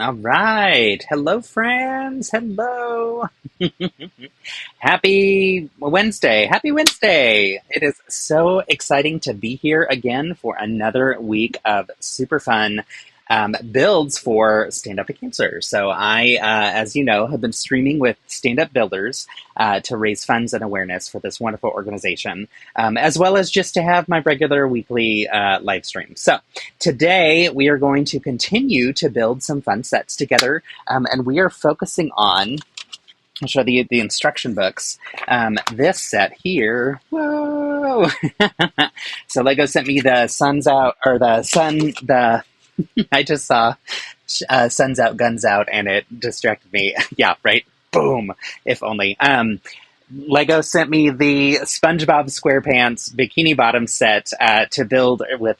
All right. Hello, friends. Hello. Happy Wednesday. Happy Wednesday. It is so exciting to be here again for another week of super fun builds for Stand Up to Cancer. So as you know, have been streaming with Stand Up Builders to raise funds and awareness for this wonderful organization, as well as just to have my regular weekly live stream. So today we are going to continue to build some fun sets together, and we are focusing on, I'll show the instruction books. This set here, whoa! So Lego sent me the Suns Out, or I just saw Suns Out, Guns Out, and it distracted me. Yeah, right? Boom! If only. Lego sent me the SpongeBob SquarePants Bikini Bottom set to build with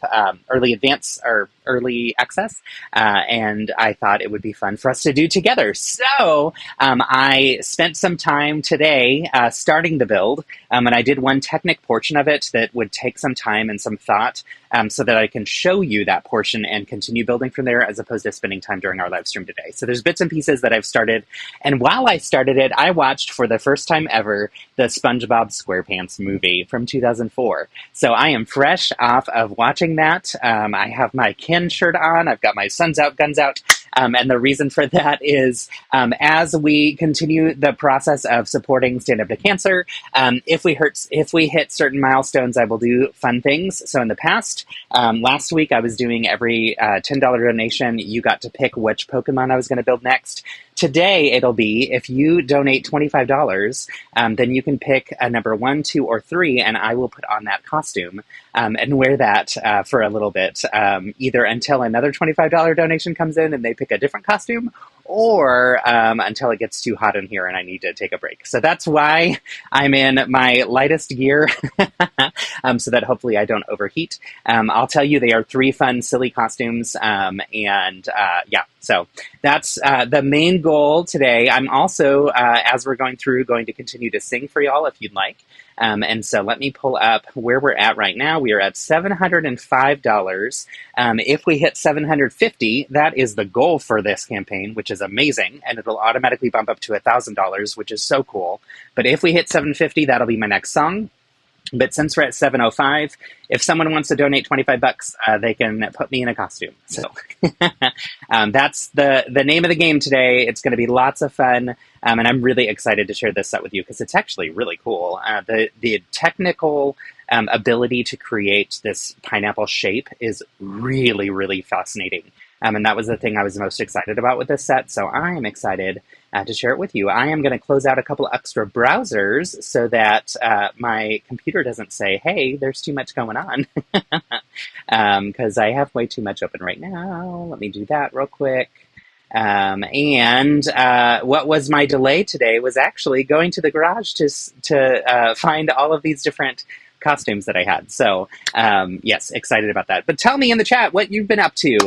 early access, and I thought it would be fun for us to do together. So I spent some time today starting the build, and I did one Technic portion of it that would take some time and some thought, so that I can show you that portion and continue building from there, as opposed to spending time during our live stream today. So there's bits and pieces that I've started, and while I started it, I watched for the first time ever the SpongeBob SquarePants movie from 2004. So I am fresh off of watching that. I have my Ken shirt on. I've got my Suns Out, Guns Out. And the reason for that is as we continue the process of supporting Stand Up to Cancer, if we hit certain milestones, I will do fun things. So in the past, last week I was doing every $10 donation, you got to pick which Pokemon I was going to build next. Today, it'll be, if you donate $25, then you can pick a number 1, 2, or 3, and I will put on that costume and wear that for a little bit, either until another $25 donation comes in and they pick a different costume, or until it gets too hot in here and I need to take a break. So that's why I'm in my lightest gear, so that hopefully I don't overheat. I'll tell you, they are 3 fun, silly costumes, yeah, so that's the main goal today. I'm also, as we're going through, going to continue to sing for y'all if you'd like. And so let me pull up where we're at right now. We are at $705. If we hit $750, that is the goal for this campaign, which is amazing, and it'll automatically bump up to $1,000, which is so cool. But if we hit $750, that'll be my next song. But since we're at 705, if someone wants to donate $25, they can put me in a costume. So that's the name of the game today. It's going to be lots of fun, and I'm really excited to share this set with you because it's actually really cool. The technical ability to create this pineapple shape is really, really fascinating. And that was the thing I was most excited about with this set, so I am excited to share it with you. I am going to close out a couple extra browsers so that my computer doesn't say, hey, there's too much going on, because I have way too much open right now. Let me do that real quick. What was my delay today was actually going to the garage to find all of these different costumes that I had. So, yes, excited about that. But tell me in the chat what you've been up to.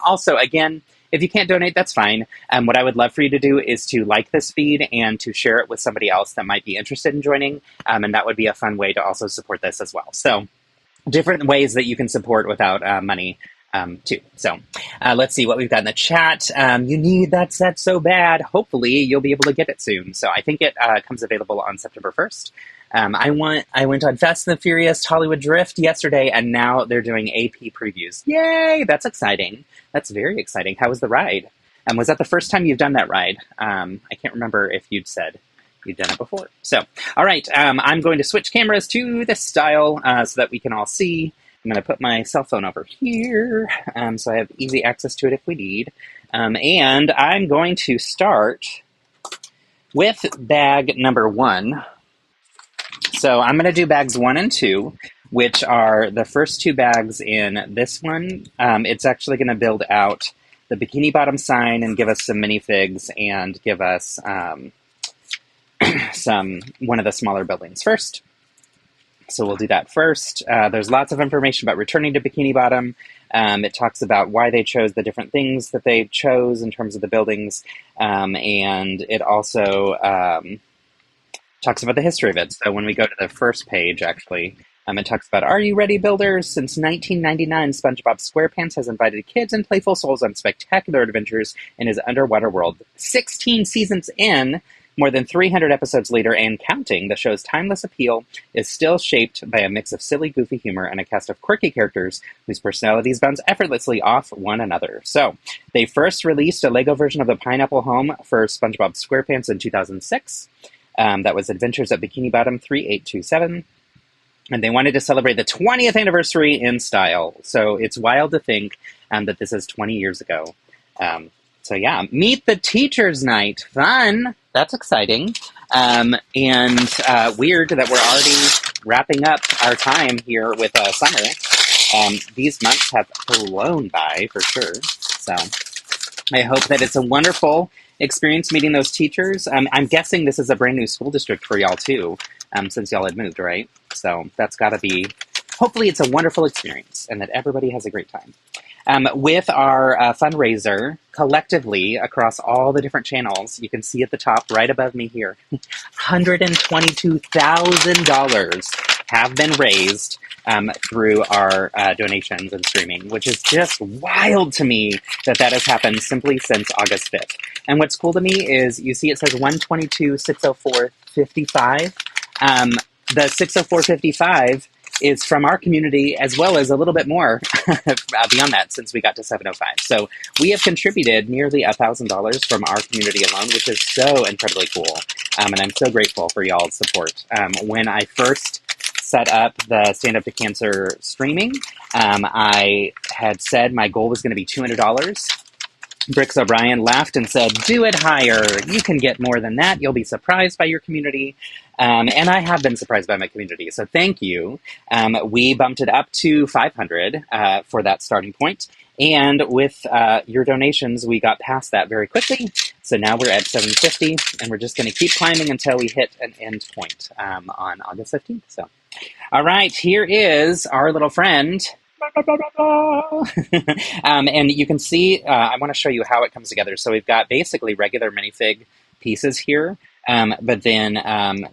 Also, again, if you can't donate, that's fine. What I would love for you to do is to like this feed and to share it with somebody else that might be interested in joining. And that would be a fun way to also support this as well. So different ways that you can support without money too. So let's see what we've got in the chat. You need that set so bad. Hopefully you'll be able to get it soon. So I think it comes available on September 1st. I went on Fast and the Furious Hollywood Drift yesterday, and now they're doing AP previews. Yay! That's exciting. That's very exciting. How was the ride? Was that the first time you've done that ride? I can't remember if you'd said you'd done it before. So, all right, I'm going to switch cameras to this style so that we can all see. I'm going to put my cell phone over here so I have easy access to it if we need. And I'm going to start with bag number 1. So I'm going to do bags 1 and 2, which are the first 2 bags in this one. It's actually going to build out the Bikini Bottom sign and give us some minifigs and give us one of the smaller buildings first. So we'll do that first. There's lots of information about returning to Bikini Bottom. It talks about why they chose the different things that they chose in terms of the buildings. And it also talks about the history of it. So when we go to the first page, actually, It talks about, are you ready, builders? Since 1999, SpongeBob SquarePants has invited kids and playful souls on spectacular adventures in his underwater world. 16 seasons in, more than 300 episodes later and counting, the show's timeless appeal is still shaped by a mix of silly, goofy humor and a cast of quirky characters whose personalities bounce effortlessly off one another. So, they first released a Lego version of the Pineapple Home for SpongeBob SquarePants in 2006. That was Adventures at Bikini Bottom 3827. And they wanted to celebrate the 20th anniversary in style. So it's wild to think that this is 20 years ago. So yeah, Meet the Teacher's Night. Fun. That's exciting. And weird that we're already wrapping up our time here with summer. These months have flown by for sure. So I hope that it's a wonderful experience meeting those teachers. I'm guessing this is a brand new school district for y'all too, since y'all had moved, right? So that's got to be, hopefully it's a wonderful experience and that everybody has a great time. With our fundraiser, collectively, across all the different channels, you can see at the top, right above me here, $122,000 have been raised through our donations and streaming, which is just wild to me that has happened simply since August 5th. And what's cool to me is, you see it says 122,604.55. The 604.55 is from our community, as well as a little bit more beyond that, since we got to 705. So we have contributed nearly $1,000 from our community alone, which is so incredibly cool. And I'm so grateful for y'all's support. When I first set up the Stand Up to Cancer streaming, I had said my goal was going to be $200. Brix O'Brien laughed and said, do it higher. You can get more than that. You'll be surprised by your community. And I have been surprised by my community, so thank you. We bumped it up to 500 for that starting point. And with your donations, we got past that very quickly. So now we're at 750, and we're just going to keep climbing until we hit an end point on August 15th. So, all right, here is our little friend. And you can see, I want to show you how it comes together. So we've got basically regular minifig pieces here, but then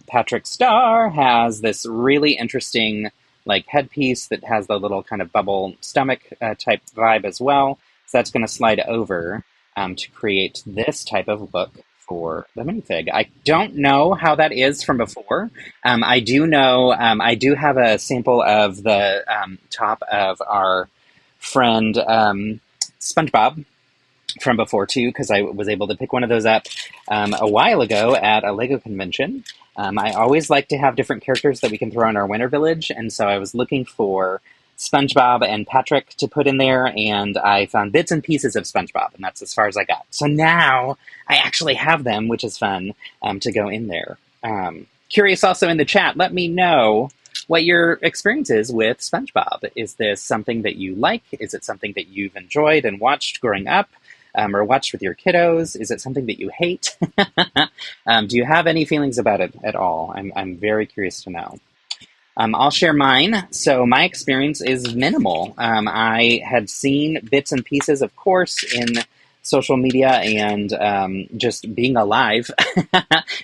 Patrick Starr has this really interesting like headpiece that has the little kind of bubble stomach type vibe as well. So that's going to slide over to create this type of look for the minifig. I don't know how that is from before. I do know, I do have a sample of the top of our friend SpongeBob from before too, because I was able to pick one of those up a while ago at a Lego convention. I always like to have different characters that we can throw in our winter village, and so I was looking for SpongeBob and Patrick to put in there, and I found bits and pieces of SpongeBob, and that's as far as I got. So now I actually have them, which is fun to go in there. Curious also in the chat, let me know what your experience is with SpongeBob. Is this something that you like? Is it something that you've enjoyed and watched growing up? Or watched with your kiddos? Is it something that you hate? Do you have any feelings about it at all? I'm very curious to know. I'll share mine. So my experience is minimal. I had seen bits and pieces, of course, in social media and just being alive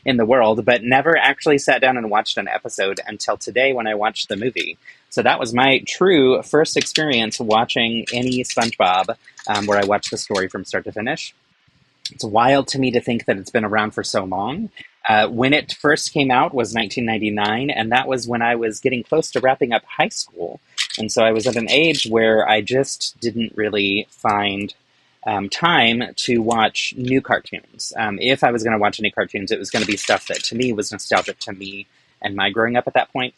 in the world, but never actually sat down and watched an episode until today when I watched the movie. So that was my true first experience watching any SpongeBob, where I watched the story from start to finish. It's wild to me to think that it's been around for so long. When it first came out was 1999, and that was when I was getting close to wrapping up high school. And so I was at an age where I just didn't really find time to watch new cartoons. If I was going to watch any cartoons, it was going to be stuff that to me was nostalgic to me and my growing up at that point.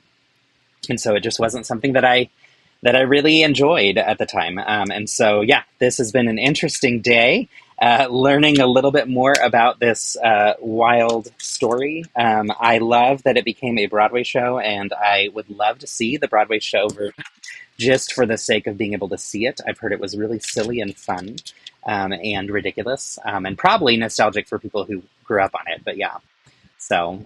And so it just wasn't something that I really enjoyed at the time. And so, yeah, this has been an interesting day, learning a little bit more about this wild story. I love that it became a Broadway show, and I would love to see the Broadway show version just for the sake of being able to see it. I've heard it was really silly and fun and ridiculous, and probably nostalgic for people who grew up on it. But yeah, so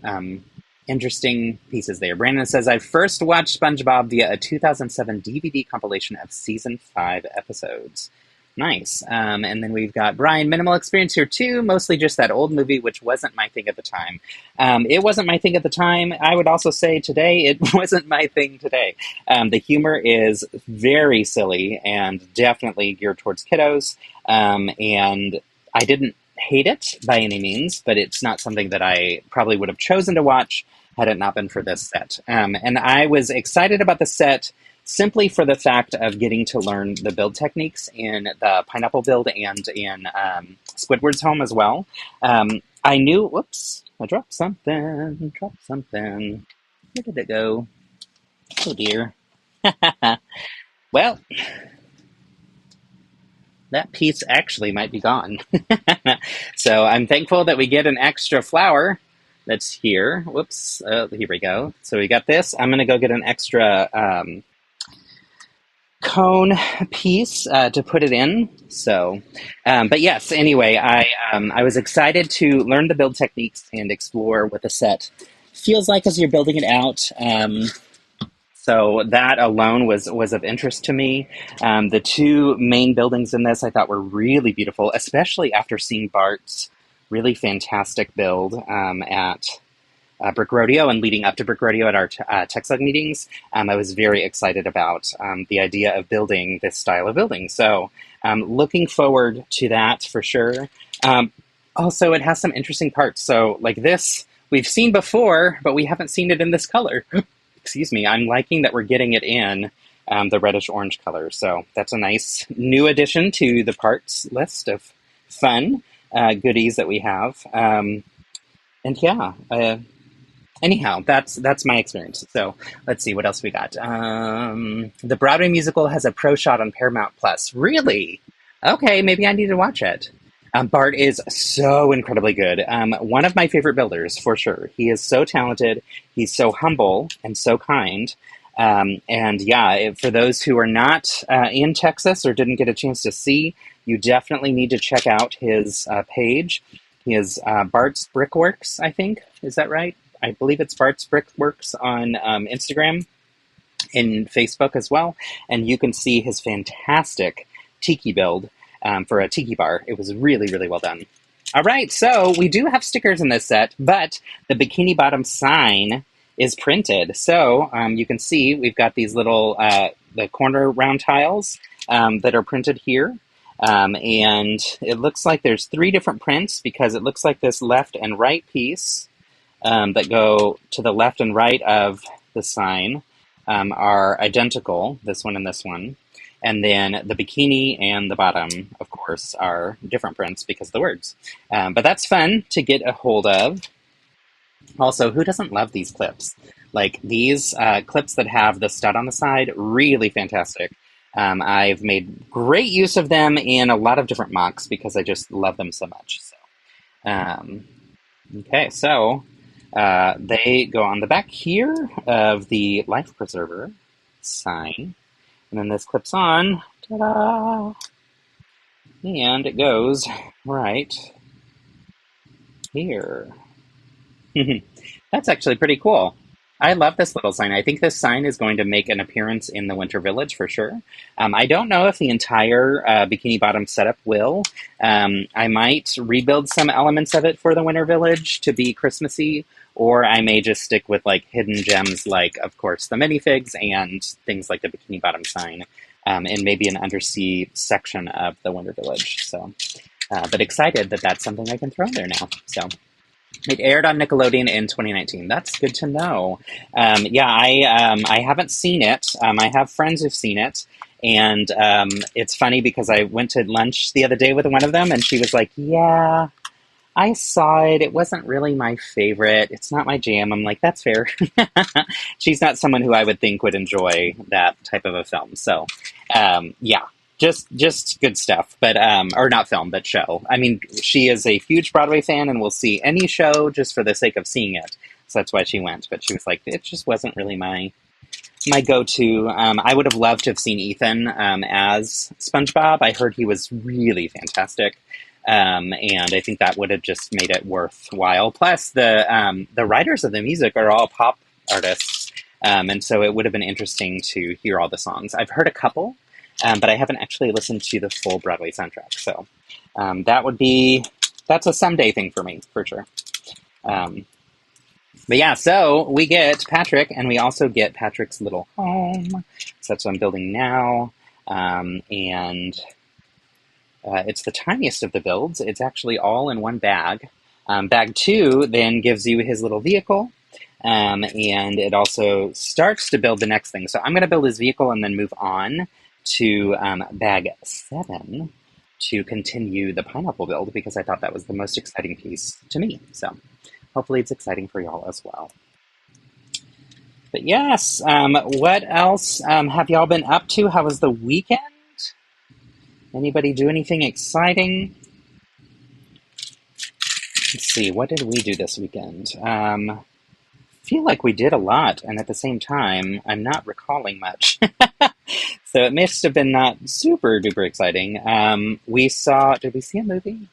interesting pieces there. Brandon says, I first watched SpongeBob via a 2007 DVD compilation of season 5 episodes. Nice. And then we've got Brian, minimal experience here too, mostly just that old movie, which wasn't my thing at the time. It wasn't my thing at the time. I would also say today, it wasn't my thing today. The humor is very silly and definitely geared towards kiddos. And I didn't hate it by any means, but it's not something that I probably would have chosen to watch had it not been for this set. And I was excited about the set simply for the fact of getting to learn the build techniques in the pineapple build and in Squidward's home as well. I knew, whoops, I dropped something. Where did it go? Oh dear. Well, that piece actually might be gone. So I'm thankful that we get an extra flower that's here. Whoops, here we go. So we got this. I'm going to go get an extra cone piece to put it in. So, but yes, anyway, I was excited to learn the build techniques and explore what the set feels like as you're building it out. So that alone was of interest to me. The two main buildings in this I thought were really beautiful, especially after seeing Bart's really fantastic build at Brick Rodeo and leading up to Brick Rodeo at our TechSug meetings. I was very excited about the idea of building this style of building. So looking forward to that for sure. Also, it has some interesting parts. So like this, we've seen before, but we haven't seen it in this color. Excuse me, I'm liking that we're getting it in the reddish-orange color. So that's a nice new addition to the parts list of fun goodies that we have. And yeah, anyhow, that's my experience. So let's see, what else we got? The Broadway musical has a pro shot on Paramount Plus. Really? Okay, maybe I need to watch it. Bart is so incredibly good. One of my favorite builders, for sure. He is so talented. He's so humble and so kind. And yeah, for those who are not in Texas or didn't get a chance to see, you definitely need to check out his page. He is Bart's Brickworks, I think. Is that right? I believe it's Bart's Brickworks on Instagram and Facebook as well. And you can see his fantastic tiki build. For a tiki bar. It was really, really well done. All right, so we do have stickers in this set, but the Bikini Bottom sign is printed. So you can see we've got these little, the corner round tiles that are printed here. And it looks like there's 3 different prints because it looks like this left and right piece that go to the left and right of the sign are identical, this one and this one. And then the bikini and the bottom, of course, are different prints because of the words. But that's fun to get a hold of. Also, who doesn't love these clips? Like these clips that have the stud on the side, really fantastic. I've made great use of them in a lot of different mocks because I just love them so much. So, okay, so they go on the back here of the life preserver sign. And then this clips on, ta-da, and it goes right here. That's actually pretty cool. I love this little sign. I think this sign is going to make an appearance in the Winter Village for sure. I don't know if the entire Bikini Bottom setup will. I might rebuild some elements of it for the Winter Village to be Christmassy, or I may just stick with like hidden gems like, of course, the minifigs and things like the Bikini Bottom sign, and maybe an undersea section of the Winter Village. So, but excited that that's something I can throw in there now. So. It aired on Nickelodeon in 2019. That's good to know. Yeah, I haven't seen it. I have friends who've seen it. And it's funny because I went to lunch the other day with one of them, and she was like, yeah, I saw it. It wasn't really my favorite. It's not my jam. I'm like, that's fair. She's not someone who I would think would enjoy that type of a film. So, yeah. Just good stuff, but or not film, but show. I mean, she is a huge Broadway fan and will see any show just for the sake of seeing it. So that's why she went. But she was like, it just wasn't really my go-to. I would have loved to have seen Ethan as SpongeBob. I heard he was really fantastic, and I think that would have just made it worthwhile. Plus, the writers of the music are all pop artists, and so it would have been interesting to hear all the songs. I've heard a couple. but I haven't actually listened to the full Broadway soundtrack. So that's a someday thing for me, for sure. But yeah, so we get Patrick, and we also get Patrick's little home. So that's what I'm building now. And it's the tiniest of the builds. It's actually all in one bag. Bag 2 then gives you his little vehicle. And it also starts to build the next thing. So I'm going to build his vehicle and then move on to bag 7 to continue the pineapple build, because I thought that was the most exciting piece to me. So hopefully it's exciting for y'all as well. But yes, what else have y'all been up to? How was the weekend? Anybody do anything exciting? Let's see, what did we do this weekend? I feel like we did a lot, and at the same time, I'm not recalling much. So it must have been not super duper exciting. Did we see a movie?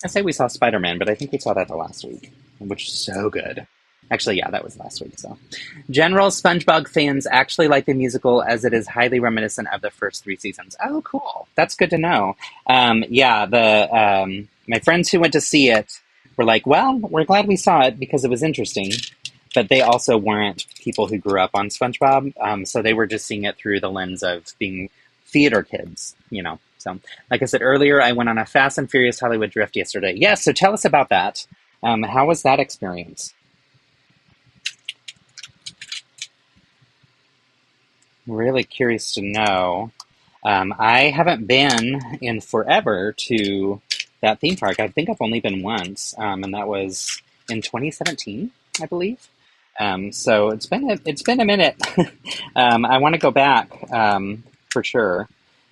I say we saw Spider-Man, but I think we saw that the last week, which is so good. Actually, yeah, that was last week. So, general SpongeBob fans actually like the musical, as it is highly reminiscent of the first 3 seasons. Oh, cool! That's good to know. My friends who went to see it were like, "Well, we're glad we saw it because it was interesting," but they also weren't people who grew up on SpongeBob, so they were just seeing it through the lens of being theater kids, you know. So, like I said earlier, I went on a Fast and Furious Hollywood Drift yesterday. Yes, so tell us about that. How was that experience? Really curious to know. I haven't been in forever to that theme park. I think I've only been once, and that was in 2017, I believe. So it's been a minute. I want to go back for sure,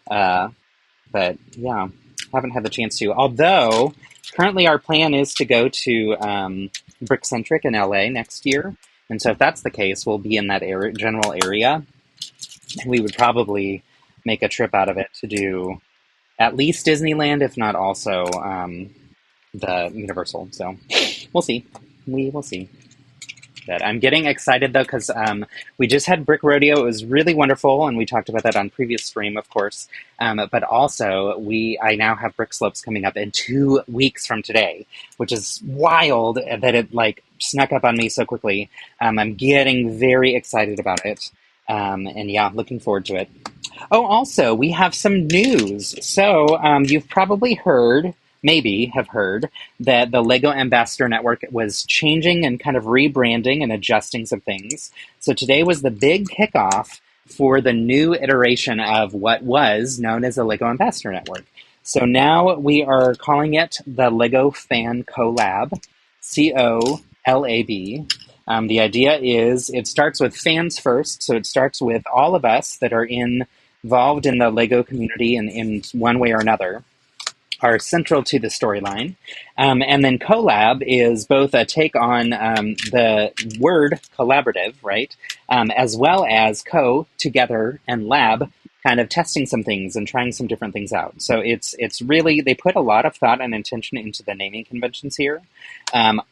but yeah, haven't had the chance to. Although currently our plan is to go to Brickcentric in LA next year, and so if that's the case, we'll be in that general area. We would probably make a trip out of it to do at least Disneyland, if not also the Universal. So we'll see. We will see. But I'm getting excited, though, because we just had Brick Rodeo. It was really wonderful, and we talked about that on previous stream, of course. But also, I now have Brick Slopes coming up in 2 weeks from today, which is wild that it snuck up on me so quickly. I'm getting very excited about it. And yeah, looking forward to it. Oh, also, we have some news. So you've probably maybe have heard, that the LEGO Ambassador Network was changing and kind of rebranding and adjusting some things. So today was the big kickoff for the new iteration of what was known as the LEGO Ambassador Network. So now we are calling it the LEGO Fan Collab, COLAB. The idea is it starts with fans first, so it starts with all of us that are involved in the LEGO community in one way or another, are central to the storyline. And then collab is both a take on the word collaborative, right, as well as together, and lab, kind of testing some things and trying some different things out. So it's really, they put a lot of thought and intention into the naming conventions here.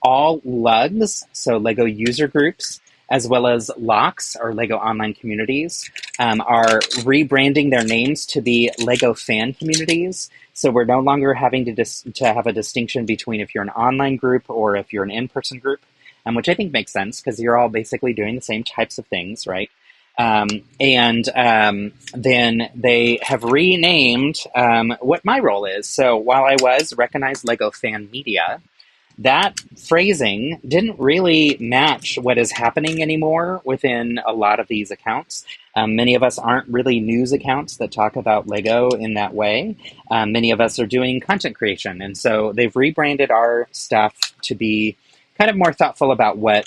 All LUGs, so LEGO user groups, as well as LOCs, or LEGO online communities, are rebranding their names to be LEGO fan communities. So we're no longer having to have a distinction between if you're an online group or if you're an in-person group, which I think makes sense because you're all basically doing the same types of things, right? Then they have renamed what my role is. So while I was recognized LEGO Fan Media, that phrasing didn't really match what is happening anymore within a lot of these accounts. Many of us aren't really news accounts that talk about LEGO in that way. Many of us are doing content creation, and so they've rebranded our stuff to be kind of more thoughtful about what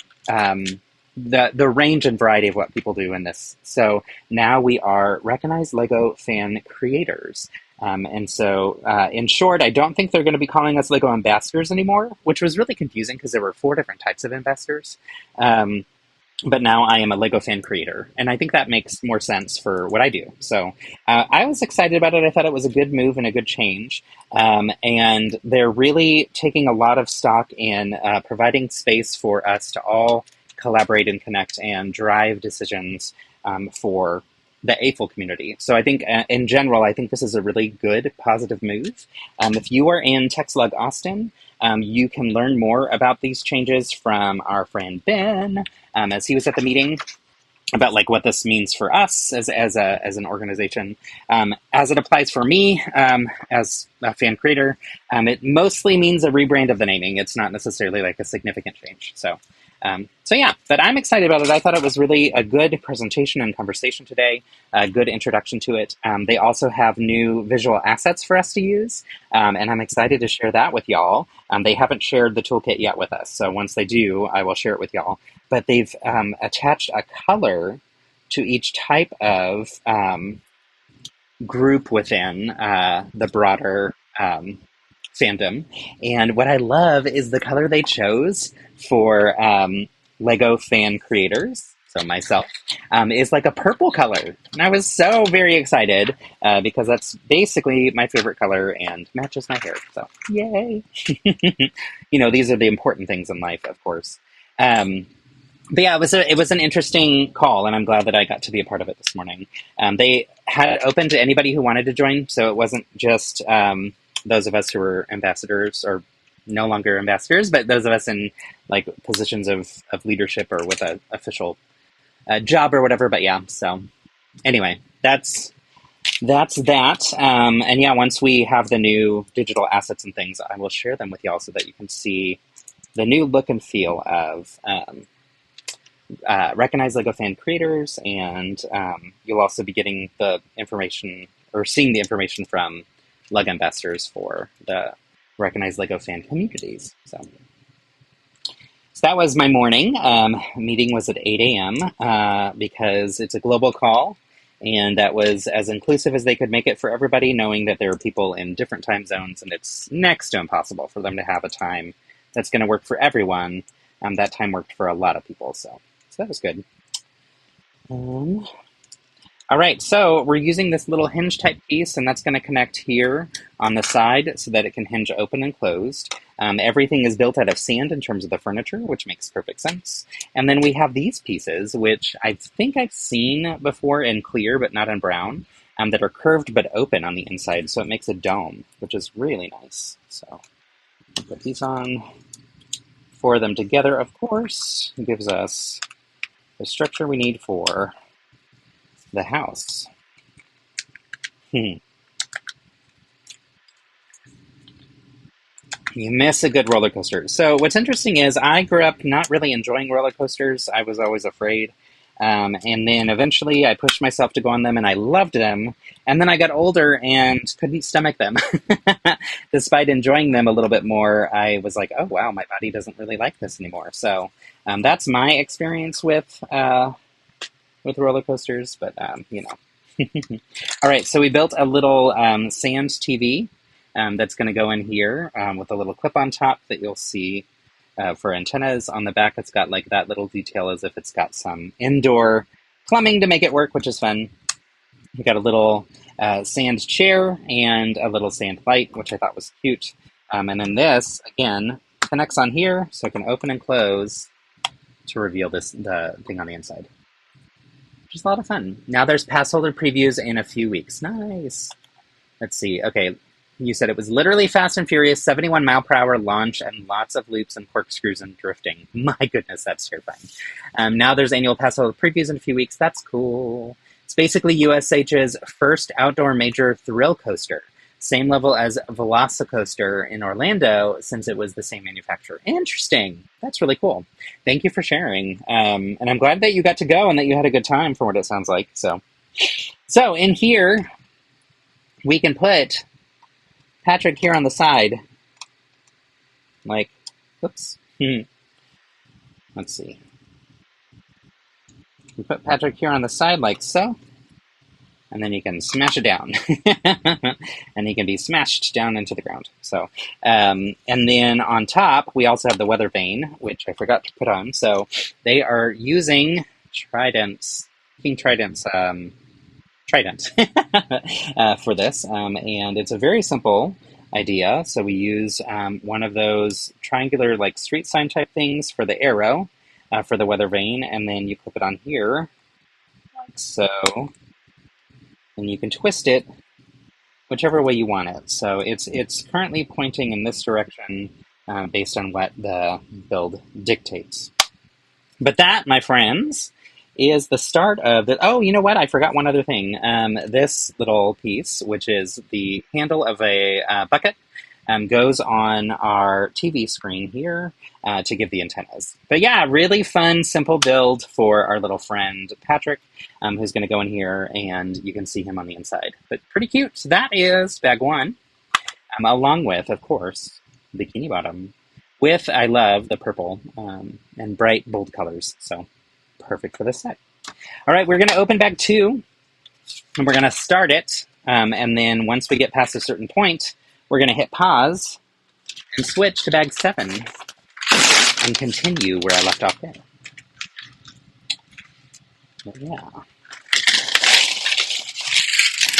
the range and variety of what people do in this. So now we are recognized LEGO Fan Creators. And so, in short, I don't think they're going to be calling us LEGO ambassadors anymore, which was really confusing because there were 4 different types of ambassadors. But now I am a LEGO fan creator, and I think that makes more sense for what I do. So I was excited about it. I thought it was a good move and a good change. And they're really taking a lot of stock in providing space for us to all collaborate and connect and drive decisions for the afol community. So I think, in general, I think this is a really good, positive move. If you are in TextLog Austin, you can learn more about these changes from our friend Ben, as he was at the meeting, about like what this means for us as an organization. As it applies for me, as a fan creator, it mostly means a rebrand of the naming. It's not necessarily like a significant change. So yeah, but I'm excited about it. I thought it was really a good presentation and conversation today, a good introduction to it. They also have new visual assets for us to use, and I'm excited to share that with y'all. They haven't shared the toolkit yet with us, so once they do, I will share it with y'all. But they've attached a color to each type of group within the broader fandom. And what I love is the color they chose for Lego fan creators, so myself, is like a purple color. And I was so very excited because that's basically my favorite color and matches my hair. So yay! You know, these are the important things in life, of course. But yeah, it was an interesting call, and I'm glad that I got to be a part of it this morning. They had it open to anybody who wanted to join, so it wasn't just those of us who were ambassadors or no longer ambassadors, but those of us in like positions of leadership or with an official job or whatever. But yeah, so anyway, that's that. And yeah, once we have the new digital assets and things, I will share them with y'all so that you can see the new look and feel of recognized Lego fan creators, and you'll also be getting the information or seeing the information from Lego ambassadors for the recognized Lego fan communities. So that was my morning. Meeting was at 8 a.m. Because it's a global call, and that was as inclusive as they could make it for everybody, knowing that there are people in different time zones, and it's next to impossible for them to have a time that's going to work for everyone. That time worked for a lot of people, so that was good. All right, so we're using this little hinge type piece, and that's going to connect here on the side so that it can hinge open and closed. Everything is built out of sand in terms of the furniture, which makes perfect sense. And then we have these pieces, which I think I've seen before in clear but not in brown, that are curved but open on the inside, so it makes a dome, which is really nice. So I'll put these on. Four of them together, of course, gives us the structure we need for the house. You miss a good roller coaster. So what's interesting is I grew up not really enjoying roller coasters. I was always afraid. And then eventually I pushed myself to go on them, and I loved them. And then I got older and couldn't stomach them. Despite enjoying them a little bit more, I was like, oh, wow, my body doesn't really like this anymore. So that's my experience with roller coasters, but, you know. All right, so we built a little sand TV that's going to go in here with a little clip on top that you'll see for antennas. On the back, it's got like that little detail as if it's got some indoor plumbing to make it work, which is fun. We got a little sand chair and a little sand light, which I thought was cute. And then this, again, connects on here, so it can open and close to reveal the thing on the inside. Which is a lot of fun. Now there's pass holder previews in a few weeks. Nice. Let's see. Okay, you said it was literally Fast and Furious, 71 mile per hour launch, and lots of loops and corkscrews and drifting. My goodness, that's terrifying. Now there's annual pass holder previews in a few weeks. That's cool. It's basically USH's first outdoor major thrill coaster. Same level as Velocicoaster in Orlando, since it was the same manufacturer. Interesting. That's really cool. Thank you for sharing. And I'm glad that you got to go and that you had a good time from what it sounds like. So in here, we can put Patrick here on the side. Like, oops. Let's see. We put Patrick here on the side like so. And then you can smash it down. And he can be smashed down into the ground. So, and then on top, we also have the weather vane, which I forgot to put on. So they are using tridents, King Trident's trident for this. And it's a very simple idea. So we use one of those triangular like street sign type things for the arrow for the weather vane. And then you clip it on here like so. and you can twist it whichever way you want it. So it's currently pointing in this direction based on what the build dictates. But that, my friends, is the start of the. Oh, you know what? I forgot one other thing. This little piece, which is the handle of a bucket, goes on our TV screen here to give the antennas. But yeah, really fun, simple build for our little friend Patrick, who's going to go in here, and you can see him on the inside. But pretty cute. So that is bag one, along with, of course, Bikini Bottom. With, I love the purple and bright, bold colors. So perfect for this set. All right, we're going to open bag two, and we're going to start it. And then once we get past a certain point, we're going to hit pause and switch to bag seven and continue where I left off there. But yeah. All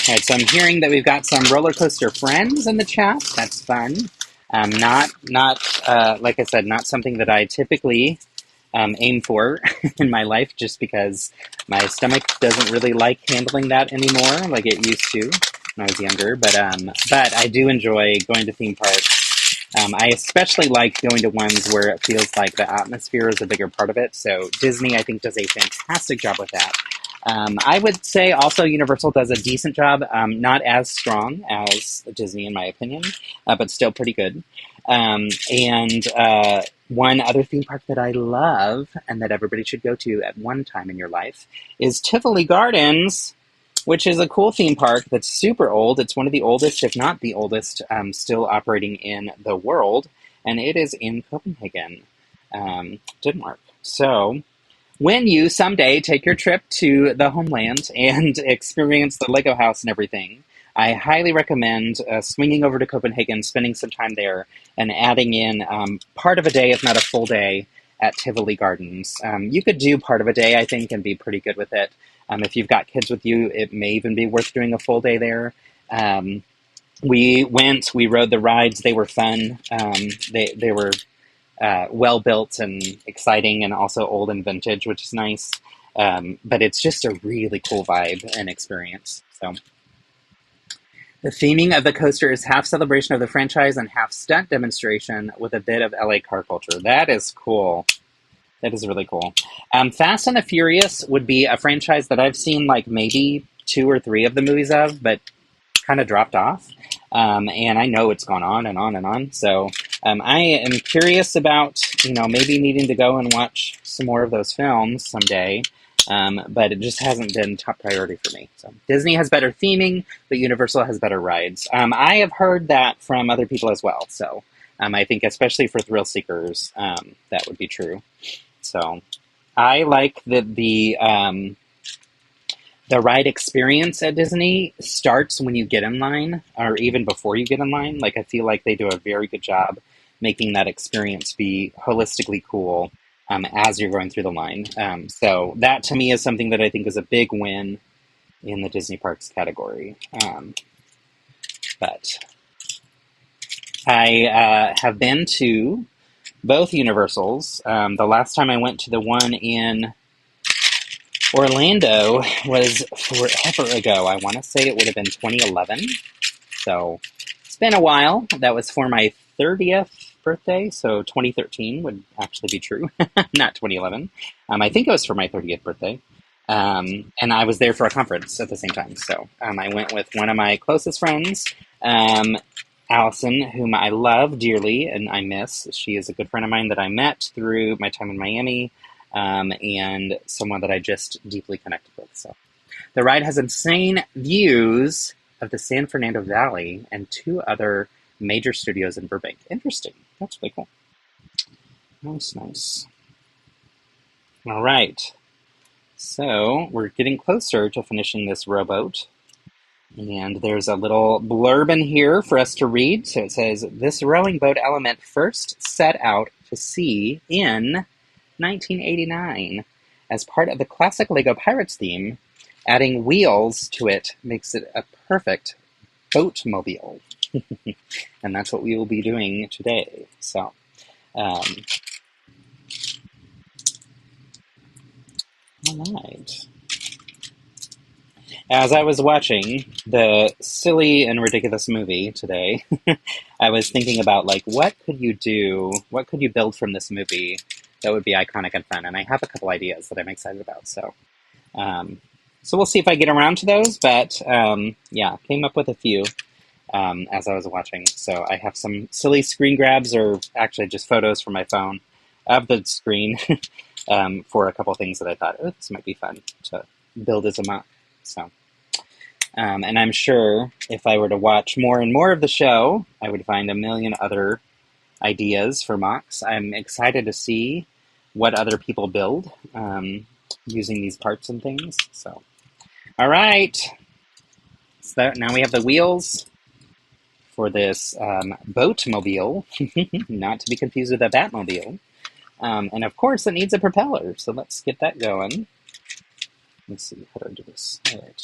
right, so I'm hearing that we've got some roller coaster friends in the chat. That's fun. Not like I said, not something that I typically aim for in my life, just because my stomach doesn't really like handling that anymore like it used to when I was younger. But I do enjoy going to theme parks. I especially like going to ones where it feels like the atmosphere is a bigger part of it. So Disney, I think, does a fantastic job with that. I would say also Universal does a decent job, not as strong as Disney in my opinion, but still pretty good. And one other theme park that I love and that everybody should go to at one time in your life is Tivoli Gardens, which is a cool theme park that's super old. It's one of the oldest, if not the oldest, still operating in the world, and it is in Copenhagen, Denmark. So when you someday take your trip to the homeland and experience the Lego house and everything, I highly recommend swinging over to Copenhagen, spending some time there, and adding in part of a day, if not a full day, at Tivoli Gardens. You could do part of a day, I think, and be pretty good with it. If you've got kids with you, it may even be worth doing a full day there. We rode the rides. They were fun. They were well built and exciting, and also old and vintage, which is nice. But it's just a really cool vibe and experience. So the theming of the coaster is half celebration of the franchise and half stunt demonstration with a bit of LA car culture. That is cool. That is really cool. Fast and the Furious would be a franchise that I've seen like maybe 2 or 3 of the movies of, but kind of dropped off. And I know it's gone on and on and on. So I am curious about, maybe needing to go and watch some more of those films someday. But it just hasn't been top priority for me. So Disney has better theming, but Universal has better rides. I have heard that from other people as well. So I think especially for thrill seekers, that would be true. So I like that the ride experience at Disney starts when you get in line, or even before you get in line. Like, I feel like they do a very good job making that experience be holistically cool as you're going through the line. So that, to me, is something that I think is a big win in the Disney Parks category. But I have been to both Universals. The last time I went to the one in Orlando was forever ago. I want to say it would have been 2011. So it's been a while. That was for my 30th birthday, so 2013 would actually be true, not 2011. I think it was for my 30th birthday. And I was there for a conference at the same time. So I went with one of my closest friends, Allison, whom I love dearly and I miss. She is a good friend of mine that I met through my time in Miami, and someone that I just deeply connected with. So the ride has insane views of the San Fernando Valley and 2 other major studios in Burbank. Interesting. That's really cool. Nice. All right. So we're getting closer to finishing this rowboat. And there's a little blurb in here for us to read. So it says, this rowing boat element first set out to sea in 1989 as part of the classic Lego Pirates theme. Adding wheels to it makes it a perfect boatmobile. And that's what we will be doing today. So, all right. As I was watching the silly and ridiculous movie today, I was thinking about like what could you do? What could you build from this movie that would be iconic and fun? And I have a couple ideas that I'm excited about. Um, so we'll see if I get around to those. But yeah, came up with a few as I was watching. So I have some silly screen grabs, or actually just photos from my phone of the screen for a couple things that I thought, oh, this might be fun to build as a mock. So, and I'm sure if I were to watch more and more of the show, I would find a million other ideas for mocks. I'm excited to see what other people build using these parts and things. So, all right. So now we have the wheels for this boatmobile, not to be confused with a Batmobile. And of course, it needs a propeller. So let's get that going. Let's see, how do I do this? All right.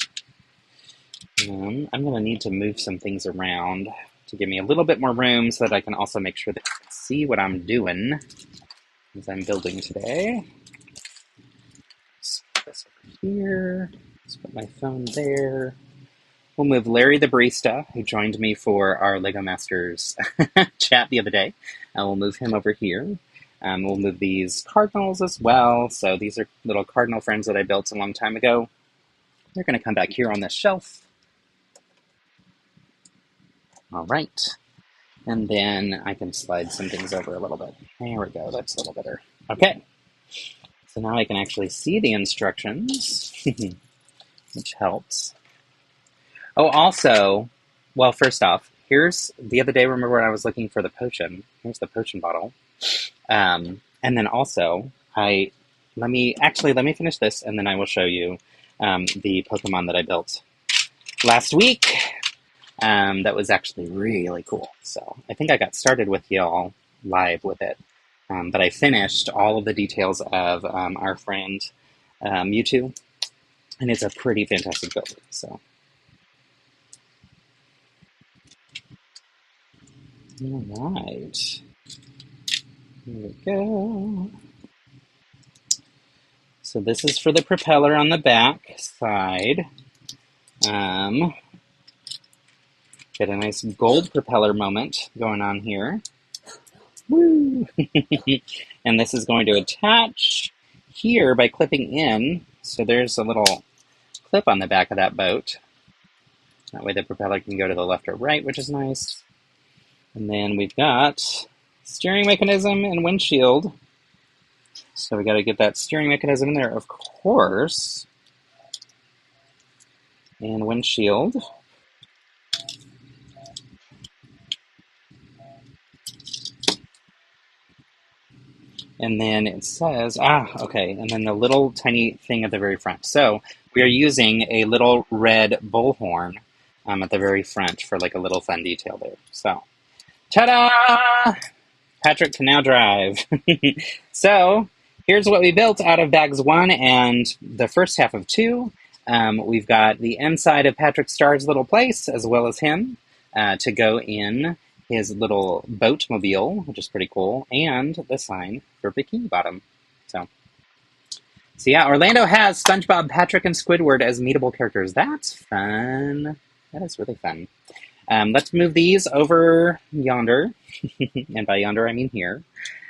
I'm going to need to move some things around to give me a little bit more room so that I can also make sure that you can see what I'm doing as I'm building today. Let's put this over here. Let's put my phone there. We'll move Larry the barista, who joined me for our LEGO Masters chat the other day. We'll move him over here. We'll move these cardinals as well. So these are little cardinal friends that I built a long time ago. They're going to come back here on this shelf. All right. And then I can slide some things over a little bit. There we go. That's a little better. Okay. So now I can actually see the instructions, which helps. Oh, also, well, first off, here's the other day, remember when I was looking for the potion? Here's the potion bottle. And then also, let me finish this, and then I will show you the Pokemon that I built last week. That was actually really cool. So I think I got started with y'all live with it, but I finished all of the details of our friend Mewtwo, and it's a pretty fantastic build. So. All right. Here we go. So this is for the propeller on the back side. Get a nice gold propeller moment going on here. Woo! And this is going to attach here by clipping in. So there's a little clip on the back of that boat. That way the propeller can go to the left or right, which is nice. And then we've got steering mechanism and windshield. So we got to get that steering mechanism in there, of course. And windshield. And then it says, okay, and then the little tiny thing at the very front. So we are using a little red bullhorn at the very front for like a little fun detail there. So, ta-da! Patrick can now drive. So here's what we built out of bags 1 and the first half of 2. We've got the inside of Patrick Starr's little place, as well as him, to go in his little boatmobile, which is pretty cool, and the sign for Bikini Bottom. So yeah, Orlando has SpongeBob, Patrick, and Squidward as meetable characters. That's fun. That is really fun. Let's move these over yonder, and by yonder I mean here.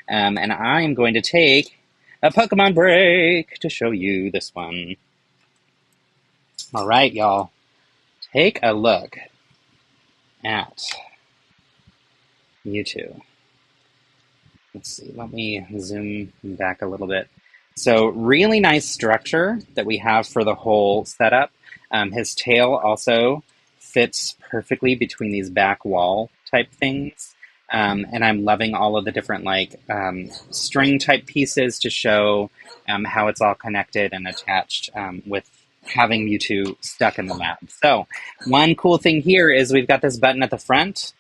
And I am going to take a Pokemon break to show you this one. All right, y'all. Take a look at Mewtwo. Let's see, let me zoom back a little bit. So really nice structure that we have for the whole setup. His tail also fits perfectly between these back wall type things. And I'm loving all of the different like string type pieces to show how it's all connected and attached with having Mewtwo stuck in the lab. So one cool thing here is we've got this button at the front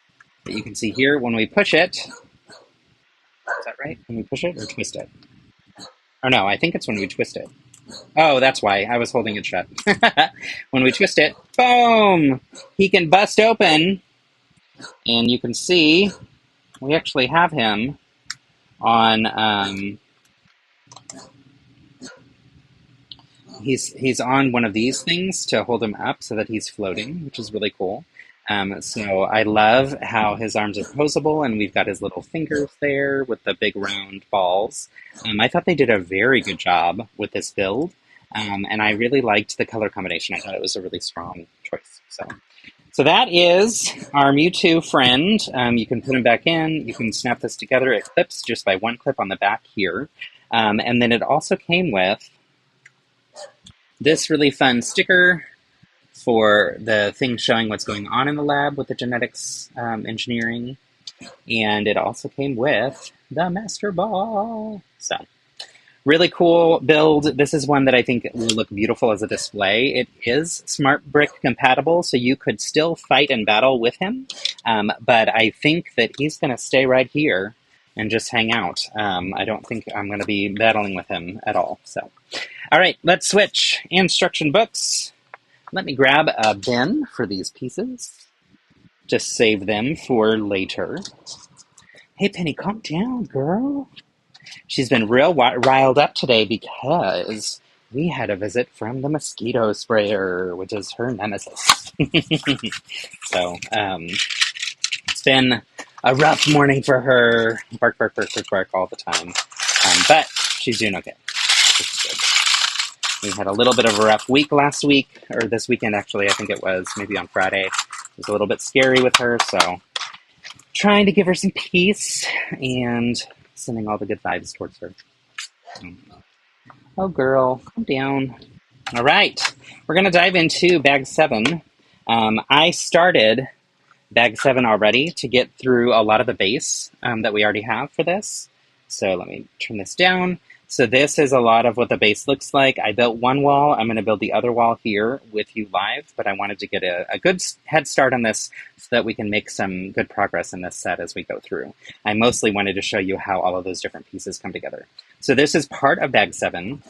that you can see here. When we push it, is that right? When we push it or twist it? Or no, I think it's when we twist it. Oh, that's why. I was holding it shut. When we twist it, boom! He can bust open, and you can see we actually have him on he's on one of these things to hold him up so that he's floating, which is really cool. So I love how his arms are posable, and we've got his little fingers there with the big round balls. I thought they did a very good job with this build, and I really liked the color combination. I thought it was a really strong choice. So that is our Mewtwo friend. You can put him back in. You can snap this together. It clips just by one clip on the back here. And then it also came with this really fun sticker for the thing showing what's going on in the lab with the genetics engineering. And it also came with the Master Ball. So, really cool build. This is one that I think will look beautiful as a display. It is Smart Brick compatible, so you could still fight and battle with him. But I think that he's going to stay right here and just hang out. I don't think I'm going to be battling with him at all. So, all right, let's switch. Instruction books. Let me grab a bin for these pieces. Just save them for later. Hey, Penny, calm down, girl. She's been real riled up today because we had a visit from the mosquito sprayer, which is her nemesis. So, it's been a rough morning for her. Bark, bark, bark, bark, bark all the time. But she's doing okay, which is good. We had a little bit of a rough week last week, or this weekend actually, I think it was, maybe on Friday. It was a little bit scary with her, so trying to give her some peace and sending all the good vibes towards her. Oh, girl, calm down. All right, we're going to dive into Bag 7. I started Bag 7 already to get through a lot of the base that we already have for this. So let me turn this down. So this is a lot of what the base looks like. I built one wall. I'm going to build the other wall here with you live, but I wanted to get a good head start on this so that we can make some good progress in this set as we go through. I mostly wanted to show you how all of those different pieces come together. So this is part of Bag 7,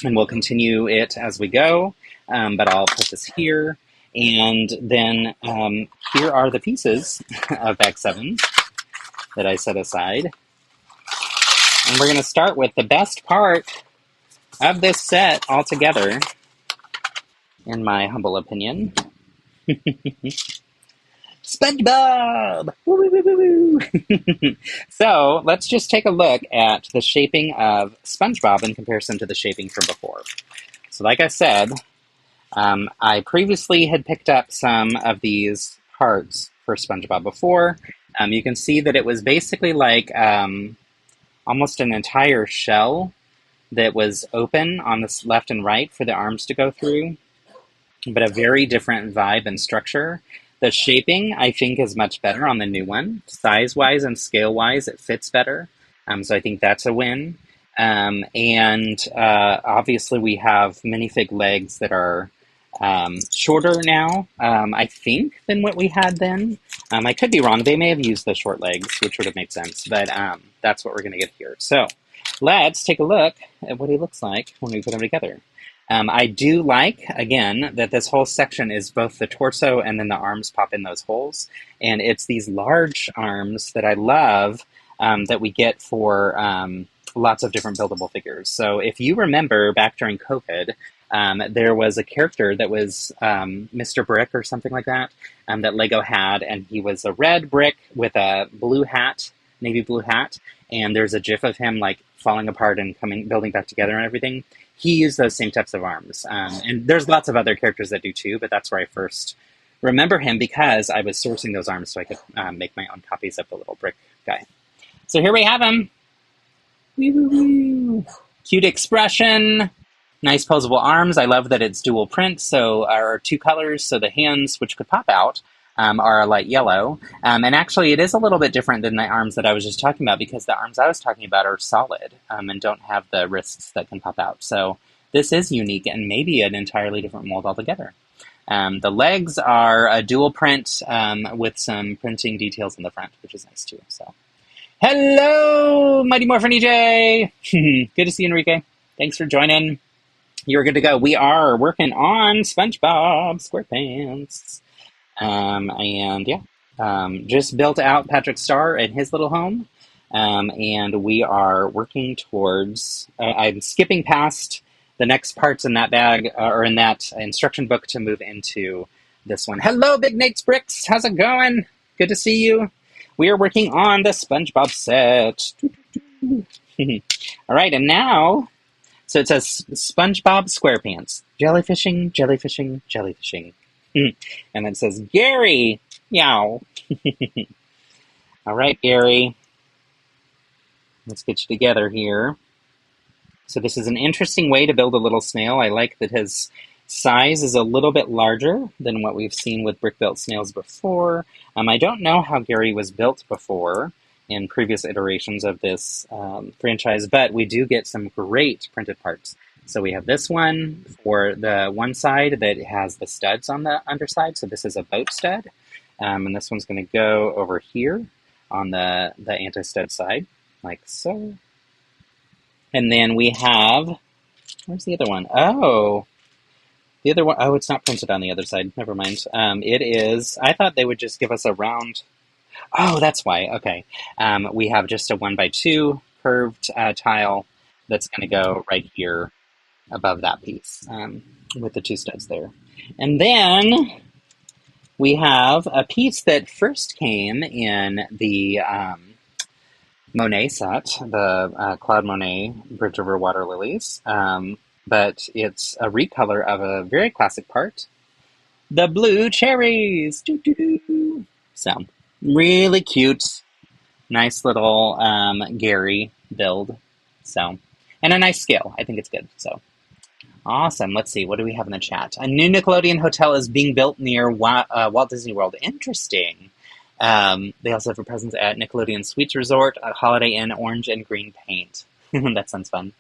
and we'll continue it as we go, but I'll put this here. And then here are the pieces of Bag 7 that I set aside. And we're going to start with the best part of this set altogether, in my humble opinion. SpongeBob! Woo, woo, woo, woo. So let's just take a look at the shaping of SpongeBob in comparison to the shaping from before. So like I said, I previously had picked up some of these parts for SpongeBob before. You can see that it was basically like almost an entire shell that was open on the left and right for the arms to go through, but a very different vibe and structure. The shaping, I think, is much better on the new one. Size-wise and scale-wise, it fits better. So I think that's a win. And obviously we have minifig legs that are shorter now, I think, than what we had then. I could be wrong. They may have used the short legs, which would have made sense, but that's what we're going to get here. So let's take a look at what he looks like when we put him together. I do like, again, that this whole section is both the torso and then the arms pop in those holes. And it's these large arms that I love that we get for lots of different buildable figures. So if you remember back during COVID, there was a character that was Mr. Brick or something like that, that Lego had, and he was a red brick with a blue hat, navy blue hat, and there's a gif of him like falling apart and building back together and everything. He used those same types of arms, and there's lots of other characters that do too, but that's where I first remember him because I was sourcing those arms so I could make my own copies of the little brick guy. So here we have him. Wee, wee, wee. Cute expression. Nice posable arms. I love that it's dual print, so are two colors, so the hands, which could pop out, are a light yellow. And actually, it is a little bit different than the arms that I was just talking about because the arms I was talking about are solid and don't have the wrists that can pop out. So this is unique and maybe an entirely different mold altogether. The legs are a dual print with some printing details in the front, which is nice too. So, hello, Mighty Morphin EJ! Good to see you, Enrique. Thanks for joining. You're good to go. We are working on SpongeBob SquarePants. And yeah, just built out Patrick Star at his little home. And we are working towards, I'm skipping past the next parts in that bag or in that instruction book to move into this one. Hello, Big Nate's Bricks. How's it going? Good to see you. We are working on the SpongeBob set. All right, and now, so it says SpongeBob SquarePants. Jellyfishing, jellyfishing, jellyfishing. And it says Gary. Meow. All right, Gary. Let's get you together here. So this is an interesting way to build a little snail. I like that his size is a little bit larger than what we've seen with brick-built snails before. I don't know how Gary was built before in previous iterations of this franchise, but we do get some great printed parts. So we have this one for the one side that has the studs on the underside. So this is a boat stud. And this one's going to go over here on the anti-stud side, like so. And then we have, where's the other one? Oh, the other one, oh, it's not printed on the other side. Never mind. It is, I thought they would just give us a round. Oh, that's why. Okay. We have just a 1x2 curved tile that's going to go right here above that piece with the two studs there. And then we have a piece that first came in the Monet set, the Claude Monet Bridge Over Water Lilies, but it's a recolor of a very classic part, the blue cherries. Doo-doo-doo. So, really cute, nice little Gary build. So, and a nice scale. I think it's good. So, awesome. Let's see. What do we have in the chat? A new Nickelodeon hotel is being built near Walt Disney World. Interesting. They also have a presence at Nickelodeon Suites Resort, a Holiday Inn, orange and green paint. That sounds fun.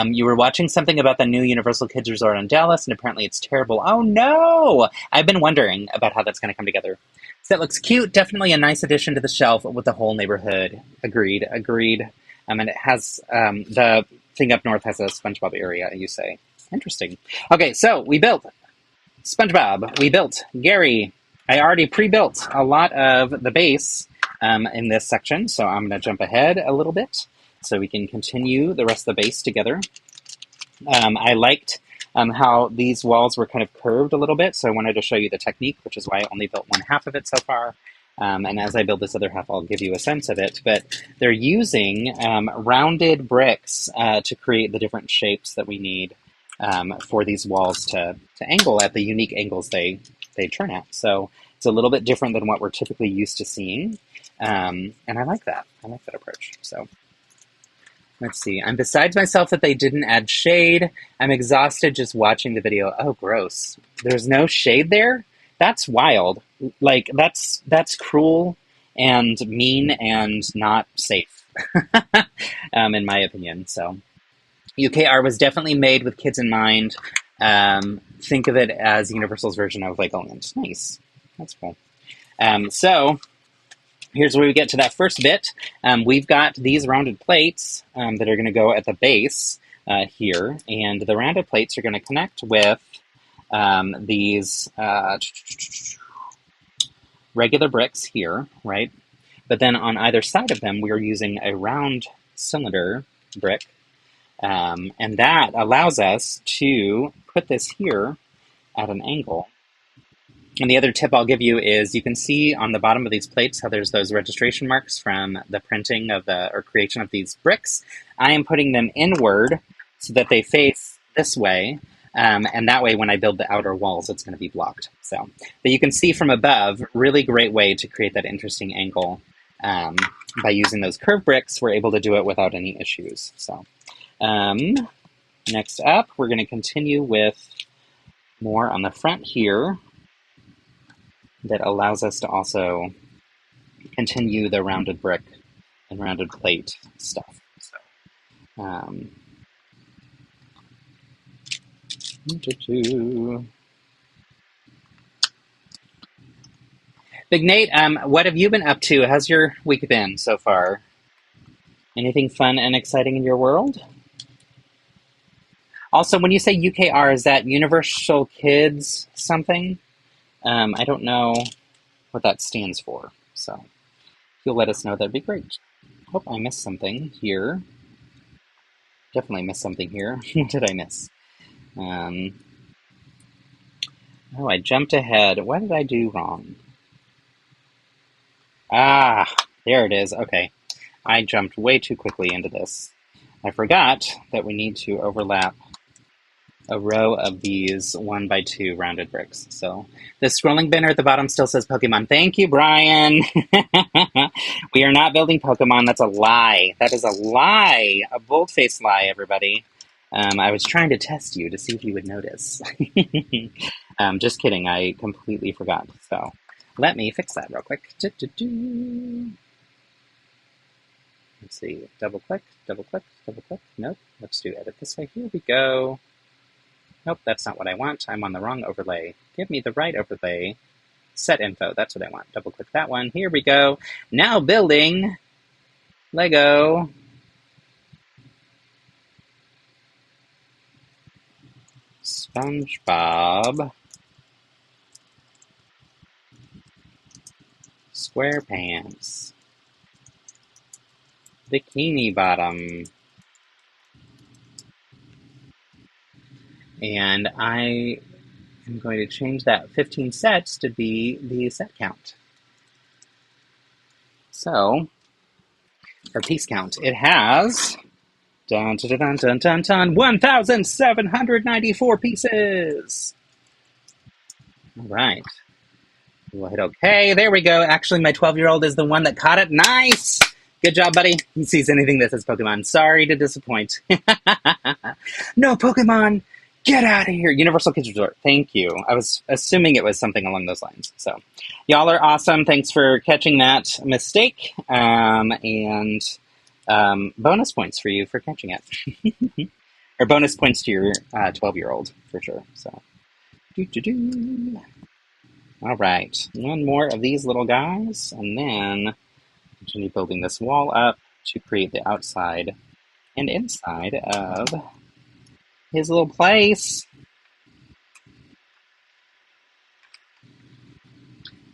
You were watching something about the new Universal Kids Resort in Dallas, and apparently it's terrible. Oh no! I've been wondering about how that's going to come together. So that looks cute. Definitely a nice addition to the shelf with the whole neighborhood. Agreed. And it has, the thing up north has a SpongeBob area, you say. Interesting. Okay, so we built SpongeBob. We built Gary. I already pre-built a lot of the base in this section, so I'm going to jump ahead a little bit so we can continue the rest of the base together. I liked how these walls were kind of curved a little bit, so I wanted to show you the technique, which is why I only built one half of it so far. And as I build this other half, I'll give you a sense of it. But they're using rounded bricks to create the different shapes that we need for these walls to angle at the unique angles they turn at. So it's a little bit different than what we're typically used to seeing. And I like that. I like that approach. So let's see. I'm besides myself that they didn't add shade. I'm exhausted just watching the video. Oh, gross. There's no shade there? That's wild. Like, that's cruel and mean and not safe, in my opinion. So UKR was definitely made with kids in mind. Think of it as Universal's version of Legoland. Nice. That's cool. So here's where we get to that first bit. We've got these rounded plates that are going to go at the base here, and the rounded plates are going to connect with these regular bricks here, right? But then on either side of them, we are using a round cylinder brick, and that allows us to put this here at an angle. And the other tip I'll give you is you can see on the bottom of these plates how there's those registration marks from the printing of or creation of these bricks. I am putting them inward so that they face this way, and that way when I build the outer walls, it's going to be blocked. So, but you can see from above, really great way to create that interesting angle. By using those curved bricks, we're able to do it without any issues. So, next up, we're going to continue with more on the front here that allows us to also continue the rounded brick and rounded plate stuff. So, Big Nate, what have you been up to? How's your week been so far? Anything fun and exciting in your world? Also, when you say UKR, is that Universal Kids something? I don't know what that stands for, so if you'll let us know, that'd be great. Hope I missed something here. Definitely missed something here. What did I miss? Oh, I jumped ahead. What did I do wrong? Ah, there it is. Okay. I jumped way too quickly into this. I forgot that we need to overlap a row of these 1x2 rounded bricks. So the scrolling banner at the bottom still says Pokemon. Thank you, Brian. We are not building Pokemon. That's a lie. That is a lie. A bold-faced lie, everybody. I was trying to test you to see if you would notice. Just kidding. I completely forgot. So let me fix that real quick. Let's see. Double click, double click, double click. Nope. Let's do edit this way. Here we go. Nope, that's not what I want. I'm on the wrong overlay. Give me the right overlay. Set info. That's what I want. Double click that one. Here we go. Now building Lego SpongeBob SquarePants Bikini Bottom. And I am going to change that 15 sets to be the set count. So, our piece count, it has 1,794 pieces. All right. We'll hit OK. There we go. Actually, my 12-year-old is the one that caught it. Nice! Good job, buddy. He sees anything that says Pokemon. Sorry to disappoint. No Pokemon! Get out of here! Universal Kids Resort. Thank you. I was assuming it was something along those lines. So, y'all are awesome. Thanks for catching that mistake. And bonus points for you for catching it. Or bonus points to your 12-year-old, for sure. So, all right. One more of these little guys, and then continue building this wall up to create the outside and inside of his little place.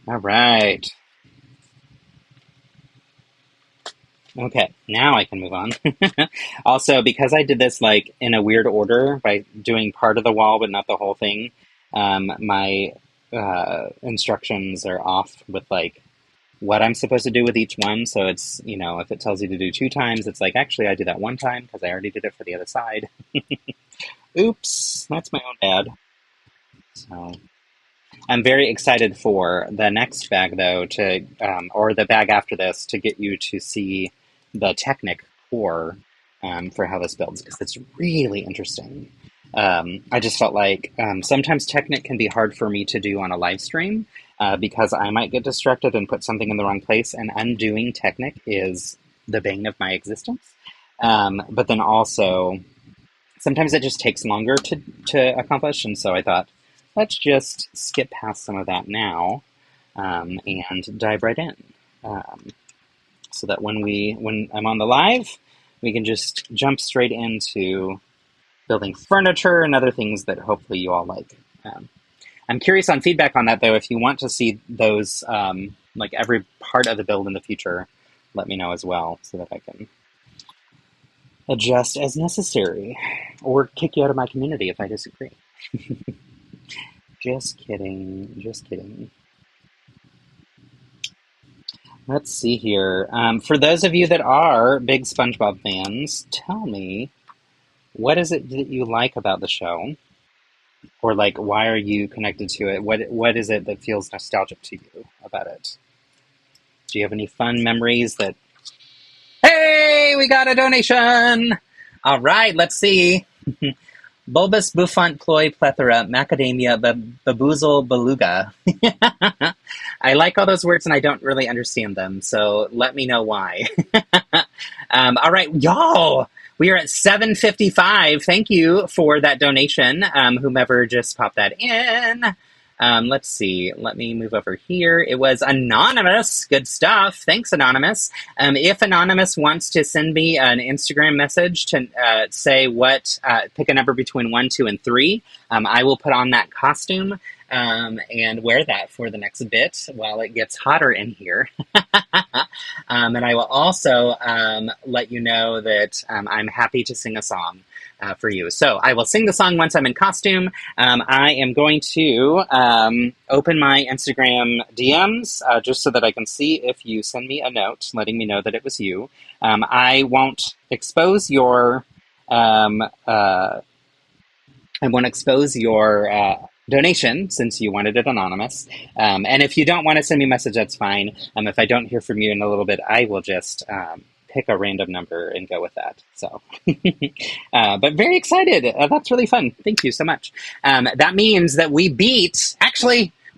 All right. Okay, now I can move on. Also, because I did this like in a weird order by doing part of the wall but not the whole thing, my instructions are off with like what I'm supposed to do with each one. So it's, you know, if it tells you to do 2 times, it's like, actually I did that 1 time because I already did it for the other side. Oops, that's my own bad. So I'm very excited for the next bag, though, to or the bag after this, to get you to see the Technic core for how this builds, because it's really interesting. I just felt like sometimes Technic can be hard for me to do on a live stream because I might get distracted and put something in the wrong place, and undoing Technic is the bane of my existence. But then also, sometimes it just takes longer to accomplish, and so I thought, let's just skip past some of that now and dive right in. So that when I'm on the live, we can just jump straight into building furniture and other things that hopefully you all like. I'm curious on feedback on that, though. If you want to see those, like every part of the build in the future, let me know as well so that I can adjust as necessary or kick you out of my community if I disagree. Just kidding. Just kidding. Let's see here. For those of you that are big SpongeBob fans, tell me, what is it that you like about the show? Or like, why are you connected to it? What is it that feels nostalgic to you about it? Do you have any fun memories that... Hey, we got a donation! All right, let's see. Bulbous Bouffant Ploy Plethora Macadamia Baboozle Beluga. I like all those words and I don't really understand them, so let me know why. All right, y'all, we are at 7:55. Thank you for that donation, whomever just popped that in. Let's see. Let me move over here. It was Anonymous. Good stuff. Thanks, Anonymous. If Anonymous wants to send me an Instagram message to say pick a number between 1, 2, and 3, I will put on that costume and wear that for the next bit while it gets hotter in here. And I will also let you know that I'm happy to sing a song for you. So I will sing the song once I'm in costume. I am going to open my Instagram DMs just so that I can see if you send me a note letting me know that it was you. I won't expose your donation since you wanted it anonymous. And if you don't want to send me a message, that's fine. If I don't hear from you in a little bit, I will just pick a random number and go with that. So, but very excited. That's really fun. Thank you so much. That means that we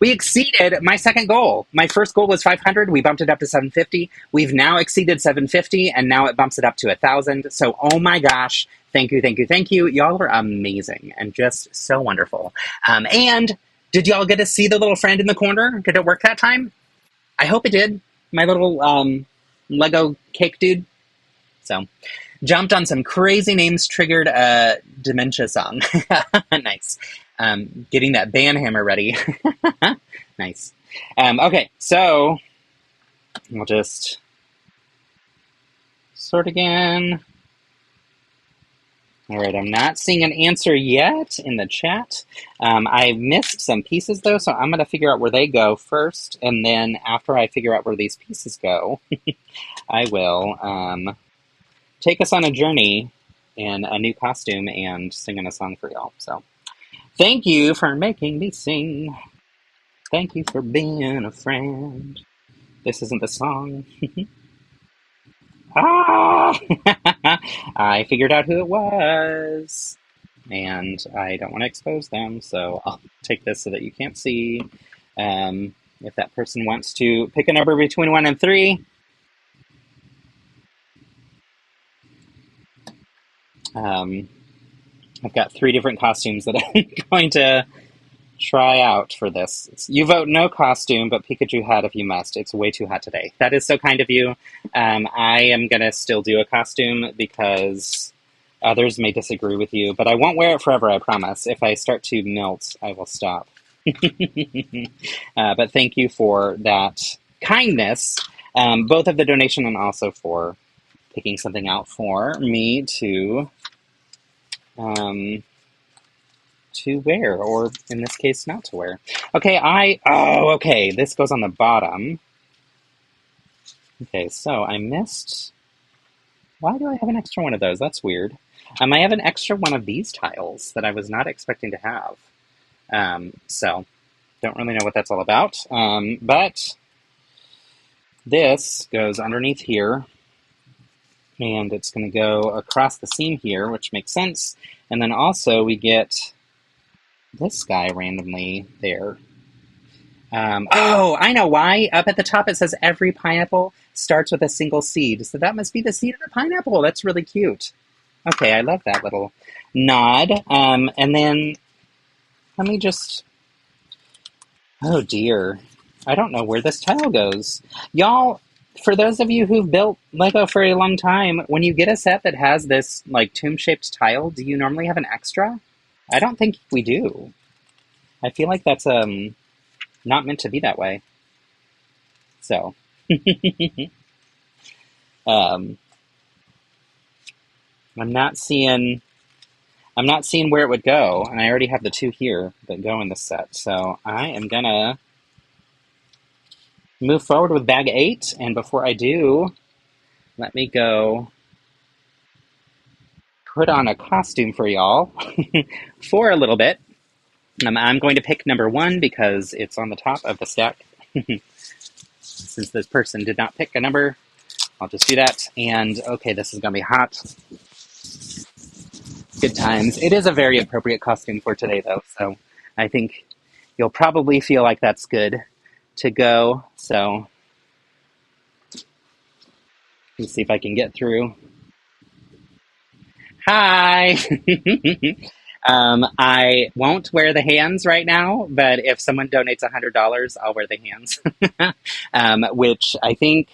exceeded my second goal. My first goal was 500. We bumped it up to 750. We've now exceeded 750, and now it bumps it up to 1,000. So, oh my gosh, thank you, thank you, thank you. Y'all are amazing and just so wonderful. And did y'all get to see the little friend in the corner? Did it work that time? I hope it did. My little Lego cake dude. So, jumped on some crazy names triggered dementia song. Nice. Getting that band hammer ready. Nice. Okay, so we'll just sort again. All right, I'm not seeing an answer yet in the chat. I missed some pieces, though, so I'm going to figure out where they go first, and then after I figure out where these pieces go, I will take us on a journey in a new costume and singing a song for y'all. So, thank you for making me sing. Thank you for being a friend. This isn't the song. Ah! I figured out who it was, and I don't want to expose them, so I'll take this so that you can't see. If that person wants to pick a number between 1 and 3, I've got 3 different costumes that I'm going to try out for this. You vote no costume, but Pikachu hat if you must. It's way too hot today. That is so kind of you. I am going to still do a costume because others may disagree with you, but I won't wear it forever, I promise. If I start to melt, I will stop. But thank you for that kindness, both of the donation and also for picking something out for me to wear, or in this case, not to wear. Okay, okay, this goes on the bottom. Okay, so I missed... Why do I have an extra one of those? That's weird. I have an extra one of these tiles that I was not expecting to have. So, don't really know what that's all about. But this goes underneath here, and it's going to go across the seam here, which makes sense. And then also we get this guy randomly there. Oh, I know why. Up at the top it says every pineapple starts with a single seed. So that must be the seed of the pineapple. That's really cute. Okay, I love that little nod. And then let me just... Oh dear. I don't know where this tile goes. Y'all, for those of you who've built Lego for a long time, when you get a set that has this like tomb-shaped tile, do you normally have an extra? I don't think we do. I feel like that's not meant to be that way. So, I'm not seeing where it would go, and I already have the 2 here that go in this set. So I am gonna move forward with bag 8, and before I do, let me go put on a costume for y'all for a little bit. I'm going to pick number 1 because it's on the top of the stack. Since this person did not pick a number, I'll just do that. And okay, this is going to be hot. Good times. It is a very appropriate costume for today, though, so I think you'll probably feel like that's good to go. So let's see if I can get through. Hi! I won't wear the hands right now, but if someone donates $100, I'll wear the hands, which I think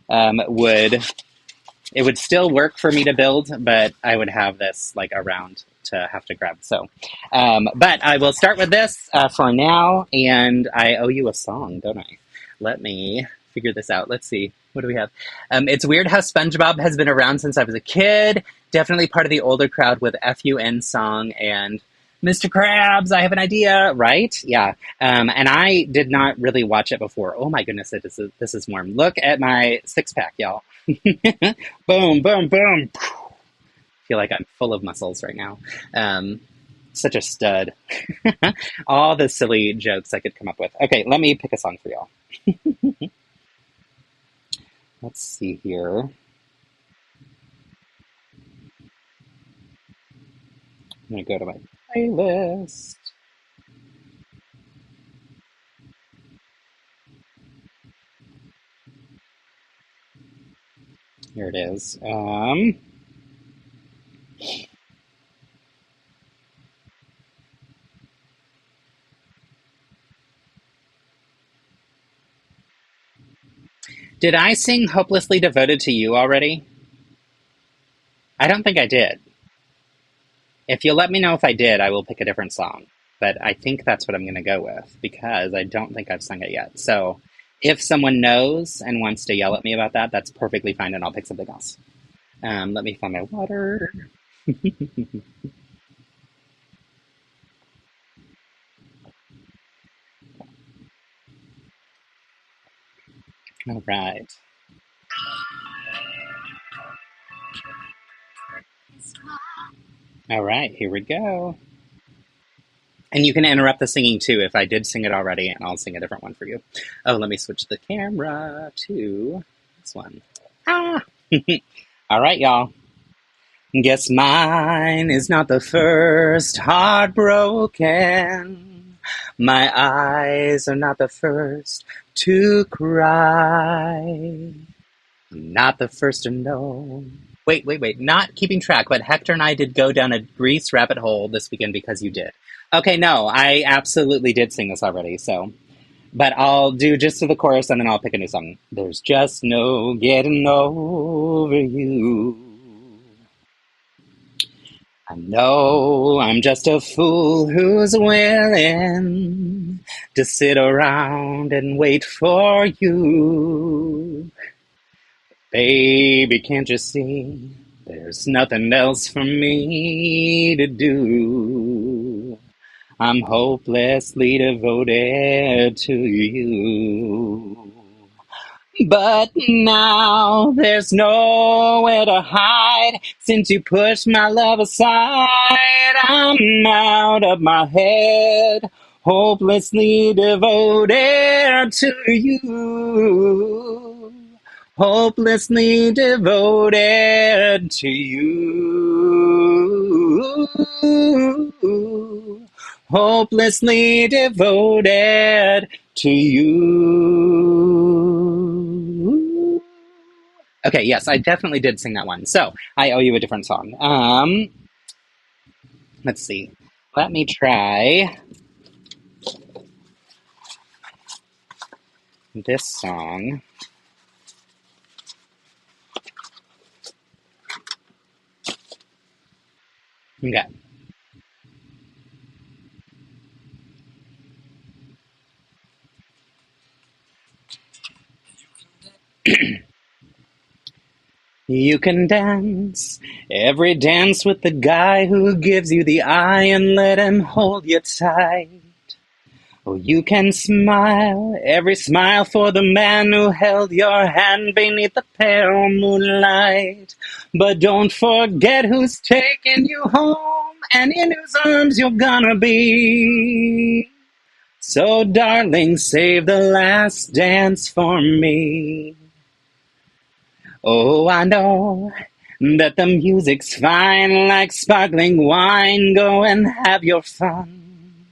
would still work for me to build, but I would have this like around have to grab. So, but I will start with this for now, and I owe you a song, don't I? Let me figure this out. Let's see. What do we have? It's weird how SpongeBob has been around since I was a kid. Definitely part of the older crowd with FUN song and Mr. Krabs, I have an idea, right? Yeah. And I did not really watch it before. Oh my goodness, this is warm. Look at my six-pack, y'all. Boom, boom, boom. Feel like I'm full of muscles right now. Such a stud. All the silly jokes I could come up with. Okay, let me pick a song for y'all. Let's see here. I'm going to go to my playlist. Here it is. Did I sing Hopelessly Devoted to You already? I don't think I did. If you'll let me know if I did, I will pick a different song. But I think that's what I'm going to go with, because I don't think I've sung it yet. So if someone knows and wants to yell at me about that, that's perfectly fine, and I'll pick something else. Let me find my water. All right. All right, here we go. And you can interrupt the singing too if I did sing it already, and I'll sing a different one for you. Oh, let me switch the camera to this one. Ah! All right, y'all. Guess mine is not the first heartbroken. My eyes are not the first to cry. Not the first to know. Wait. Not keeping track, but Hector and I did go down a Grease rabbit hole this weekend because you did. Okay, no, I absolutely did sing this already, so. But I'll do just to the chorus and then I'll pick a new song. There's just no getting over you. I know I'm just a fool who's willing to sit around and wait for you. Baby, can't you see? There's nothing else for me to do. I'm hopelessly devoted to you. But now there's nowhere to hide. Since you pushed my love aside, I'm out of my head, hopelessly devoted to you. Hopelessly devoted to you. Hopelessly devoted to you. Okay, yes, I definitely did sing that one. So, I owe you a different song. Let's see. Let me try this song. Okay. You can dance every dance with the guy who gives you the eye and let him hold you tight. Oh, you can smile every smile for the man who held your hand beneath the pale moonlight. But don't forget who's taking you home and in whose arms you're gonna be. So, darling, save the last dance for me. Oh, I know that the music's fine like sparkling wine. Go and have your fun.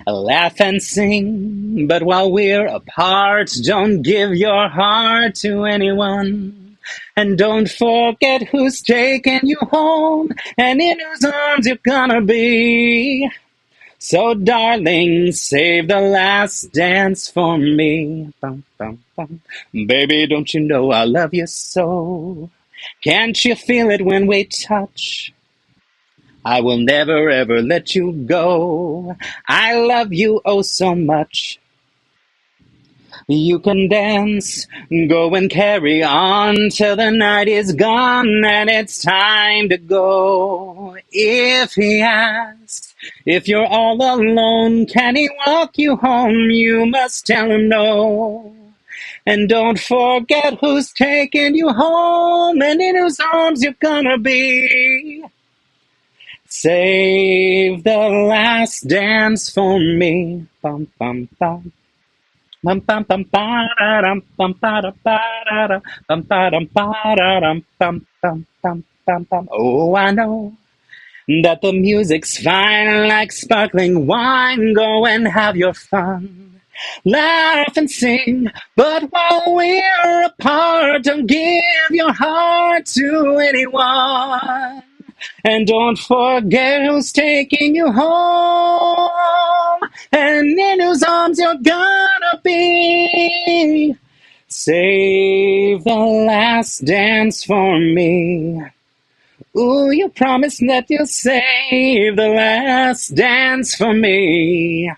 Laugh and sing, but while we're apart, don't give your heart to anyone. And don't forget who's taking you home and in whose arms you're gonna be. So, darling, save the last dance for me. Bum, bum, bum. Baby, don't you know I love you so? Can't you feel it when we touch? I will never ever let you go. I love you oh so much. You can dance, go and carry on till the night is gone and it's time to go. If he asks if you're all alone, can he walk you home? You must tell him no. And don't forget who's taking you home and in whose arms you're gonna be. Save the last dance for me. Bum, bum, bum. Bum, bum, bum, ba-da-dum, bum, ba-da-ba-da-dum, bum, ba-dum, ba-da-dum, bum, bum, bum, bum, bum. Oh, I know that the music's fine like sparkling wine. Go and have your fun. Laugh and sing, but while we're apart, don't give your heart to anyone. And don't forget who's taking you home, and in whose arms you're gonna be. Save the last dance for me. Ooh, you promised that you'll save the last dance for me.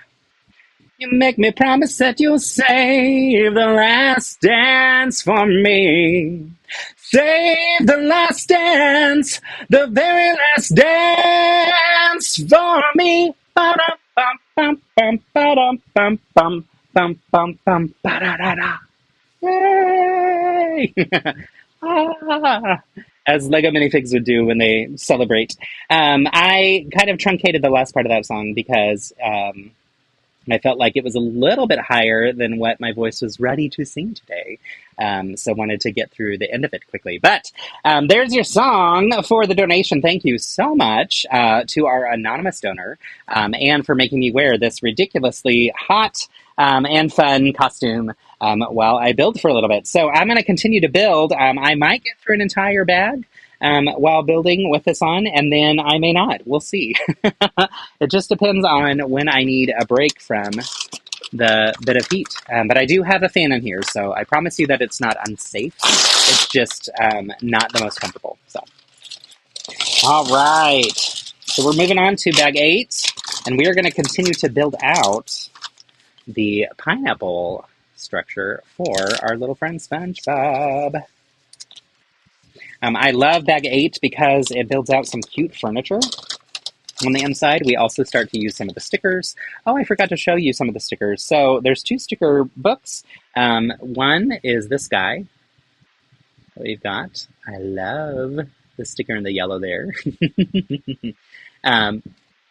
You make me promise that you'll save the last dance for me. Save the last dance, the very last dance for me. Ba-dum-bum-bum-bum-bum-bum-bum-bum, ba-da-da-da. Yay! Ah, as Lego minifigs would do when they celebrate. I kind of truncated the last part of that song because I felt like it was a little bit higher than what my voice was ready to sing today. So wanted to get through the end of it quickly. But there's your song for the donation. Thank you so much to our anonymous donor and for making me wear this ridiculously hot and fun costume while I build for a little bit. So I'm going to continue to build. I might get through an entire bag while building with this on, and then I may not. We'll see. It just depends on when I need a break from the bit of heat. But I do have a fan in here, so I promise you that it's not unsafe. It's just not the most comfortable. So, all right. So we're moving on to bag 8, and we are going to continue to build out the pineapple structure for our little friend SpongeBob. I love bag 8 because it builds out some cute furniture. On the inside, we also start to use some of the stickers. Oh, I forgot to show you some of the stickers. So there's 2 sticker books. One is this guy that we've got. I love the sticker in the yellow there.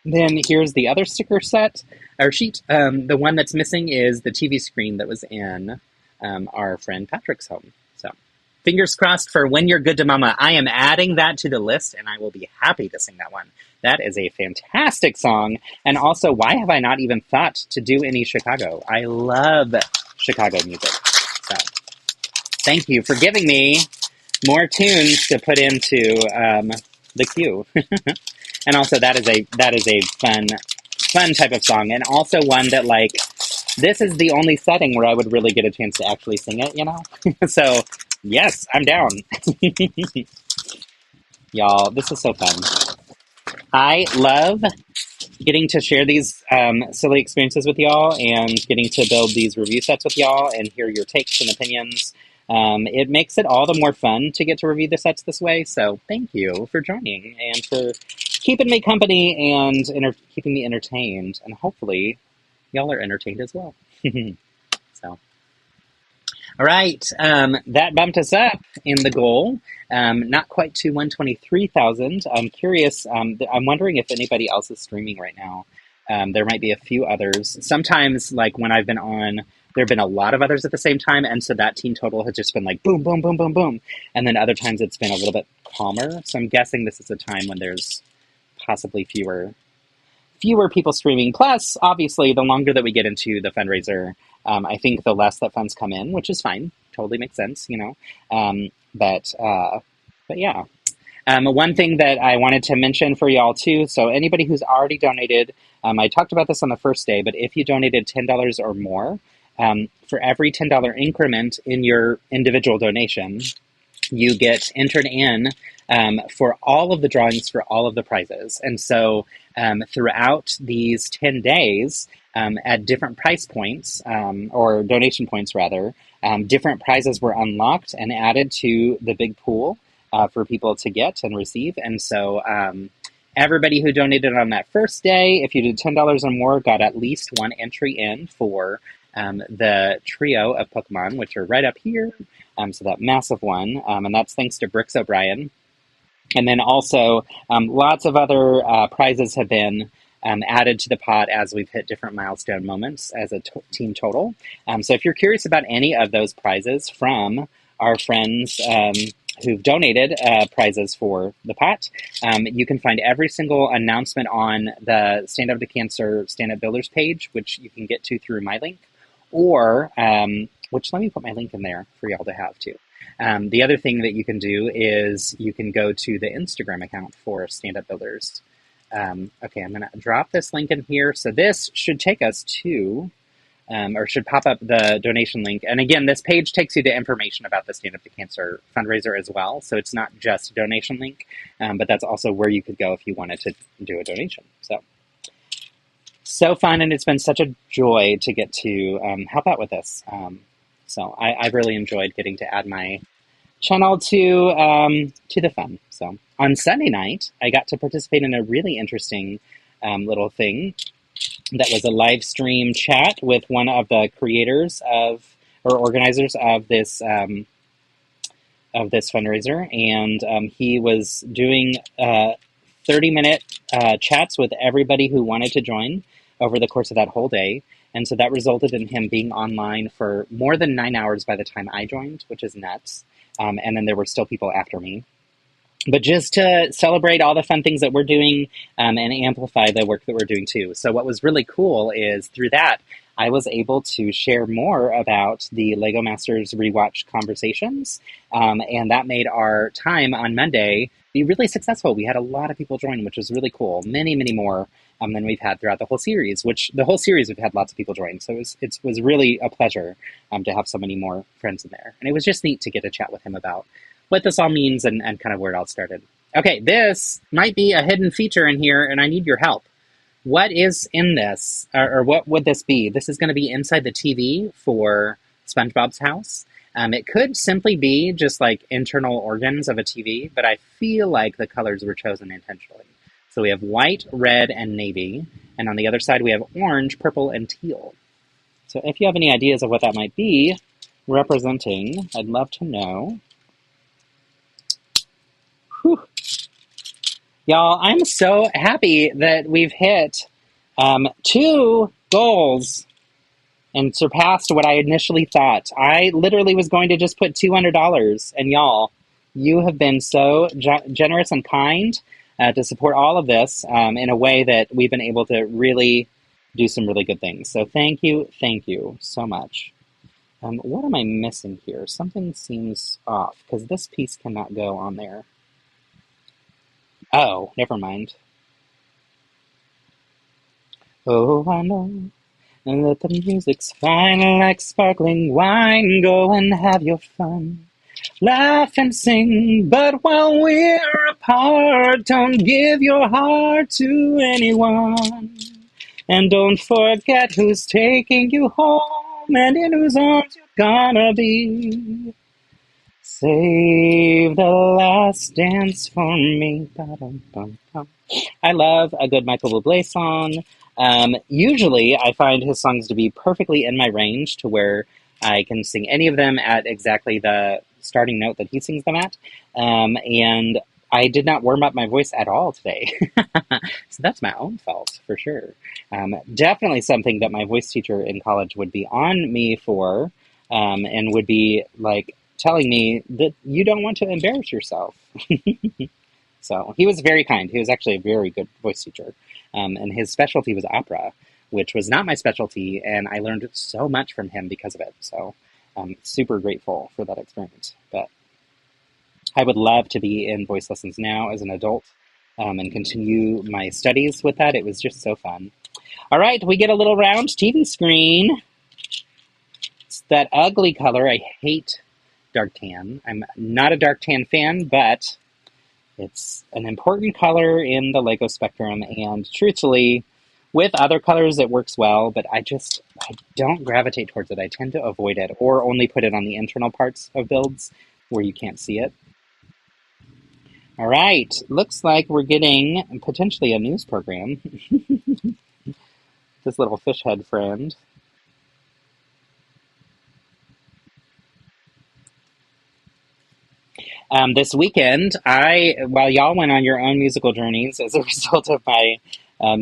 Then here's the other sticker set, or sheet. The one that's missing is the TV screen that was in our friend Patrick's home. So fingers crossed for When You're Good to Mama. I am adding that to the list, and I will be happy to sing that one. That is a fantastic song. And also, why have I not even thought to do any Chicago? I love Chicago music. So thank you for giving me more tunes to put into the queue. And also, that is a fun type of song, and also one that, like, this is the only setting where I would really get a chance to actually sing it, you know? So, yes, I'm down. Y'all, this is so fun. I love getting to share these silly experiences with y'all and getting to build these review sets with y'all and hear your takes and opinions. It makes it all the more fun to get to review the sets this way, so thank you for joining and for keeping me company and keeping me entertained, and hopefully y'all are entertained as well. So, all right, that bumped us up in the goal, not quite to 123,000. I'm curious, I'm wondering if anybody else is streaming right now. There might be a few others. Sometimes, like when I've been on, there have been a lot of others at the same time, and so that team total has just been like boom, boom, boom, boom, boom. And then other times it's been a little bit calmer. So I'm guessing this is a time when there's possibly fewer people streaming. Plus, obviously, the longer that we get into the fundraiser, I think the less that funds come in, which is fine. Totally makes sense, you know. But yeah. One thing that I wanted to mention for y'all too, so anybody who's already donated, I talked about this on the first day, but if you donated $10 or more, for every $10 increment in your individual donation, you get entered in for all of the drawings for all of the prizes. And so throughout these 10 days, at different price points, or donation points rather, different prizes were unlocked and added to the big pool for people to get and receive. And so everybody who donated on that first day, if you did $10 or more, got at least one entry in for the trio of Pokemon, which are right up here. So that massive one, and that's thanks to Brooks O'Brien. And then also lots of other prizes have been added to the pot as we've hit different milestone moments as a team total. So if you're curious about any of those prizes from our friends who've donated prizes for the pot, you can find every single announcement on the Stand Up to Cancer Stand Up Builders page, which you can get to through my link, or, which let me put my link in there for y'all to have too. The other thing that you can do is you can go to the Instagram account for Stand Up Builders. Okay, I'm going to drop this link in here. So this should take us to, or should pop up the donation link. And again, this page takes you to information about the Stand Up to Cancer fundraiser as well. So it's not just a donation link, but that's also where you could go if you wanted to do a donation. So fun, and it's been such a joy to get to help out with this. So I've really enjoyed getting to add my channel to the fun. So on Sunday night, I got to participate in a really interesting little thing that was a live stream chat with one of the creators of, or organizers of this fundraiser, and he was doing 30-minute chats with everybody who wanted to join over the course of that whole day. And so that resulted in him being online for more than 9 hours by the time I joined, which is nuts. And then there were still people after me. But just to celebrate all the fun things that we're doing and amplify the work that we're doing too. So what was really cool is through that, I was able to share more about the LEGO Masters Rewatch conversations. And that made our time on Monday be really successful. We had a lot of people join, which was really cool. Many, many more than we've had throughout the whole series, which the whole series we've had lots of people join. So it was really a pleasure to have so many more friends in there. And it was just neat to get to chat with him about what this all means and kind of where it all started. Okay, this might be a hidden feature in here, and I need your help. What is in this, or what would this be? This is going to be inside the TV for SpongeBob's house. It could simply be just like internal organs of a TV, but I feel like the colors were chosen intentionally. So we have white, red, and navy, and on the other side we have orange, purple, and teal. So if you have any ideas of what that might be representing, I'd love to know. Whew. Y'all, I'm so happy that we've hit 2 goals and surpassed what I initially thought. I literally was going to just put $200, and y'all, you have been so generous and kind to support all of this in a way that we've been able to really do some really good things. So thank you so much. What am I missing here? Something seems off, because this piece cannot go on there. Oh, never mind. Oh, I know that the music's fine like sparkling wine. Go and have your fun. Laugh and sing, but while we're apart, don't give your heart to anyone. And don't forget who's taking you home and in whose arms you're gonna be. Save the last dance for me. Ba-dum-bum-bum. I love a good Michael Bublé song. Usually I find his songs to be perfectly in my range to where I can sing any of them at exactly the starting note that he sings them at. And I did not warm up my voice at all today. So that's my own fault, for sure. Definitely something that my voice teacher in college would be on me for, and would be like telling me that you don't want to embarrass yourself. So he was very kind. He was actually a very good voice teacher. And his specialty was opera, which was not my specialty, and I learned so much from him because of it. So I'm super grateful for that experience. But I would love to be in voice lessons now as an adult and continue my studies with that. It was just so fun. All right, we get a little round TV screen. It's that ugly color. I hate dark tan. I'm not a dark tan fan, but It's an important color in the Lego spectrum, and truthfully, with other colors it works well, but I don't gravitate towards it. I tend to avoid it, or only put it on the internal parts of builds where you can't see it. All right, looks like we're getting potentially a news program. This little fish head friend. This weekend, while y'all went on your own musical journeys as a result of my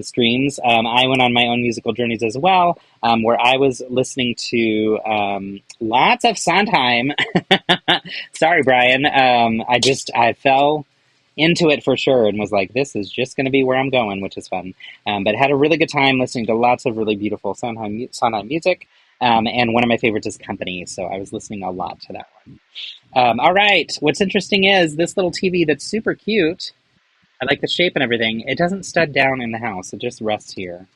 streams, I went on my own musical journeys as well, where I was listening to lots of Sondheim. Sorry, Brian. I fell into it for sure and was like, this is just going to be where I'm going, which is fun. But had a really good time listening to lots of really beautiful Sondheim music. And one of my favorites is Company, so I was listening a lot to that one. All right, what's interesting is this little TV that's super cute. I like the shape and everything. It doesn't stud down in the house. It just rests here.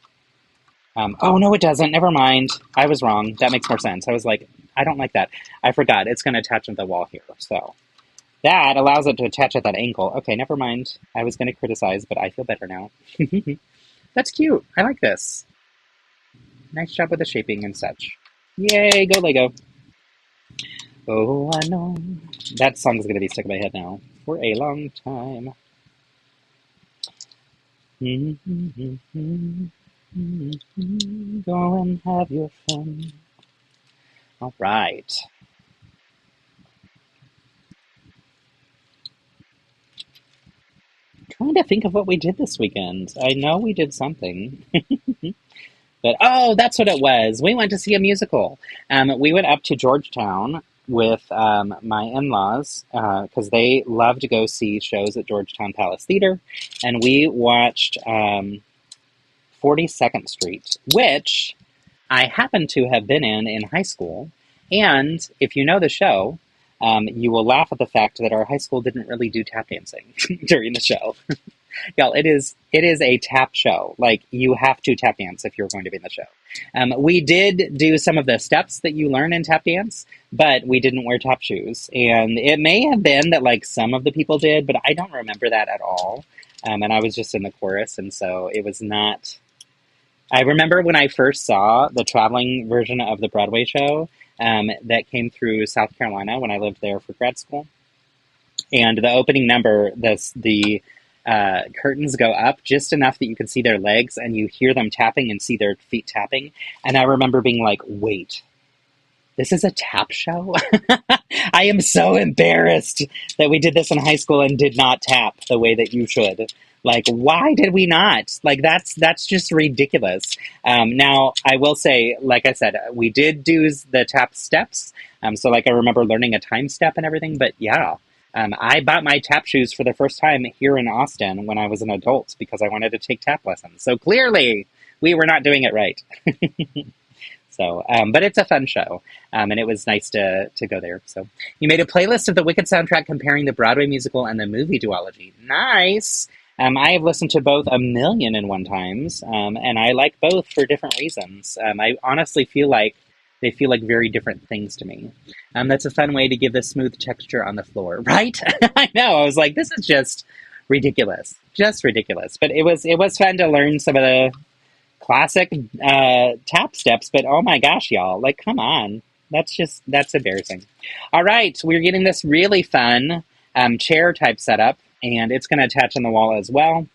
Oh, no, it doesn't. Never mind. I was wrong. That makes more sense. I was like, I don't like that. I forgot. It's going to attach to the wall here. So that allows it to attach at that angle. Okay, never mind. I was going to criticize, but I feel better now. That's cute. I like this. Nice job with the shaping and such. Yay, go Lego. Oh, I know. That song is going to be stuck in my head now for a long time. Go and have your fun. All right. Trying to think of what we did this weekend. I know we did something. But, oh, that's what it was. We went to see a musical. We went up to Georgetown with my in-laws because they love to go see shows at Georgetown Palace Theater. And we watched 42nd Street, which I happened to have been in high school. And if you know the show, you will laugh at the fact that our high school didn't really do tap dancing during the show. Y'all, it is a tap show. Like, you have to tap dance if you're going to be in the show. We did do some of the steps that you learn in tap dance, but we didn't wear tap shoes. And it may have been that, like, some of the people did, but I don't remember that at all. And I was just in the chorus, and so it was not... I remember when I first saw the traveling version of the Broadway show that came through South Carolina when I lived there for grad school. And the opening number, the curtains go up just enough that you can see their legs and you hear them tapping and see their feet tapping. And I remember being like, wait, this is a tap show? I am so embarrassed that we did this in high school and did not tap the way that you should. Like, why did we not? Like, that's just ridiculous. Now, I will say, like I said, we did do the tap steps. So, like, I remember learning a time step and everything. But, yeah, I bought my tap shoes for the first time here in Austin when I was an adult because I wanted to take tap lessons. So, clearly, we were not doing it right. So, but it's a fun show, and it was nice to go there. So, you made a playlist of the Wicked soundtrack comparing the Broadway musical and the movie duology. Nice! I have listened to both 1,000,001 times, and I like both for different reasons. I honestly feel like they feel like very different things to me. That's a fun way to give the smooth texture on the floor, right? I know. I was like, this is just ridiculous, just ridiculous. But it was fun to learn some of the classic tap steps. But oh my gosh, y'all, like, come on, that's embarrassing. All right, we're getting this really fun chair type setup. And it's going to attach on the wall as well.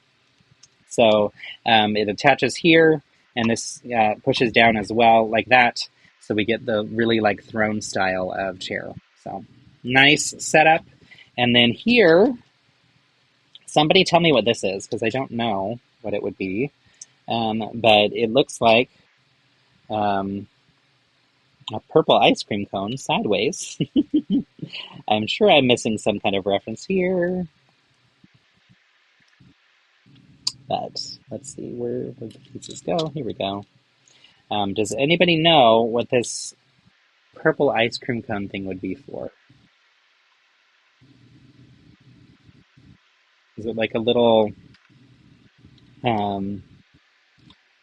So it attaches here, and this pushes down as well, like that. So we get the really, like, throne style of chair. So nice setup. And then here, somebody tell me what this is, because I don't know what it would be. But it looks like a purple ice cream cone sideways. I'm sure I'm missing some kind of reference here. But let's see, where did the pieces go? Here we go. Does anybody know what this purple ice cream cone thing would be for? Is it like a little, what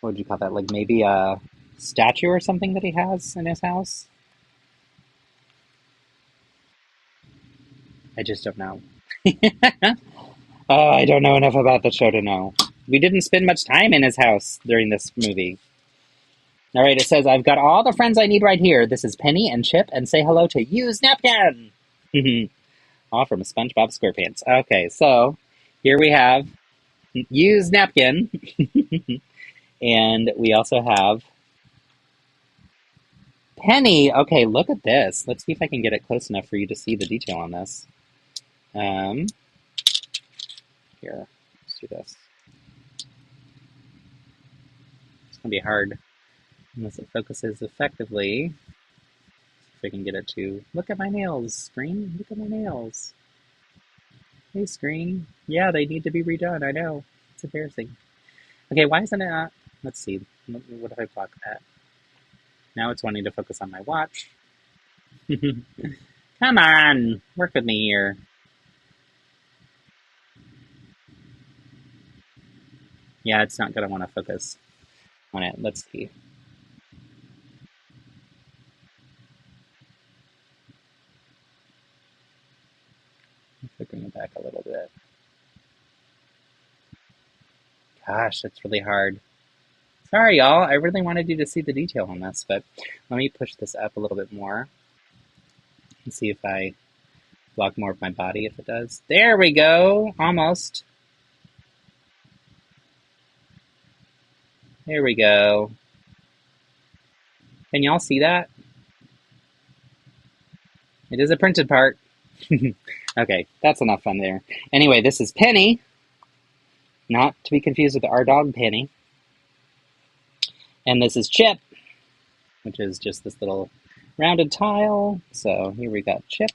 would you call that? Like maybe a statue or something that he has in his house? I just don't know. Oh, I don't know enough about the show to know. We didn't spend much time in his house during this movie. All right, it says, I've got all the friends I need right here. This is Penny and Chip, and say hello to Use Napkin. All from SpongeBob SquarePants. Okay, so here we have Use Napkin. And we also have Penny. Okay, look at this. Let's see if I can get it close enough for you to see the detail on this. Here, let's do this. It's going to be hard unless it focuses effectively. If I can get it to look at my nails, screen. Look at my nails. Hey, screen. Yeah, they need to be redone. I know. It's embarrassing. Okay, why isn't it not? Let's see. What if I block that? Now it's wanting to focus on my watch. Come on, work with me here. Yeah, it's not going to want to focus on it. Let's see. If I bring it back a little bit. Gosh, that's really hard. Sorry, y'all. I really wanted you to see the detail on this, but let me push this up a little bit more and see if I block more of my body, if it does. There we go. Almost. There we go. Can y'all see that? It is a printed part. Okay, that's enough fun there. Anyway, this is Penny. Not to be confused with our dog, Penny. And this is Chip, which is just this little rounded tile. So here we got Chip.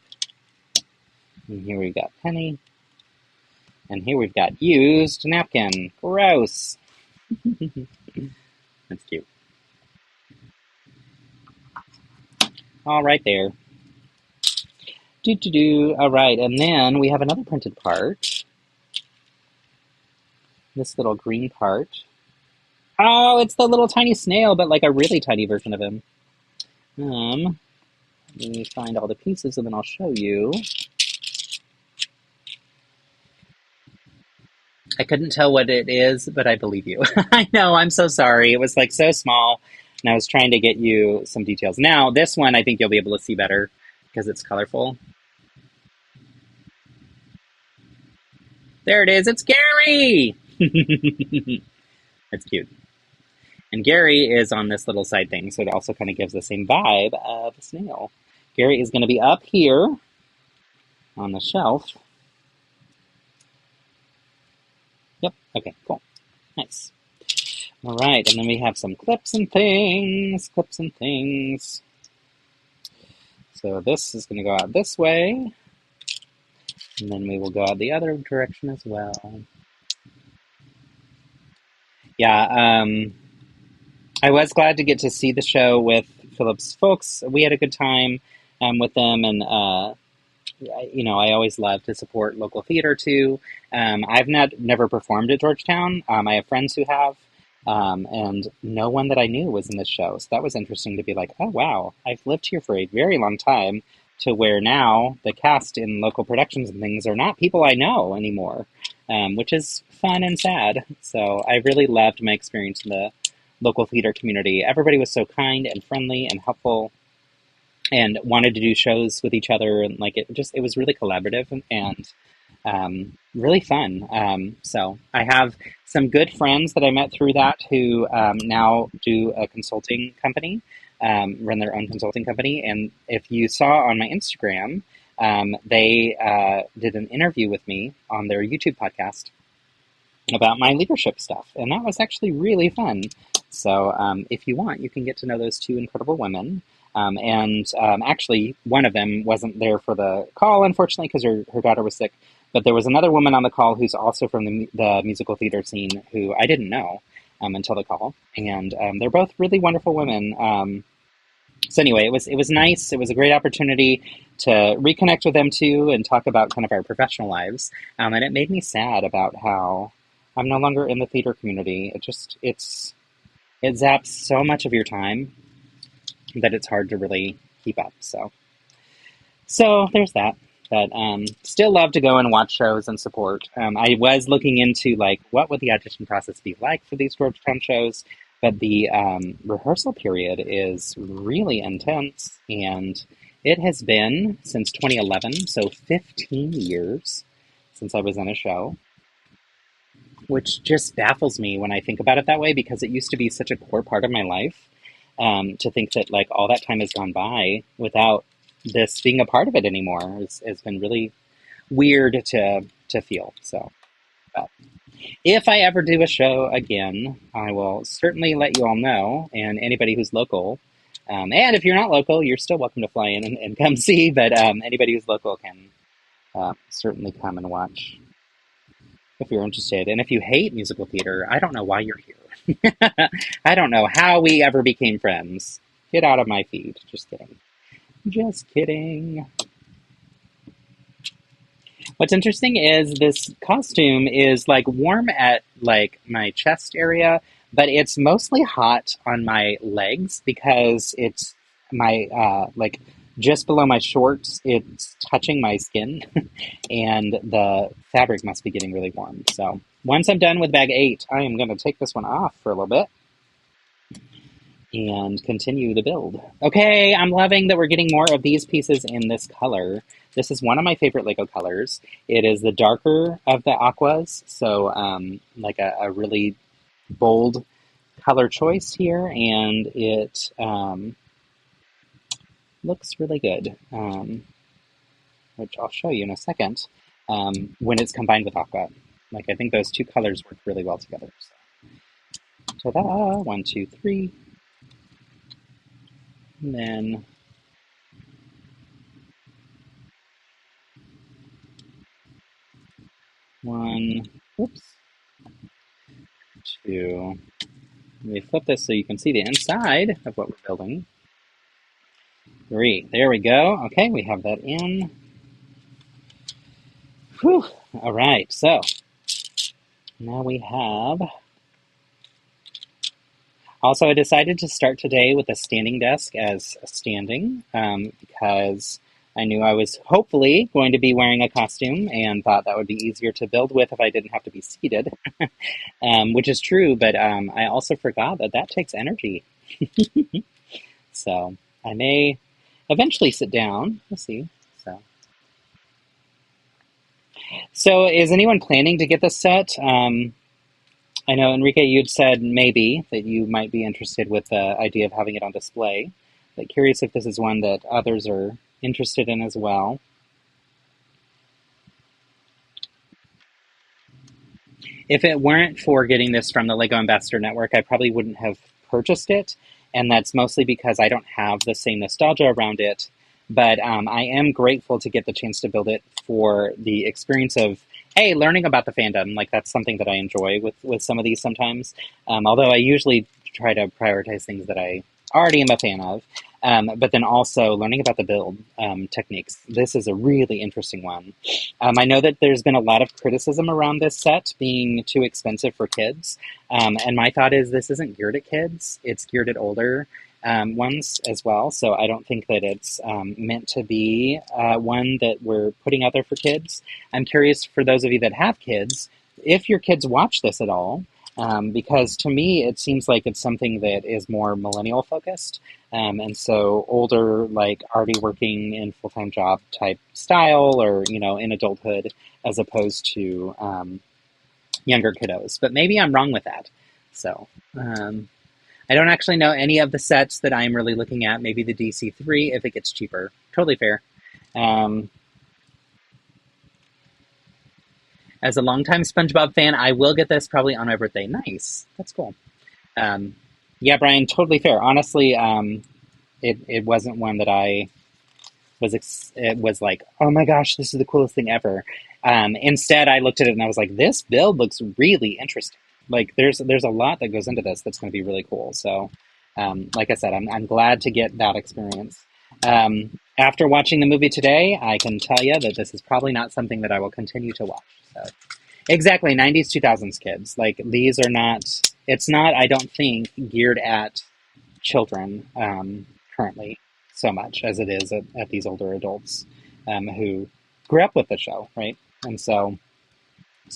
And here we got Penny. And here we've got Used Napkin. Gross. That's cute. All right there. All right, and then we have another printed part. This little green part. Oh, it's the little tiny snail, but like a really tiny version of him. Let me find all the pieces and then I'll show you. I couldn't tell what it is, but I believe you. I know, I'm so sorry. It was like so small, and I was trying to get you some details. Now, this one I think you'll be able to see better because it's colorful. There it is. It's Gary! That's cute. And Gary is on this little side thing, so it also kind of gives the same vibe of a snail. Gary is going to be up here on the shelf. Yep, okay, cool. Nice. All right, and then we have some clips and things. So this is going to go out this way. And then we will go out the other direction as well. Yeah, I was glad to get to see the show with Philip's folks. We had a good time with them, and I always love to support local theater too. I've never performed at Georgetown. I have friends who have, and no one that I knew was in this show. So that was interesting to be like, oh wow, I've lived here for a very long time, to where now the cast in local productions and things are not people I know anymore, which is fun and sad. So I really loved my experience in the local theater community. Everybody was so kind and friendly and helpful, and wanted to do shows with each other, and like it was really collaborative and really fun. So I have some good friends that I met through that who now do a consulting company, run their own consulting company. And if you saw on my Instagram, they did an interview with me on their YouTube podcast about my leadership stuff, and that was actually really fun. So if you want, you can get to know those two incredible women. Actually, one of them wasn't there for the call, unfortunately, because her daughter was sick. But there was another woman on the call who's also from the musical theater scene who I didn't know until the call. And they're both really wonderful women. So anyway, it was nice. It was a great opportunity to reconnect with them too and talk about kind of our professional lives. And it made me sad about how I'm no longer in the theater community. It zaps so much of your time that it's hard to really keep up. So there's that. But still love to go and watch shows and support. I was looking into like what would the audition process be like for these Georgetown shows, but the rehearsal period is really intense, and it has been since 2011, so 15 years since I was in a show, which just baffles me when I think about it that way because it used to be such a core part of my life. To think that like all that time has gone by without this being a part of it anymore has been really weird to feel. So, but if I ever do a show again, I will certainly let you all know, and anybody who's local. And if you're not local, you're still welcome to fly in and come see. But anybody who's local can certainly come and watch if you're interested. And if you hate musical theater, I don't know why you're here. I don't know how we ever became friends. Get out of my feed. Just kidding. Just kidding. What's interesting is this costume is like warm at like my chest area, but it's mostly hot on my legs because it's my like just below my shorts, it's touching my skin and the fabric must be getting really warm. So once I'm done with bag 8, I am going to take this one off for a little bit and continue the build. Okay, I'm loving that we're getting more of these pieces in this color. This is one of my favorite Lego colors. It is the darker of the aquas, so like a really bold color choice here, and it looks really good, which I'll show you in a second, when it's combined with aqua. Like, I think those two colors work really well together. So, ta-da! 1, 2, 3. And then one, oops, 2. Let me flip this so you can see the inside of what we're building. 3, there we go. Okay, we have that in. Whew. All right, so now we have. Also, I decided to start today with a standing desk as standing because I knew I was hopefully going to be wearing a costume and thought that would be easier to build with if I didn't have to be seated, which is true, but I also forgot that that takes energy. So I may eventually sit down. We'll see. So is anyone planning to get this set? I know, Enrique, you'd said maybe that you might be interested with the idea of having it on display, but curious if this is one that others are interested in as well. If it weren't for getting this from the Lego Ambassador Network, I probably wouldn't have purchased it, and that's mostly because I don't have the same nostalgia around it, but I am grateful to get the chance to build it for the experience of hey, learning about the fandom, like that's something that I enjoy with some of these sometimes. Although I usually try to prioritize things that I already am a fan of. But then also learning about the build techniques. This is a really interesting one. I know that there's been a lot of criticism around this set being too expensive for kids. And my thought is this isn't geared at kids. It's geared at older ones as well. So I don't think that it's meant to be one that we're putting out there for kids. I'm curious for those of you that have kids, if your kids watch this at all, because to me it seems like it's something that is more millennial focused. And so older, like already working in full-time job type style or, you know, in adulthood as opposed to younger kiddos. But maybe I'm wrong with that. So I don't actually know any of the sets that I'm really looking at. Maybe the DC3 if it gets cheaper. Totally fair. As a longtime SpongeBob fan, I will get this probably on my birthday. Nice. That's cool. Yeah, Brian, totally fair. Honestly, it wasn't one that I it was like, oh my gosh, this is the coolest thing ever. Instead, I looked at it and I was like, this build looks really interesting. Like, there's a lot that goes into this that's going to be really cool. So, like I said, I'm glad to get that experience. After watching the movie today, I can tell you that this is probably not something that I will continue to watch. So, exactly, 90s, 2000s kids. Like, these are not, it's not, I don't think, geared at children currently so much as it is at these older adults who grew up with the show, right? And so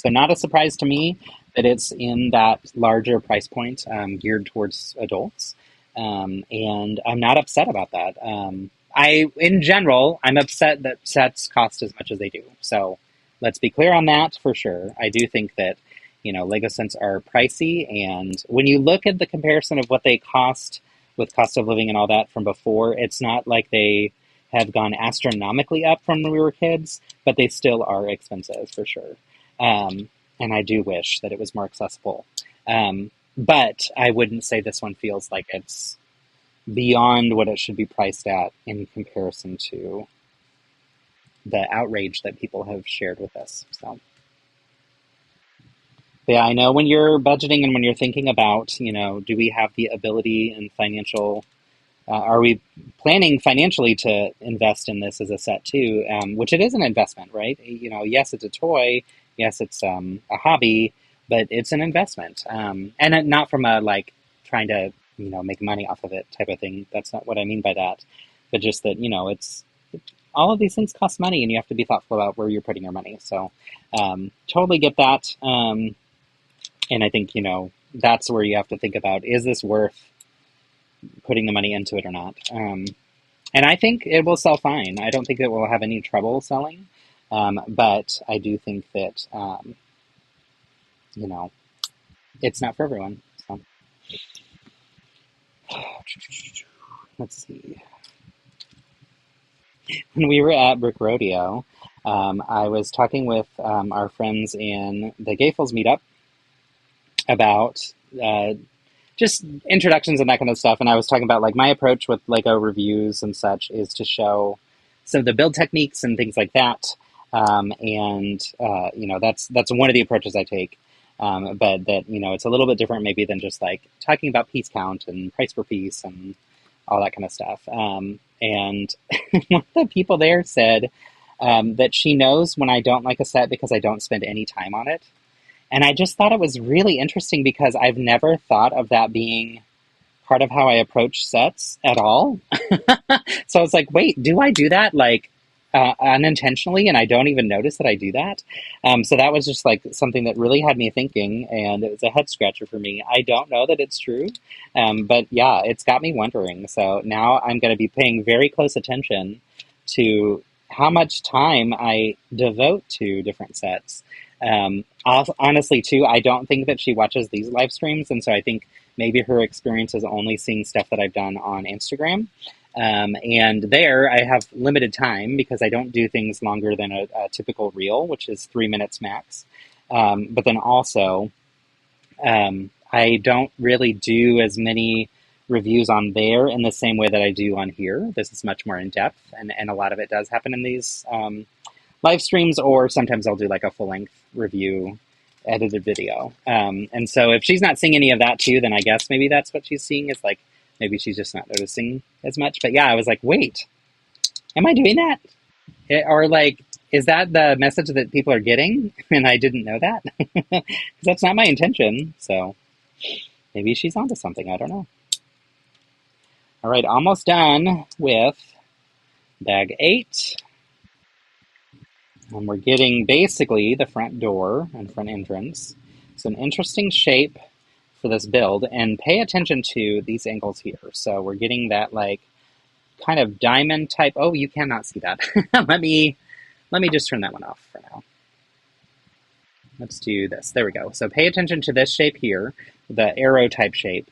not a surprise to me that it's in that larger price point, geared towards adults. And I'm not upset about that. In general, I'm upset that sets cost as much as they do. So let's be clear on that for sure. I do think that, Lego sets are pricey. And when you look at the comparison of what they cost with cost of living and all that from before, it's not like they have gone astronomically up from when we were kids, but they still are expensive for sure. And I do wish that it was more accessible. But I wouldn't say this one feels like it's beyond what it should be priced at in comparison to the outrage that people have shared with us. So, but yeah, I know when you're budgeting and when you're thinking about, do we have the ability and financial, are we planning financially to invest in this as a set too? Which it is an investment, right? Yes, it's a toy. Yes, it's a hobby, but it's an investment. And not from a like trying to, make money off of it type of thing. That's not what I mean by that. But just that, it's all of these things cost money and you have to be thoughtful about where you're putting your money. So totally get that. And I think, that's where you have to think about, is this worth putting the money into it or not? And I think it will sell fine. I don't think it will have any trouble selling. But I do think that, it's not for everyone. So let's see. When we were at Brick Rodeo, I was talking with our friends in the Gayfuls meetup about just introductions and that kind of stuff. And I was talking about like my approach with Lego reviews and such is to show some of the build techniques and things like that. That's one of the approaches I take. But that, it's a little bit different maybe than just like talking about piece count and price per piece and all that kind of stuff. And one of the people there said that she knows when I don't like a set because I don't spend any time on it. And I just thought it was really interesting because I've never thought of that being part of how I approach sets at all. So I was like, wait, do I do that like unintentionally and I don't even notice that I do that? So that was just like something that really had me thinking, and it was a head scratcher for me. I don't know that it's true, but yeah, it's got me wondering. So now I'm going to be paying very close attention to how much time I devote to different sets. Honestly, too, I don't think that she watches these live streams, and so I think maybe her experience is only seeing stuff that I've done on Instagram. And there I have limited time because I don't do things longer than a typical reel, which is 3 minutes max. But then also, I don't really do as many reviews on there in the same way that I do on here. This is much more in depth, and a lot of it does happen in these live streams, or sometimes I'll do like a full length review edited video. And so if she's not seeing any of that too, then I guess maybe that's what she's seeing, is like maybe she's just not noticing as much. But yeah, I was like, wait, am I doing that? Or like, is that the message that people are getting? And I didn't know that, because that's not my intention. So maybe she's onto something. I don't know. All right, almost done with bag 8. And we're getting basically the front door and front entrance. It's an interesting shape for this build, and pay attention to these angles here. So we're getting that like kind of diamond type. Oh, you cannot see that. Let me just turn that one off for now. Let's do this. There we go. So pay attention to this shape here, the arrow type shape.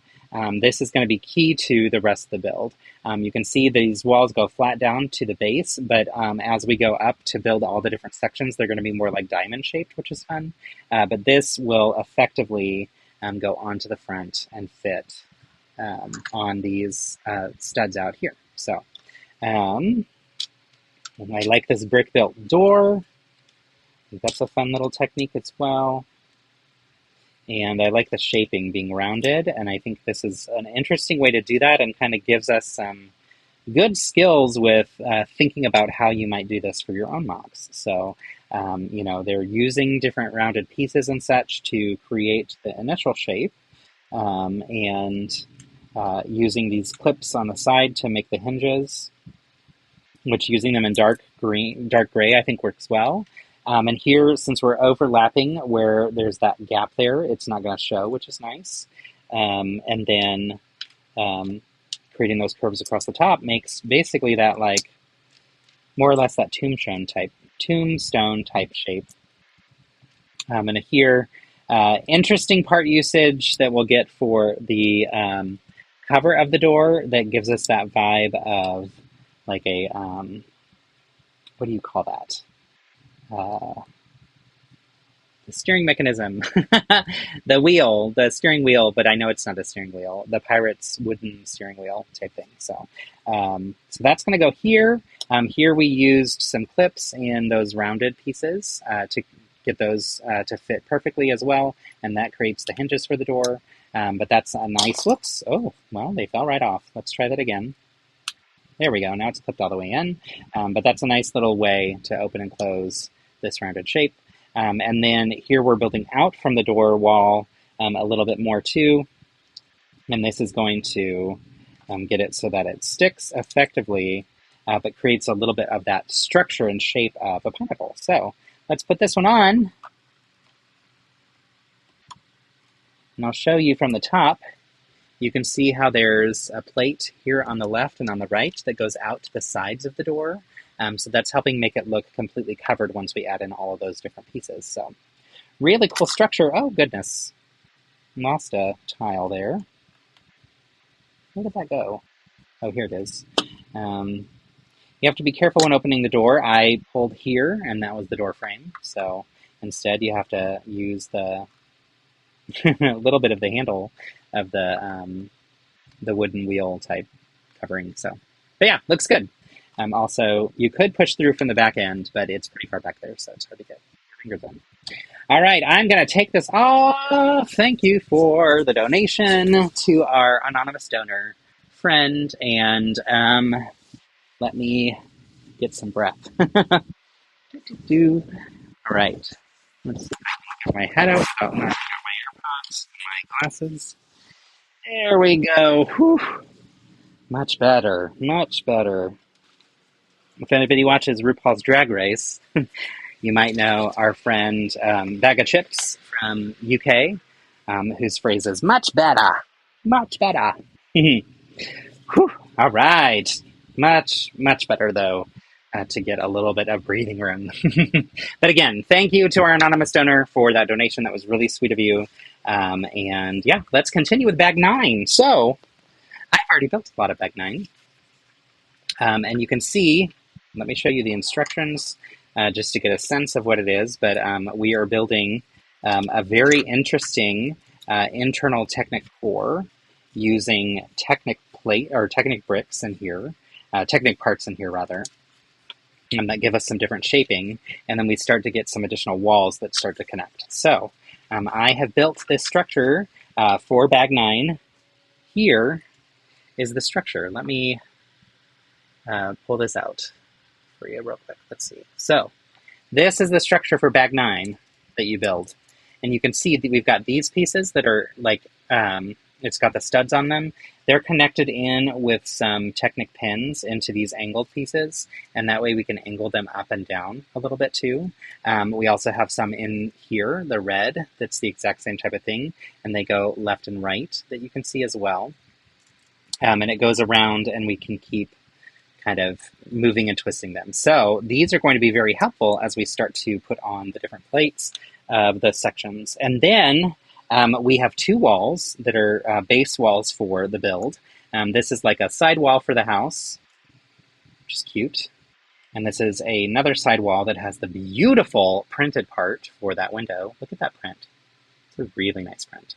This is going to be key to the rest of the build. You can see these walls go flat down to the base, but as we go up to build all the different sections, they're going to be more like diamond shaped, which is fun. But this will effectively go onto the front and fit on these studs out here. So and I like this brick built door. I think that's a fun little technique as well. And I like the shaping being rounded, and I think this is an interesting way to do that and kind of gives us some good skills with thinking about how you might do this for your own mocks. So, they're using different rounded pieces and such to create the initial shape, and using these clips on the side to make the hinges. which using them in dark gray, I think works well. And here, since we're overlapping where there's that gap there, it's not going to show, which is nice. And then creating those curves across the top makes basically that like more or less that tombstone type shape. And here, interesting part usage that we'll get for the cover of the door that gives us that vibe of like a, what do you call that? The steering mechanism, the steering wheel, but I know it's not the steering wheel, the pirate's wooden steering wheel type thing. So that's going to go here. Here we used some clips in those rounded pieces to get those to fit perfectly as well, and that creates the hinges for the door. But that's a nice, whoops, oh, well, they fell right off. Let's try that again. There we go, now it's clipped all the way in. But that's a nice little way to open and close this rounded shape. And then here we're building out from the door wall a little bit more too. And this is going to get it so that it sticks effectively, but creates a little bit of that structure and shape of a pineapple. So let's put this one on. And I'll show you from the top. You can see how there's a plate here on the left and on the right that goes out to the sides of the door. So that's helping make it look completely covered once we add in all of those different pieces. So really cool structure. Oh, goodness. Lost a tile there. Where did that go? Oh, here it is. You have to be careful when opening the door. I pulled here, and that was the door frame. So instead, you have to use the a little bit of the handle of the wooden wheel type covering. So, but yeah, looks good. Also, you could push through from the back end, but it's pretty far back there, so it's hard to get your fingers in. All right, I'm going to take this off. Thank you for the donation to our anonymous donor friend, and let me get some breath. All right, let's get my head out. Oh, no, I got my AirPods, my glasses. There we go. Whew. Much better, much better. If anybody watches RuPaul's Drag Race, you might know our friend Bag of Chips from UK, whose phrase is much better, much better. Whew. All right, much better though, to get a little bit of breathing room. But again, thank you to our anonymous donor for that donation. That was really sweet of you. And yeah, let's continue with bag 9. So I've already built a lot of bag 9. And you can see, let me show you the instructions just to get a sense of what it is. But we are building a very interesting internal Technic core using Technic plate or Technic bricks in here, Technic parts in here rather, that give us some different shaping. And then we start to get some additional walls that start to connect. So I have built this structure for bag 9. Here is the structure. Let me pull this out for you real quick. Let's see. So this is the structure for bag 9 that you build. And you can see that we've got these pieces that are like, it's got the studs on them. They're connected in with some Technic pins into these angled pieces. And that way we can angle them up and down a little bit too. We also have some in here, the red, that's the exact same type of thing. And they go left and right that you can see as well. And it goes around and we can keep kind of moving and twisting them. So these are going to be very helpful as we start to put on the different plates of the sections. And then we have 2 walls that are base walls for the build. This is like a side wall for the house, which is cute. And this is another side wall that has the beautiful printed part for that window. Look at that print. It's a really nice print.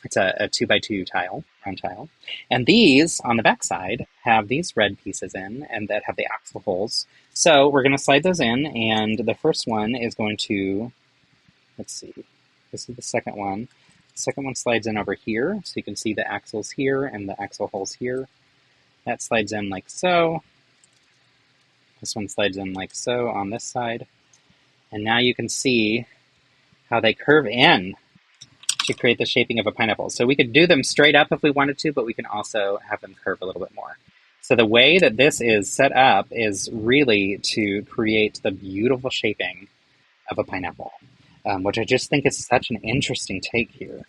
It's a 2x2 tile, round tile. And these, on the back side, have these red pieces in and that have the axle holes. So we're going to slide those in, and the first one is going to, let's see, this is the second one. The second one slides in over here, so you can see the axles here and the axle holes here. That slides in like so. This one slides in like so on this side. And now you can see how they curve in to create the shaping of a pineapple. So we could do them straight up if we wanted to, but we can also have them curve a little bit more. So the way that this is set up is really to create the beautiful shaping of a pineapple, which I just think is such an interesting take here.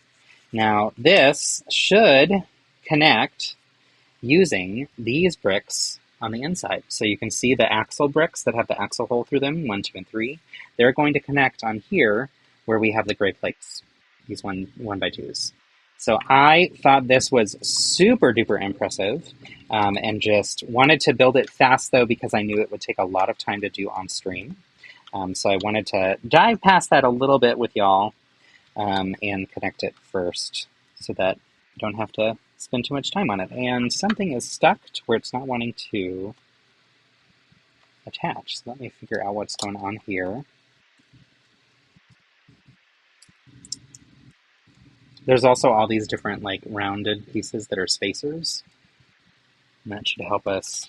Now, this should connect using these bricks on the inside. So you can see the axle bricks that have the axle hole through them, 1, 2, and 3. They're going to connect on here where we have the gray plates, these 1x2s. So I thought this was super duper impressive, and just wanted to build it fast though because I knew it would take a lot of time to do on stream. So I wanted to dive past that a little bit with y'all, and connect it first so that I don't have to spend too much time on it. And something is stuck to where it's not wanting to attach. So let me figure out what's going on here. There's also all these different like rounded pieces that are spacers. And that should help us.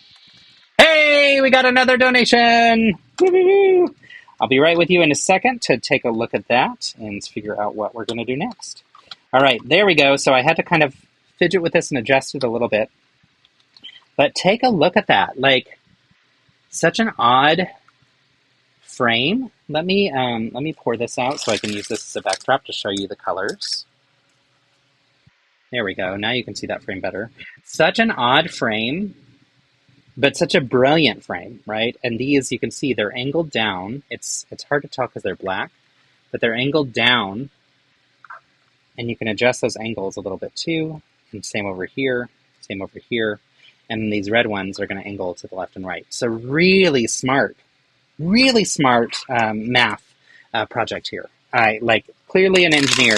Hey, we got another donation! Woo-hoo-hoo! I'll be right with you in a second to take a look at that and figure out what we're going to do next. All right, there we go. So I had to kind of fidget with this and adjust it a little bit. But take a look at that. Like, such an odd frame. Let me pour this out so I can use this as a backdrop to show you the colors. There we go. Now you can see that frame better. Such an odd frame, but such a brilliant frame, right? And these, you can see, they're angled down. It's hard to tell because they're black, but they're angled down. And you can adjust those angles a little bit too. And same over here, same over here. And these red ones are going to angle to the left and right. So really smart math project here. Clearly an engineer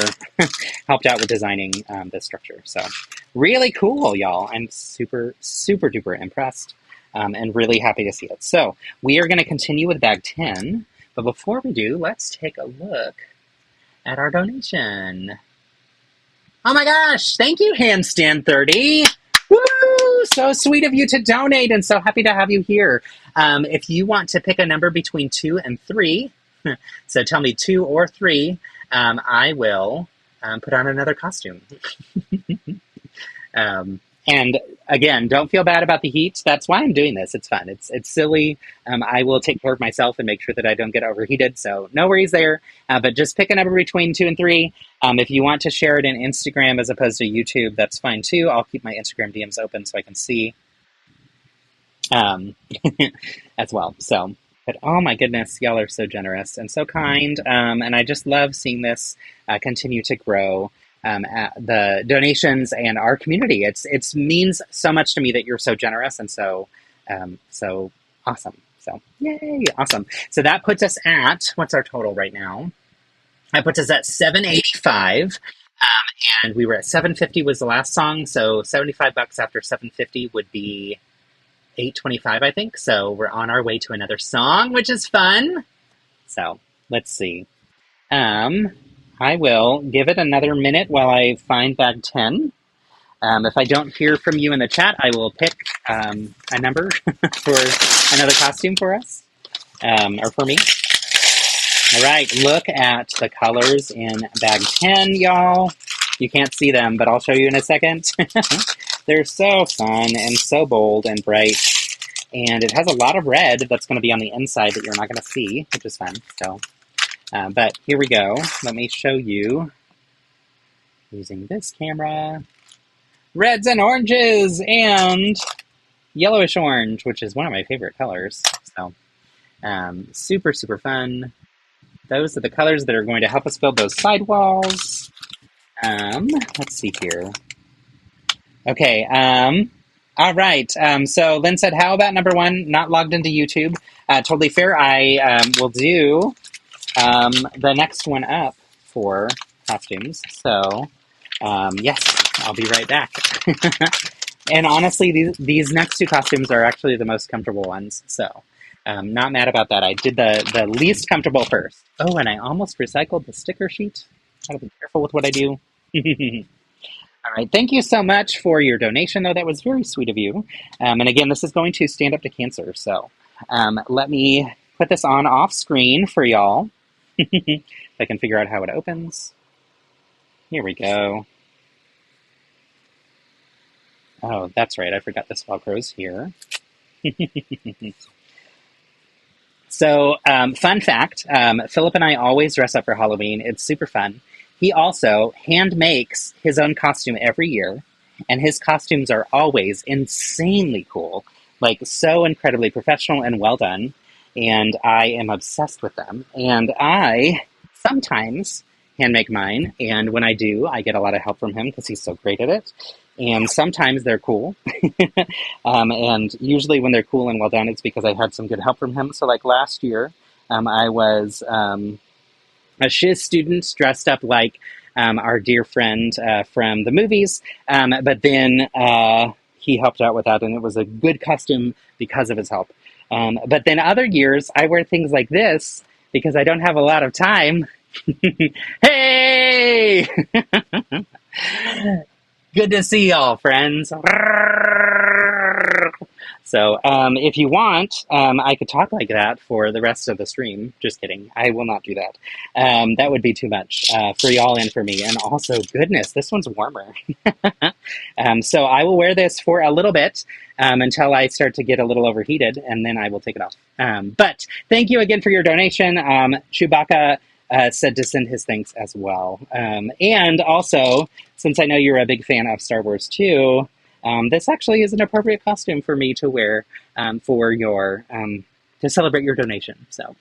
helped out with designing this structure. So really cool, y'all. I'm super, super duper impressed and really happy to see it. So we are going to continue with bag 10. But before we do, let's take a look at our donation. Oh my gosh, thank you, Handstand30. Woo! So sweet of you to donate and so happy to have you here. If you want to pick a number between 2 and 3, so tell me 2 or 3, I will put on another costume. And again, don't feel bad about the heat. That's why I'm doing this. It's fun. It's silly. I will take care of myself and make sure that I don't get overheated. So no worries there. But just pick a number between 2 and 3. If you want to share it in Instagram as opposed to YouTube, that's fine too. I'll keep my Instagram DMs open so I can see as well. So, but oh my goodness, y'all are so generous and so kind. And I just love seeing this continue to grow. The donations and our community. It means so much to me that you're so generous and so awesome. So yay, awesome. So that puts us at, what's our total right now? That puts us at 785. And we were at 750 was the last song. So $75 after 750 would be $825, I think. So we're on our way to another song, which is fun. So let's see. I will give it another minute while I find bag 10. If I don't hear from you in the chat, I will pick a number for another costume for us, or for me. All right, look at the colors in bag 10, y'all. You can't see them, but I'll show you in a second. They're so fun and so bold and bright. And it has a lot of red that's going to be on the inside that you're not going to see, which is fun. So. But here we go. Let me show you using this camera. Reds and oranges and yellowish orange, which is one of my favorite colors. So super, super fun. Those are the colors that are going to help us build those sidewalls. Let's see here. Okay. All right. So Lynn said, how about number 1, not logged into YouTube? Totally fair. I will do the next one up for costumes. So, yes, I'll be right back. And honestly, these next 2 costumes are actually the most comfortable ones. So, not mad about that. I did the least comfortable first. Oh, and I almost recycled the sticker sheet. Gotta be careful with what I do. All right. Thank you so much for your donation, though. That was very sweet of you. And again, this is going to Stand Up to Cancer. So, let me put this on off screen for y'all. If I can figure out how it opens. Here we go. Oh, that's right. I forgot this Velcro's here. So, fun fact, Philip and I always dress up for Halloween. It's super fun. He also hand makes his own costume every year, and his costumes are always insanely cool, like so incredibly professional and well done. And I am obsessed with them. And I sometimes hand make mine, and when I do, I get a lot of help from him because he's so great at it. And sometimes they're cool. And usually when they're cool and well done, it's because I had some good help from him. So like last year, I was a shiz student dressed up like our dear friend from the movies. But then he helped out with that, and it was a good costume because of his help. But then other years, I wear things like this because I don't have a lot of time. Hey! Good to see y'all, friends. So, if you want, I could talk like that for the rest of the stream. Just kidding. I will not do that. That would be too much for y'all and for me. And also, goodness, this one's warmer. So I will wear this for a little bit until I start to get a little overheated, and then I will take it off. But thank you again for your donation. Chewbacca said to send his thanks as well. And also, since I know you're a big fan of Star Wars too, this actually is an appropriate costume for me to wear for your to celebrate your donation. So,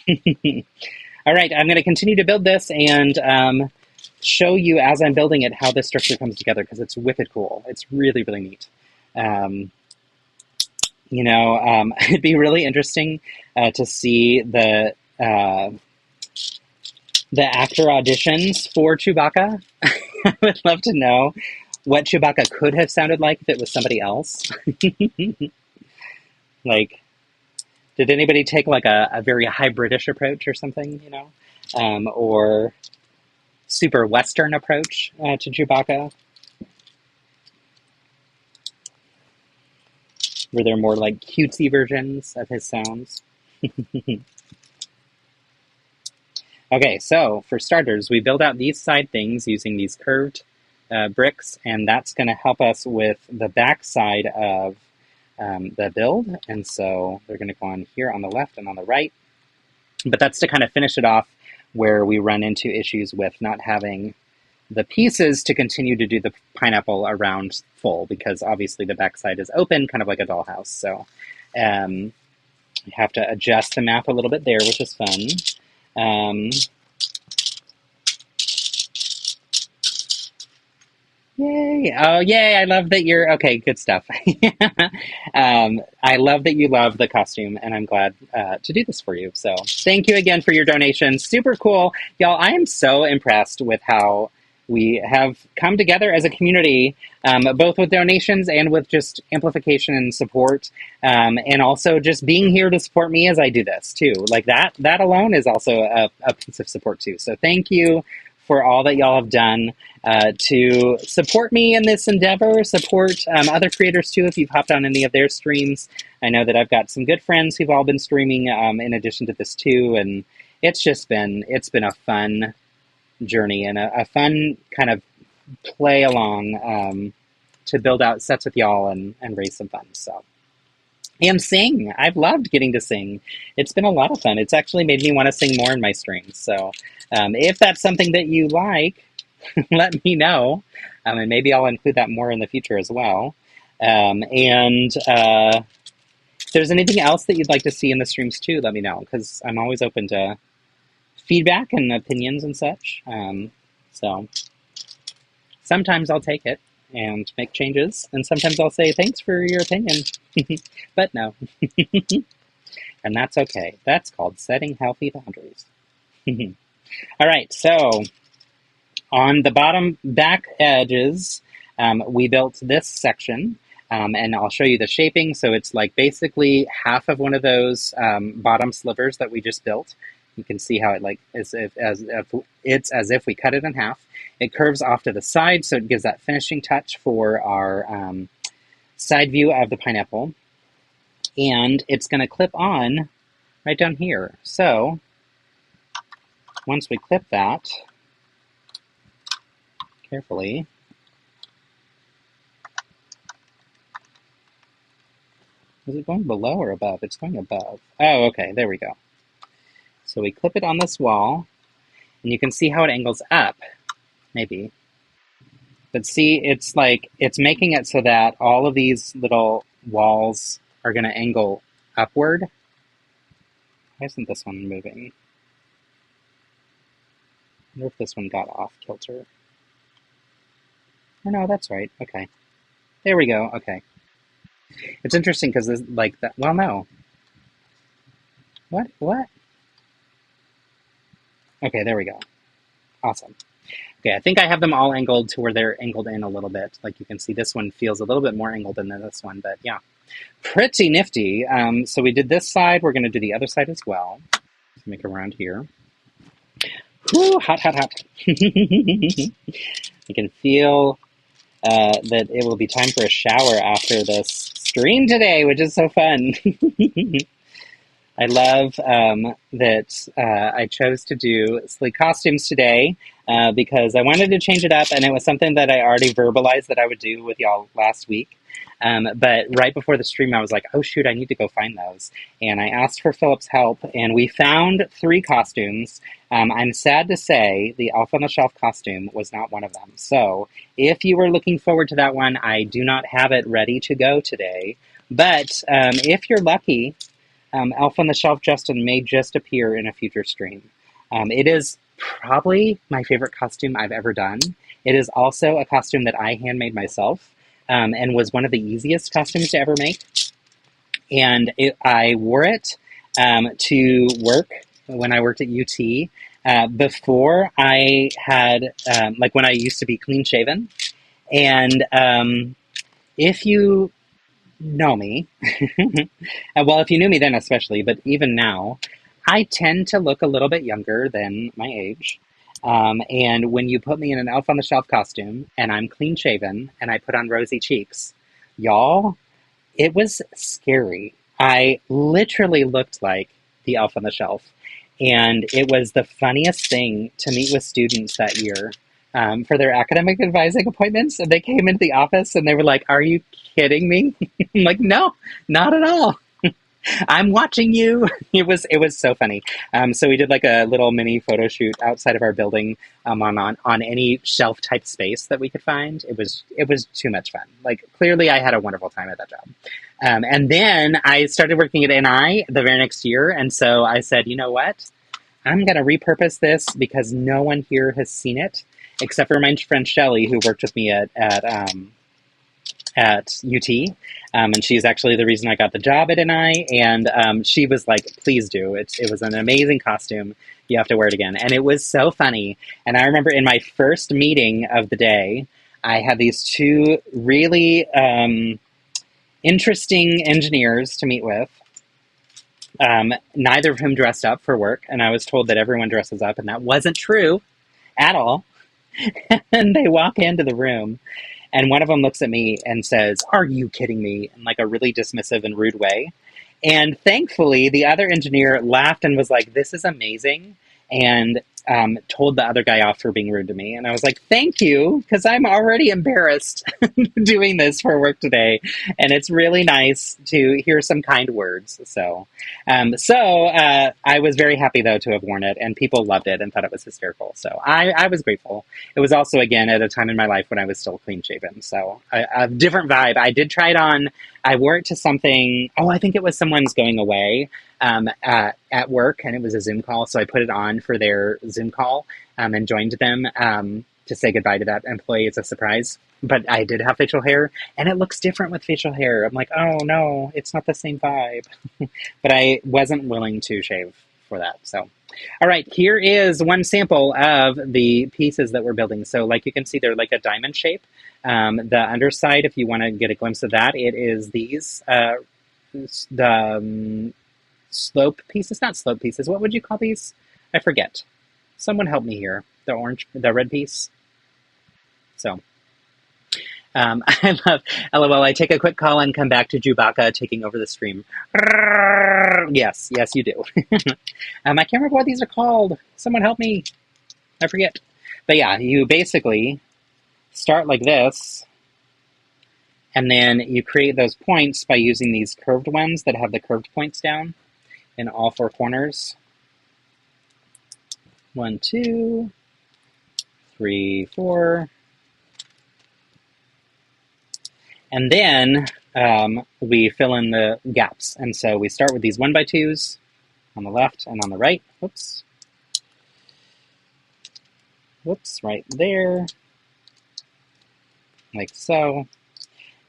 all right, I'm going to continue to build this and show you as I'm building it how this structure comes together because it's wicked cool. It's really, really neat. It'd be really interesting to see the actor auditions for Chewbacca. I would love to know what Chewbacca could have sounded like if it was somebody else. Like, did anybody take like a very high British approach or something, or super Western approach to Chewbacca? Were there more like cutesy versions of his sounds? Okay, so for starters, we build out these side things using these curved bricks, and that's going to help us with the back side of the build. And so they're going to go on here on the left and on the right. But that's to kind of finish it off where we run into issues with not having the pieces to continue to do the pineapple around full, because obviously the backside is open, kind of like a dollhouse. So you have to adjust the map a little bit there, which is fun. Yay! Oh, yay! I love that you're okay. Good stuff. I love that you love the costume, and I'm glad to do this for you. So, thank you again for your donation. Super cool, y'all. I am so impressed with how we have come together as a community, both with donations and with just amplification and support, and also just being here to support me as I do this too. Like that alone is also a piece of support too. So, thank you for all that y'all have done to support me in this endeavor, support other creators too if you've hopped on any of their streams. I know that I've got some good friends who've all been streaming in addition to this too, and it's been a fun journey and a fun kind of play along to build out sets with y'all and raise some funds. So. And sing. I've loved getting to sing. It's been a lot of fun. It's actually made me want to sing more in my streams. So if that's something that you like, let me know. And maybe I'll include that more in the future as well. If there's anything else that you'd like to see in the streams too, let me know. Because I'm always open to feedback and opinions and such. So sometimes I'll take it and make changes, and sometimes I'll say thanks for your opinion. But no. And that's okay. That's called setting healthy boundaries. All right, so on the bottom back edges, we built this section, and I'll show you the shaping. So it's like basically half of one of those bottom slivers that we just built. You can see how it like it's as if we cut it in half. It curves off to the side, so it gives that finishing touch for our side view of the pineapple. And it's going to clip on right down here. So once we clip that carefully, Is it going below or above? It's going above. Oh, okay, there we go. So we clip it on this wall, and you can see how it angles up, maybe. But see, it's like, it's making it so that all of these little walls are going to angle upward. Why isn't this one moving? I wonder if this one got off kilter. Oh, no, that's right. Okay. There we go. Okay. It's interesting because, like, that. Well, no. What? What? Okay, there we go. Awesome. Okay, I think I have them all angled to where they're angled in a little bit. Like you can see, this one feels a little bit more angled than this one, but yeah. Pretty nifty. So we did this side. We're going to do the other side as well. Let's make around here. Whew, hot, hot, hot. You can feel that it will be time for a shower after this stream today, which is so fun. I love that I chose to do sleek costumes today because I wanted to change it up, and it was something that I already verbalized that I would do with y'all last week. But right before the stream, I was like, oh shoot, I need to go find those. And I asked for Philip's help, and we found 3 costumes. I'm sad to say the Elf on the Shelf costume was not one of them. So if you were looking forward to that one, I do not have it ready to go today. But if you're lucky, Elf on the Shelf Justin may just appear in a future stream. It is probably my favorite costume I've ever done. It is also a costume that I handmade myself, and was one of the easiest costumes to ever make. And I wore it to work when I worked at UT before I had, like when I used to be clean shaven. And if you know me, well, if you knew me then especially, but even now, I tend to look a little bit younger than my age. And when you put me in an Elf on the Shelf costume and I'm clean shaven and I put on rosy cheeks, y'all, it was scary. I literally looked like the Elf on the Shelf. And it was the funniest thing to meet with students that year for their academic advising appointments. And they came into the office and they were like, are you kidding me? I'm like, no, not at all. I'm watching you. It was so funny. So we did like a little mini photo shoot outside of our building on any shelf type space that we could find. It was too much fun. Like clearly I had a wonderful time at that job. And then I started working at NI the very next year. And so I said, you know what? I'm going to repurpose this because no one here has seen it except for my friend Shelly, who worked with me at UT, and she's actually the reason I got the job at NI, and she was like, please do. It was an amazing costume. You have to wear it again. And it was so funny. And I remember in my first meeting of the day, I had these 2 really interesting engineers to meet with, neither of whom dressed up for work, and I was told that everyone dresses up, and that wasn't true at all. And they walk into the room, and one of them looks at me and says, are you kidding me? In like a really dismissive and rude way. And thankfully, the other engineer laughed and was like, this is amazing. And told the other guy off for being rude to me. And I was like, thank you, because I'm already embarrassed doing this for work today. And it's really nice to hear some kind words. So I was very happy, though, to have worn it. And people loved it and thought it was hysterical. So I was grateful. It was also, again, at a time in my life when I was still clean shaven. So a different vibe. I did try it on. I wore it to something. Oh, I think it was someone's going away at work, and it was a Zoom call. So I put it on for their Zoom call and joined them to say goodbye to that employee as a surprise. But I did have facial hair, and it looks different with facial hair. I'm like, oh no, it's not the same vibe. But I wasn't willing to shave for that. So, all right, here is one sample of the pieces that we're building. So like you can see, they're like a diamond shape. The underside, if you want to get a glimpse of that, it is these, the slope pieces, not slope pieces. What would you call these? I forget. Someone help me here. The red piece. So, I love, LOL, I take a quick call and come back to Chewbacca taking over the stream. Yes, you do. I can't remember what these are called. Someone help me. I forget. But yeah, you basically start like this, And then you create those points by using these curved ones that have the curved points down in all four corners. 1, 2, 3, 4. And then we fill in the gaps. And so we start with these 1x2s on the left and on the right. Whoops. Whoops, right there. Like so.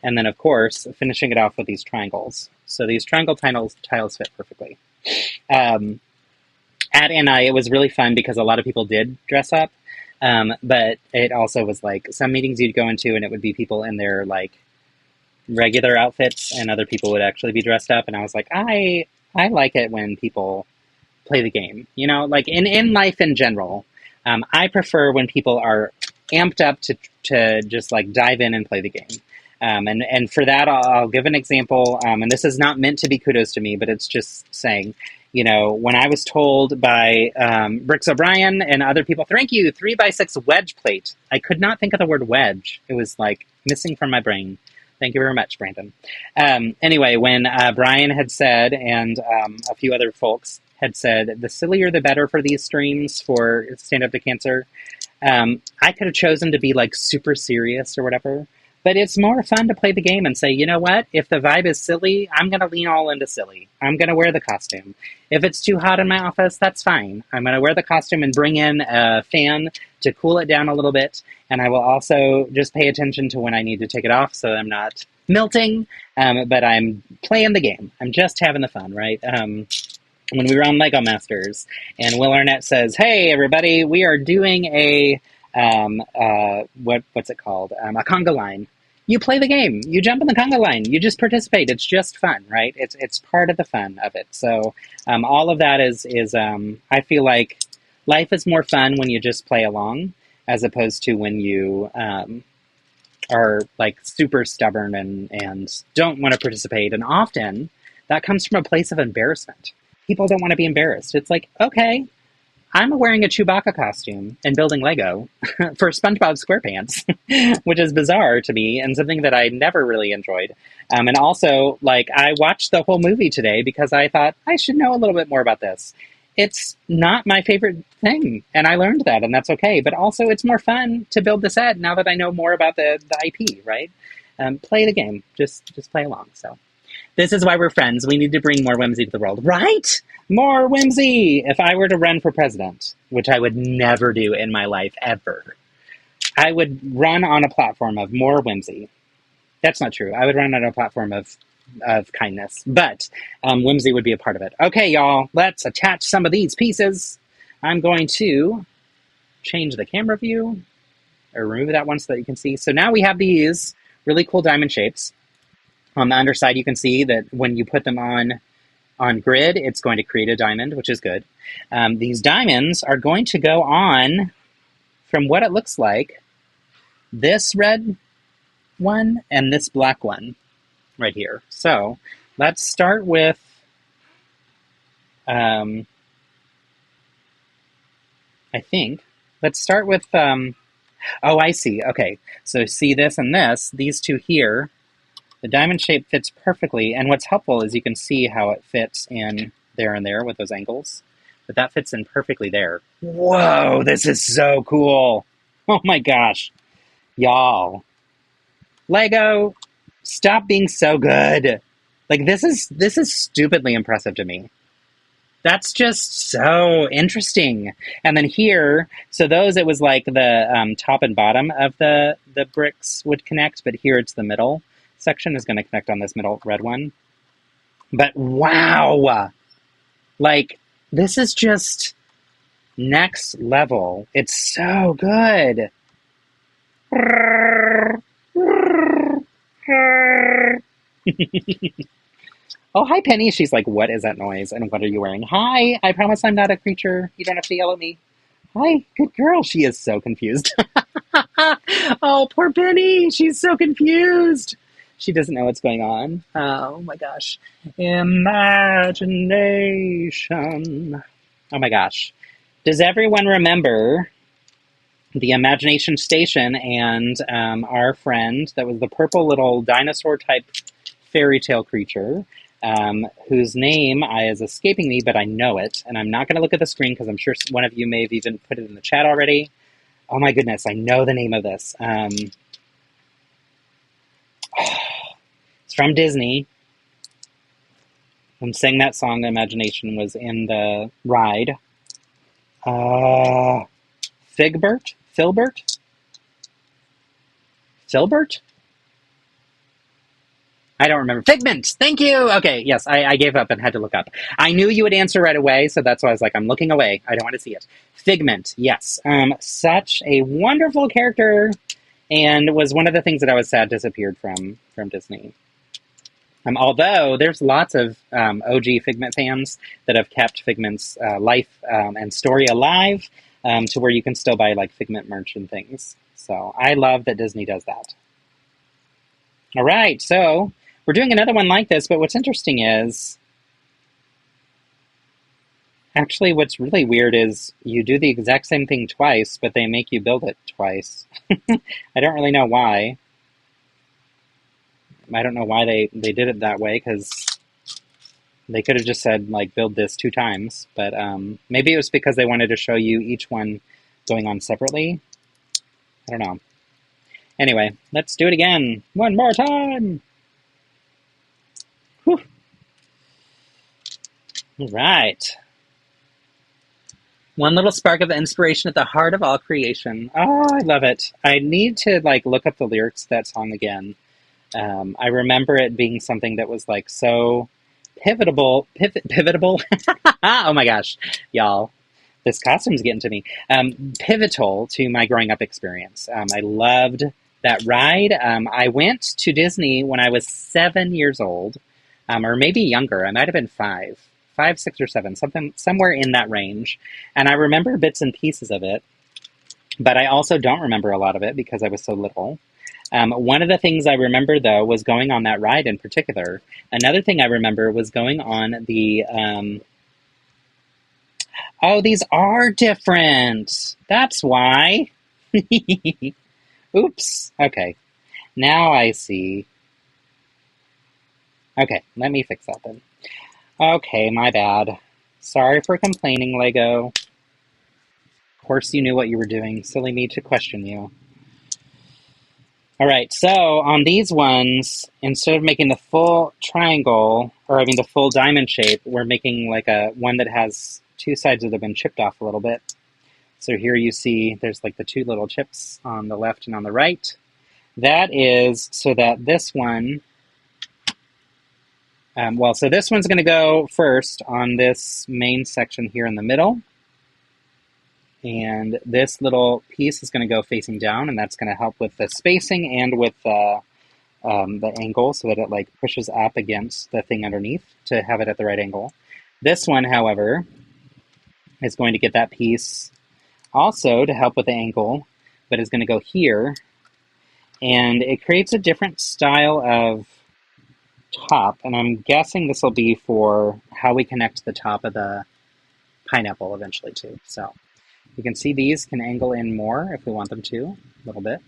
And then, of course, finishing it off with these triangles. So these triangle tiles fit perfectly. At NI, it was really fun because a lot of people did dress up. But it also was like some meetings you'd go into and it would be people in their like regular outfits and other people would actually be dressed up. And I was like, I like it when people play the game. You know, like in life in general, I prefer when people are amped up to just like dive in and play the game. And for that, I'll give an example. And this is not meant to be kudos to me, but it's just saying, you know, when I was told by Brooks O'Brien and other people, thank you, 3x6 wedge plate. I could not think of the word wedge. It was like missing from my brain. Thank you very much, Brandon. Anyway, when Brian had said, and a few other folks had said, the sillier the better for these streams for Stand Up to Cancer, I could have chosen to be like super serious or whatever. But it's more fun to play the game and say, you know what? If the vibe is silly, I'm going to lean all into silly. I'm going to wear the costume. If it's too hot in my office, that's fine. I'm going to wear the costume and bring in a fan to cool it down a little bit. And I will also just pay attention to when I need to take it off so I'm not melting, but I'm playing the game. I'm just having the fun, right? When we were on Lego Masters and Will Arnett says, hey, everybody, we are doing a, what's it called? A conga line. You play the game. You jump in the conga line. You just participate. It's just fun, right? It's part of the fun of it. So all of that is I feel like life is more fun when you just play along as opposed to when you are like super stubborn and don't want to participate. And often that comes from a place of embarrassment. People don't want to be embarrassed. It's like, okay, I'm wearing a Chewbacca costume and building Lego for SpongeBob SquarePants, which is bizarre to me and something that I never really enjoyed. And also, like, I watched the whole movie today because I thought I should know a little bit more about this. It's not my favorite thing, and I learned that, and that's okay. But also, it's more fun to build the set now that I know more about the IP, right? Play the game. Just play along, so. This is why we're friends. We need to bring more whimsy to the world, right? More whimsy! If I were to run for president, which I would never do in my life, ever, I would run on a platform of more whimsy. That's not true. I would run on a platform of kindness, but whimsy would be a part of it. Okay, y'all, let's attach some of these pieces. I'm going to change the camera view, or remove that one so that you can see. So now we have these really cool diamond shapes. On the underside, you can see that when you put them on grid, it's going to create a diamond, which is good. These diamonds are going to go on, from what it looks like, this red one and this black one right here. So let's start with, let's start with, oh, I see. Okay, so see this and this, these two here, the diamond shape fits perfectly, and what's helpful is you can see how it fits in there and there with those angles. But that fits in perfectly there. Whoa, this is so cool. Oh my gosh. Y'all. Lego, stop being so good. Like, this is stupidly impressive to me. That's just so interesting. And then here, so those, it was like the top and bottom of the bricks would connect, but here it's the middle section is going to connect on this middle red one. But wow, like, this is just next level. It's so good. Oh, hi, Penny. She's like, what is that noise? And what are you wearing? Hi, I promise I'm not a creature. You don't have to yell at me. Hi, good girl. She is so confused. Oh, poor Penny. She's so confused. She doesn't know what's going on. Oh my gosh. Imagination. Oh my gosh. Does everyone remember the Imagination Station, and our friend that was the purple little dinosaur-type fairy tale creature, whose name is escaping me, but I know it, and I'm not going to look at the screen because I'm sure one of you may have even put it in the chat already. Oh my goodness, I know the name of this. It's from Disney. I'm saying that song, Imagination, was in the ride. Filbert? I don't remember. Figment! Thank you! Okay, yes, I gave up and had to look up. I knew you would answer right away, so that's why I was like, I'm looking away. I don't want to see it. Figment, yes. Such a wonderful character, and was one of the things that I was sad disappeared from Disney. Although there's lots of OG Figment fans that have kept Figment's life and story alive to where you can still buy like Figment merch and things. So I love that Disney does that. All right, so we're doing another one like this, but what's interesting is, actually what's really weird is you do the exact same thing twice, but they make you build it twice. I don't really know why. I don't know why they did it that way, because they could have just said, like, build this 2 times. But maybe it was because they wanted to show you each one going on separately. I don't know. Anyway, let's do it again. One more time! Whew. All right. One little spark of inspiration at the heart of all creation. Oh, I love it. I need to, like, look up the lyrics to that song again. I remember it being something that was like so pivotable. Oh my gosh, y'all, this costume's getting to me. Pivotal to my growing up experience. I loved that ride. I went to Disney when I was 7 years old, or maybe younger. I might have been 5, 6, or 7, somewhere in that range. And I remember bits and pieces of it, but I also don't remember a lot of it because I was so little. One of the things I remember, though, was going on that ride in particular. Another thing I remember was going on the... Oh, these are different! That's why! Oops. Okay. Now I see. Okay, let me fix that then. Okay, my bad. Sorry for complaining, Lego. Of course you knew what you were doing. Silly me to question you. All right, so on these ones, instead of making the full triangle, or I mean the full diamond shape, we're making like a one that has 2 sides that have been chipped off a little bit. So here you see there's like the 2 little chips on the left and on the right. That is so that this one, so this one's going to go first on this main section here in the middle. And this little piece is going to go facing down, and that's going to help with the spacing and with the angle so that it like pushes up against the thing underneath to have it at the right angle. This one, however, is going to get that piece also to help with the angle, but is going to go here. And it creates a different style of top, and I'm guessing this will be for how we connect the top of the pineapple eventually too. So you can see these can angle in more if we want them to, a little bit.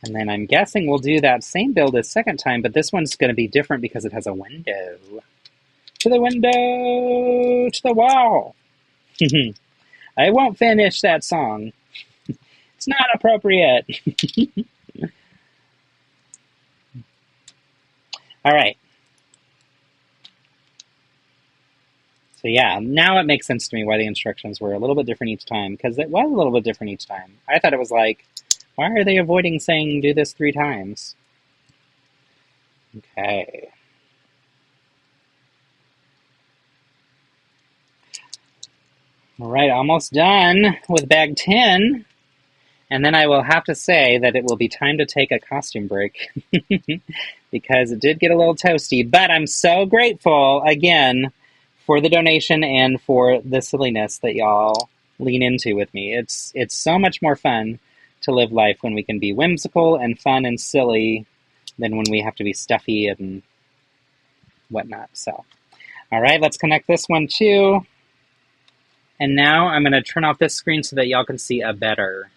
And then I'm guessing we'll do that same build a second time, but this one's going to be different because it has a window. To the window, to the wall. I won't finish that song. It's not appropriate. All right. So yeah, now it makes sense to me why the instructions were a little bit different each time, because it was a little bit different each time. I thought it was like, why are they avoiding saying do this 3 times? Okay. All right, almost done with bag 10. And then I will have to say that it will be time to take a costume break because it did get a little toasty. But I'm so grateful, again, for the donation and for the silliness that y'all lean into with me. It's so much more fun to live life when we can be whimsical and fun and silly than when we have to be stuffy and whatnot. So, all right, let's connect this one too. And now I'm going to turn off this screen so that y'all can see a better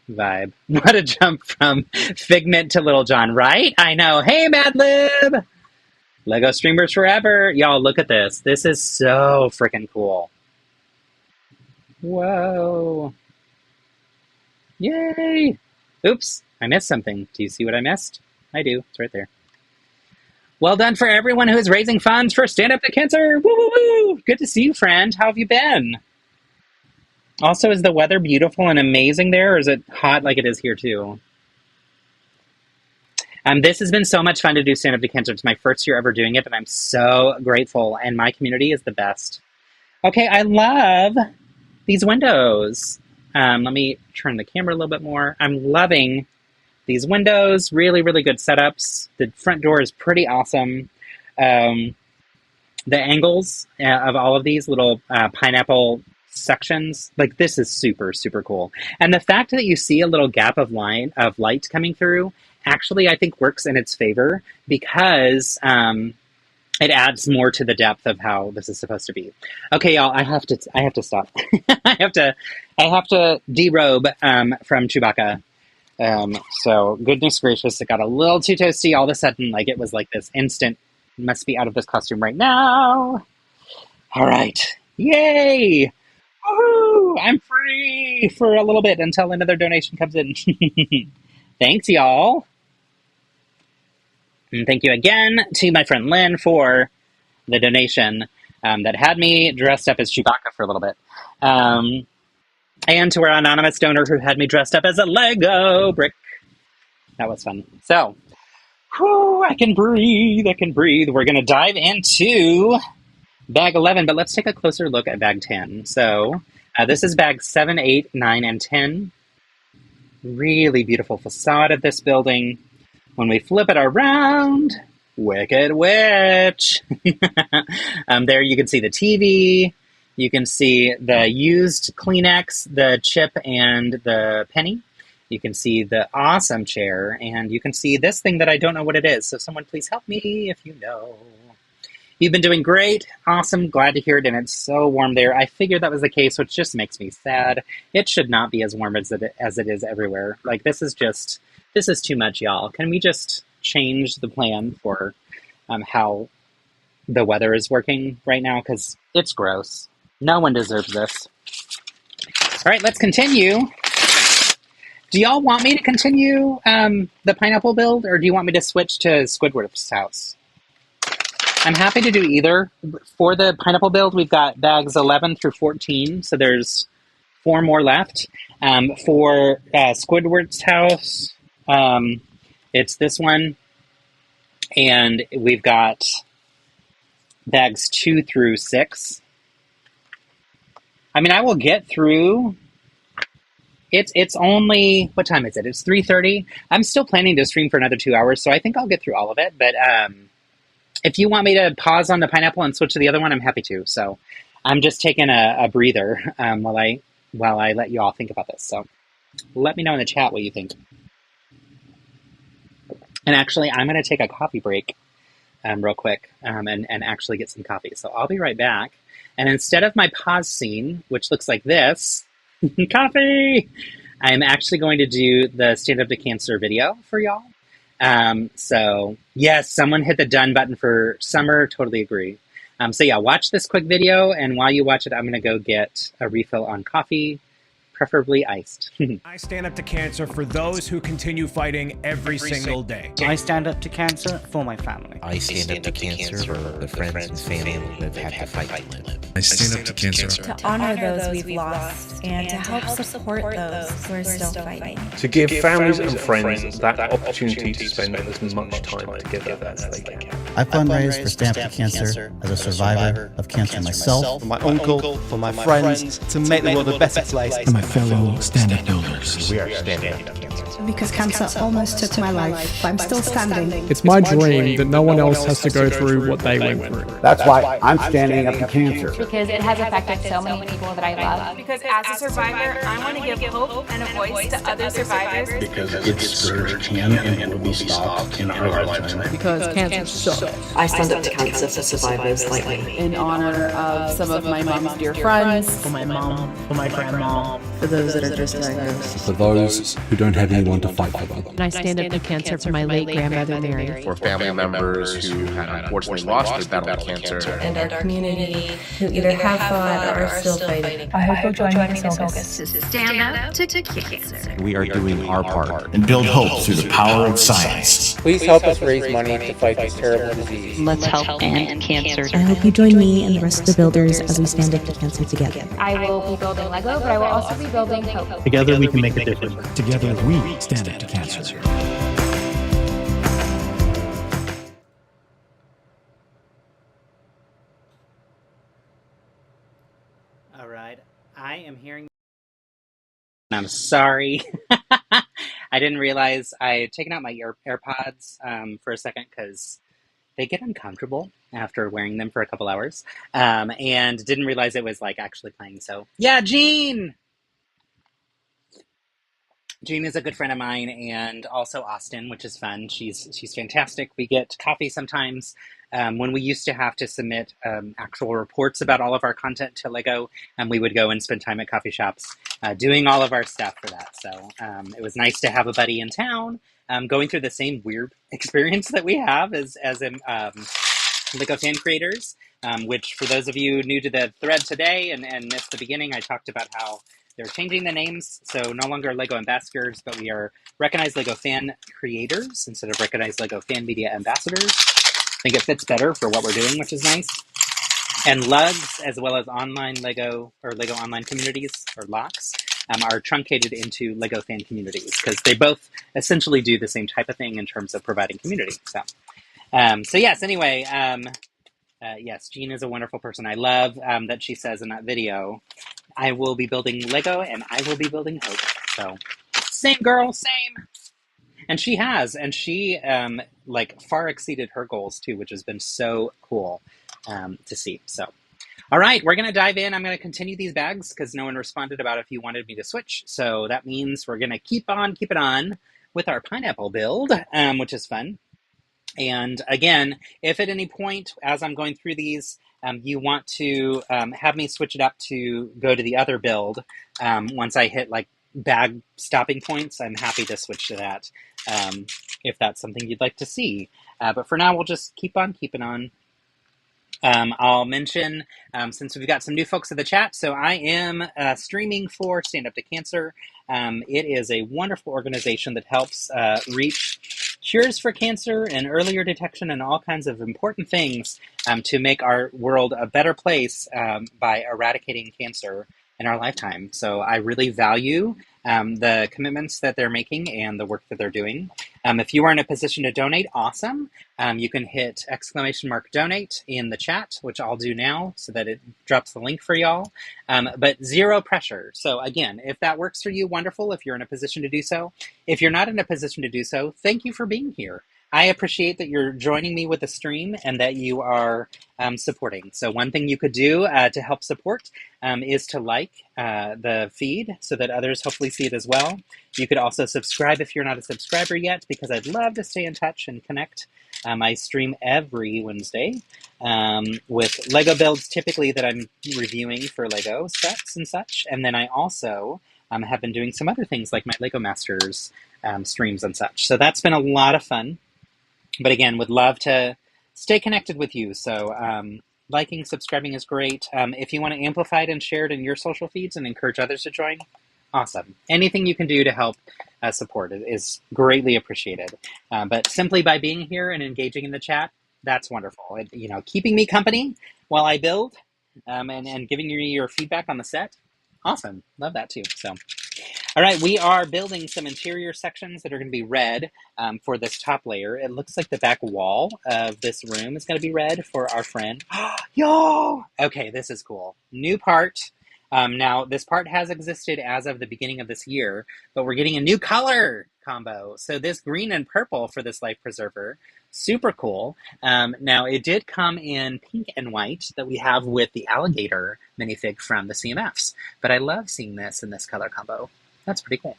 vibe. What a jump from Figment to Little John, right? I know. Hey, Mad Lib! Lego streamers forever. Y'all, look at this. This is so freaking cool. Whoa. Yay! Oops, I missed something. Do you see what I missed? I do. It's right there. Well done for everyone who is raising funds for Stand Up to Cancer. Woo, woo, woo! Good to see you, friend. How have you been? Also, is the weather beautiful and amazing there, or is it hot like it is here, too? This has been so much fun to do Stand Up to Cancer. It's my first year ever doing it, and I'm so grateful, and my community is the best. Okay, I love these windows. Let me turn the camera a little bit more. I'm loving these windows. Really, really good setups. The front door is pretty awesome. The angles of all of these little pineapple sections, like this is super, super cool. And the fact that you see a little gap of light coming through actually, I think, works in its favor because it adds more to the depth of how this is supposed to be. Okay, y'all, I have to stop. I have to derobe from Chewbacca. So goodness gracious, it got a little too toasty all of a sudden. Like it was like this instant, must be out of this costume right now. All right, yay! Woohoo! I'm free for a little bit until another donation comes in. Thanks, y'all. And thank you again to my friend Lynn for the donation that had me dressed up as Chewbacca for a little bit. And to our anonymous donor who had me dressed up as a Lego brick. That was fun. So, whew, I can breathe. We're going to dive into bag 11, but let's take a closer look at bag 10. So, this is bag 7, 8, 9, and 10. Really beautiful facade of this building. When we flip it around, Wicked Witch. There you can see the TV. You can see the used Kleenex, the chip, and the penny. You can see the awesome chair, and you can see this thing that I don't know what it is. So someone please help me if you know. You've been doing great. Awesome. Glad to hear it. And it's so warm there. I figured that was the case, which just makes me sad. It should not be as warm as it is everywhere. Like, this is too much, y'all. Can we just change the plan for how the weather is working right now? Because it's gross. No one deserves this. All right, let's continue. Do y'all want me to continue the pineapple build, or do you want me to switch to Squidward's house? I'm happy to do either. For the pineapple build, we've got bags 11 through 14, so there's 4 more left. For Squidward's house, it's this one, and we've got bags 2 through 6. I mean, I will get through. It's only, what time is it? It's 3:30. I'm still planning to stream for another 2 hours, so I think I'll get through all of it, but if you want me to pause on the pineapple and switch to the other one, I'm happy to. So I'm just taking a breather while I let you all think about this. So let me know in the chat what you think. And actually, I'm going to take a coffee break real quick and actually get some coffee. So I'll be right back. And instead of my pause scene, which looks like this, coffee, I'm actually going to do the Stand Up to Cancer video for y'all. So yes, someone hit the done button for Summer. Totally agree. So yeah, watch this quick video, and while you watch it, I'm going to go get a refill on coffee, preferably iced. I stand up to cancer for those who continue fighting every single day. I stand up to cancer for my family. I stand up to cancer for the friends and family that have had to fight to live. I stand up to cancer to honor those we've lost and to help support those who are still fighting. To give families and friends that opportunity to spend as much time together as they can. I fundraise for Stand Up to Cancer as a survivor of cancer myself, for my uncle, for my friends, to make the world a better place. And my fellow stand-up builders. We are standing up to cancer. Because cancer almost took my life, but I'm still standing. It's my dream that no one else has to go through what they went through. That's why I'm standing up to cancer. Because it has affected so many people that I love. Because as a survivor, I want to give hope and a voice to other survivors. Because its scourge can and will be stopped in our lifetime. Because cancer sucks. I stand up to cancer for survivors like me. In honor of some of my mom's dear friends. For my mom, for my grandma. For those that are just diagnosed. For those who don't have anyone to fight for them. And I stand up to cancer for my late grandmother Mary. For family members who had unfortunately lost their battle with cancer. And our community who either have fought or are still fighting. I hope you'll join me this August. To stand up to cancer. We are doing our part. And build hope through the power of science. Please help us raise money to fight this terrible disease. Let's help end cancer. I hope you join me and the rest of the builders as we stand up to cancer together. I will be building Lego, but I will also be building hope. Together we can make a difference. Together we stand up to cancer. All right, I am hearing. I'm sorry. I didn't realize I had taken out my AirPods for a second because they get uncomfortable after wearing them for a couple hours, and didn't realize it was like actually playing. So yeah, Jean is a good friend of mine, and also Austin, which is fun. She's fantastic. We get coffee sometimes. When we used to have to submit actual reports about all of our content to Lego, we would go and spend time at coffee shops doing all of our stuff for that. So it was nice to have a buddy in town going through the same weird experience that we have as Lego fan creators, which for those of you new to the thread today and missed the beginning, I talked about how they're changing the names, so no longer Lego ambassadors, but we are recognized Lego fan creators instead of recognized Lego fan media ambassadors. I think it fits better for what we're doing, which is nice. And LUGs, as well as online Lego or Lego online communities, or LOCs, are truncated into Lego fan communities because they both essentially do the same type of thing in terms of providing community. So yes, anyway, yes, Jean is a wonderful person. I love that she says in that video, I will be building Lego and I will be building hope. So same girl, same. And she has, and she like far exceeded her goals too, which has been so cool to see. So, all right, we're gonna dive in. I'm gonna continue these bags because no one responded about if you wanted me to switch. So that means we're gonna keep it on with our pineapple build, which is fun. And again, if at any point as I'm going through these, you want to have me switch it up to go to the other build, once I hit like bag stopping points, I'm happy to switch to that if that's something you'd like to see. But for now, we'll just keep on keeping on. I'll mention, since we've got some new folks in the chat, so I am streaming for Stand Up to Cancer. It is a wonderful organization that helps reach cures for cancer and earlier detection and all kinds of important things to make our world a better place by eradicating cancer in our lifetime. So I really value the commitments that they're making and the work that they're doing. If you are in a position to donate, awesome. You can hit !donate in the chat, which I'll do now so that it drops the link for y'all. But zero pressure. So again, if that works for you, wonderful. If you're in a position to do so. If you're not in a position to do so, thank you for being here. I appreciate that you're joining me with the stream and that you are supporting. So one thing you could do to help support is to like the feed so that others hopefully see it as well. You could also subscribe if you're not a subscriber yet, because I'd love to stay in touch and connect. I stream every Wednesday with Lego builds typically that I'm reviewing for Lego sets and such. And then I also have been doing some other things like my Lego Masters streams and such. So that's been a lot of fun. But again, would love to stay connected with you. So liking, subscribing is great. If you want to amplify it and share it in your social feeds and encourage others to join, awesome. Anything you can do to help support it is greatly appreciated. But simply by being here and engaging in the chat, that's wonderful. It, keeping me company while I build and giving you your feedback on the set, awesome. Love that too. So. All right, we are building some interior sections that are going to be red for this top layer. It looks like the back wall of this room is going to be red for our friend. Yo! Okay, this is cool. New part. Now, this part has existed as of the beginning of this year, but we're getting a new color combo. So this green and purple for this life preserver, super cool. Now, it did come in pink and white that we have with the alligator minifig from the CMFs, but I love seeing this in this color combo. That's pretty cool.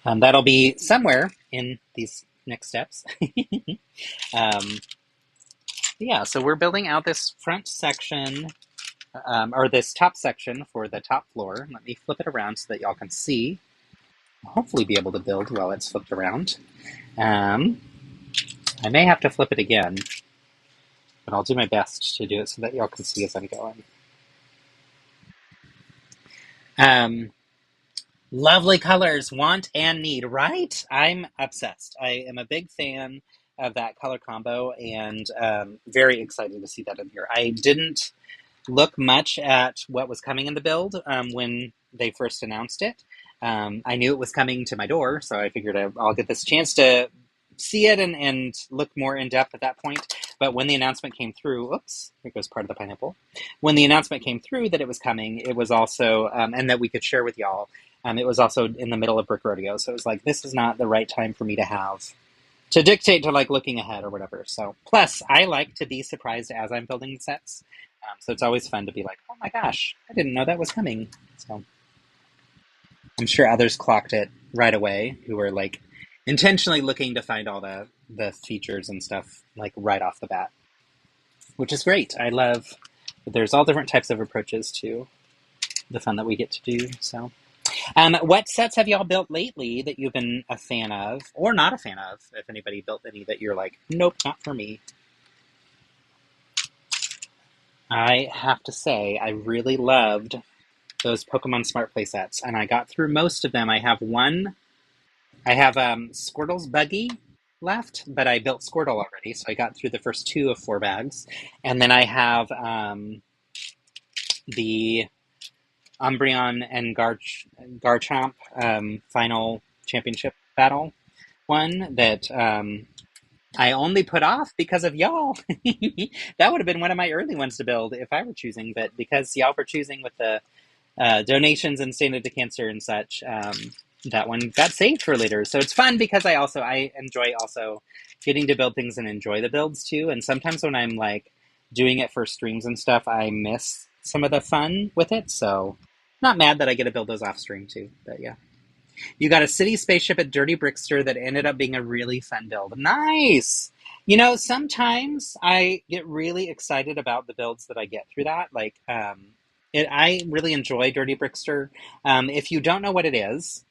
That'll be somewhere in these next steps. Yeah, so we're building out this front section, or this top section for the top floor. Let me flip it around so that y'all can see. I'll hopefully be able to build while it's flipped around. I may have to flip it again, but I'll do my best to do it so that y'all can see as I'm going. Lovely colors, want and need, right? I'm obsessed. I am a big fan of that color combo, and very excited to see that in here. I didn't look much at what was coming in the build when they first announced it. I knew it was coming to my door, so I figured I'll get this chance to see it and look more in depth at that point. But when the announcement came through, oops, here goes part of the pineapple. When the announcement came through that it was coming, it was also, and that we could share with y'all, it was also in the middle of Brick Rodeo. So it was like, this is not the right time for me to dictate to like looking ahead or whatever. So plus, I like to be surprised as I'm building the sets. So it's always fun to be like, oh my gosh, I didn't know that was coming. So I'm sure others clocked it right away who were like intentionally looking to find all the features and stuff like right off the bat, which is great. I love that there's all different types of approaches to the fun that we get to do. So what sets have y'all built lately that you've been a fan of or not a fan of? If anybody built any that you're like, nope, not for me. I have to say, I really loved those Pokemon Smart Play sets, and I got through most of them. I have Squirtle's Buggy left, but I built Squirtle already, so I got through the first 2 of 4 bags. And then I have the Umbreon and Garchomp final championship battle one that I only put off because of y'all. That would have been one of my early ones to build if I were choosing, but because y'all were choosing with the donations and Stand Up to Cancer and such, that one got saved for later. So it's fun because I enjoy also getting to build things and enjoy the builds too. And sometimes when I'm like doing it for streams and stuff, I miss some of the fun with it. So not mad that I get to build those off stream too, but yeah. You got a city spaceship at Dirty Brickster that ended up being a really fun build. Nice! You know, sometimes I get really excited about the builds that I get through that. Like, I really enjoy Dirty Brickster. If you don't know what it is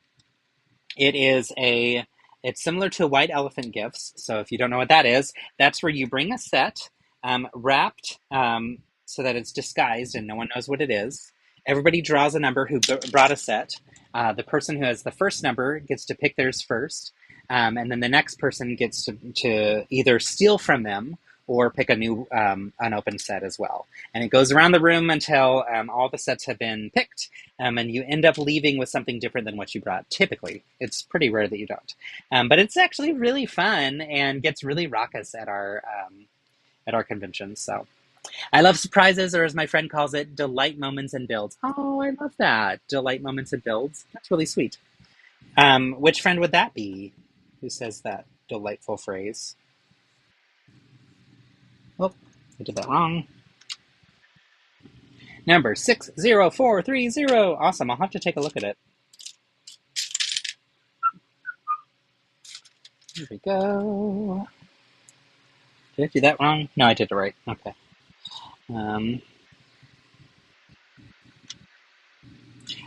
it's similar to White Elephant Gifts. So if you don't know what that is, that's where you bring a set wrapped so that it's disguised and no one knows what it is. Everybody draws a number who brought a set. The person who has the first number gets to pick theirs first, and then the next person gets to either steal from them or pick a new unopened set as well. And it goes around the room until all the sets have been picked, and you end up leaving with something different than what you brought. Typically, it's pretty rare that you don't. But it's actually really fun and gets really raucous at our conventions. So I love surprises, or as my friend calls it, delight moments and builds. Oh, I love that. Delight moments and builds. That's really sweet. Which friend would that be? Who says that delightful phrase? Oh, I did that wrong. Number 60430. Awesome. I'll have to take a look at it. Here we go. Did I do that wrong? No, I did it right. Okay.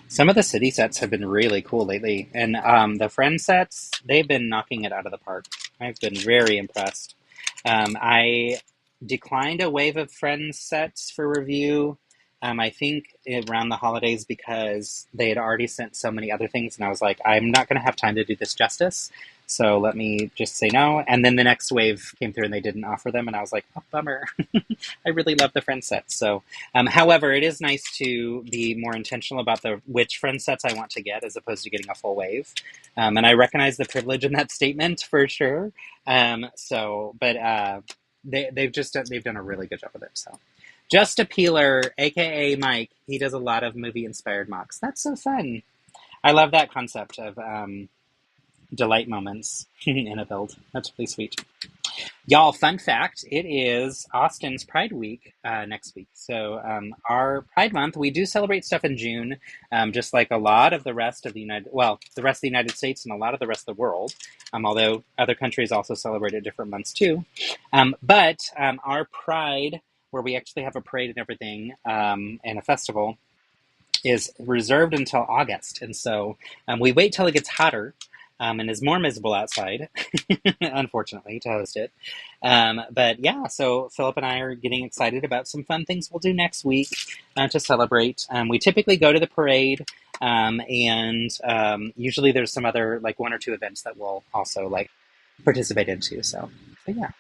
Some of the city sets have been really cool lately, and the friend sets, they've been knocking it out of the park. I've been very impressed. I declined a wave of friend sets for review, I think around the holidays, because they had already sent so many other things, and I was like, I'm not going to have time to do this justice, so let me just say no. And then the next wave came through and they didn't offer them, and I was like, oh, bummer. I really love the friend sets. So, however, it is nice to be more intentional about which friend sets I want to get as opposed to getting a full wave. And I recognize the privilege in that statement for sure. They've done a really good job with it. So Just a Peeler, aka Mike, he does a lot of movie-inspired mocks. That's so fun. I love that concept of delight moments in a build. That's really sweet. Y'all, fun fact, it is Austin's Pride Week next week. So our Pride Month, we do celebrate stuff in June, just like a lot of the rest of the United States and a lot of the rest of the world, although other countries also celebrate at different months too. But our Pride, where we actually have a parade and everything, and a festival, is reserved until August. And so we wait till it gets hotter and is more miserable outside, unfortunately, to host it. But yeah, so Philip and I are getting excited about some fun things we'll do next week to celebrate. We typically go to the parade, and usually there's some other, like, one or two events that we'll also, like, participate into. So yeah.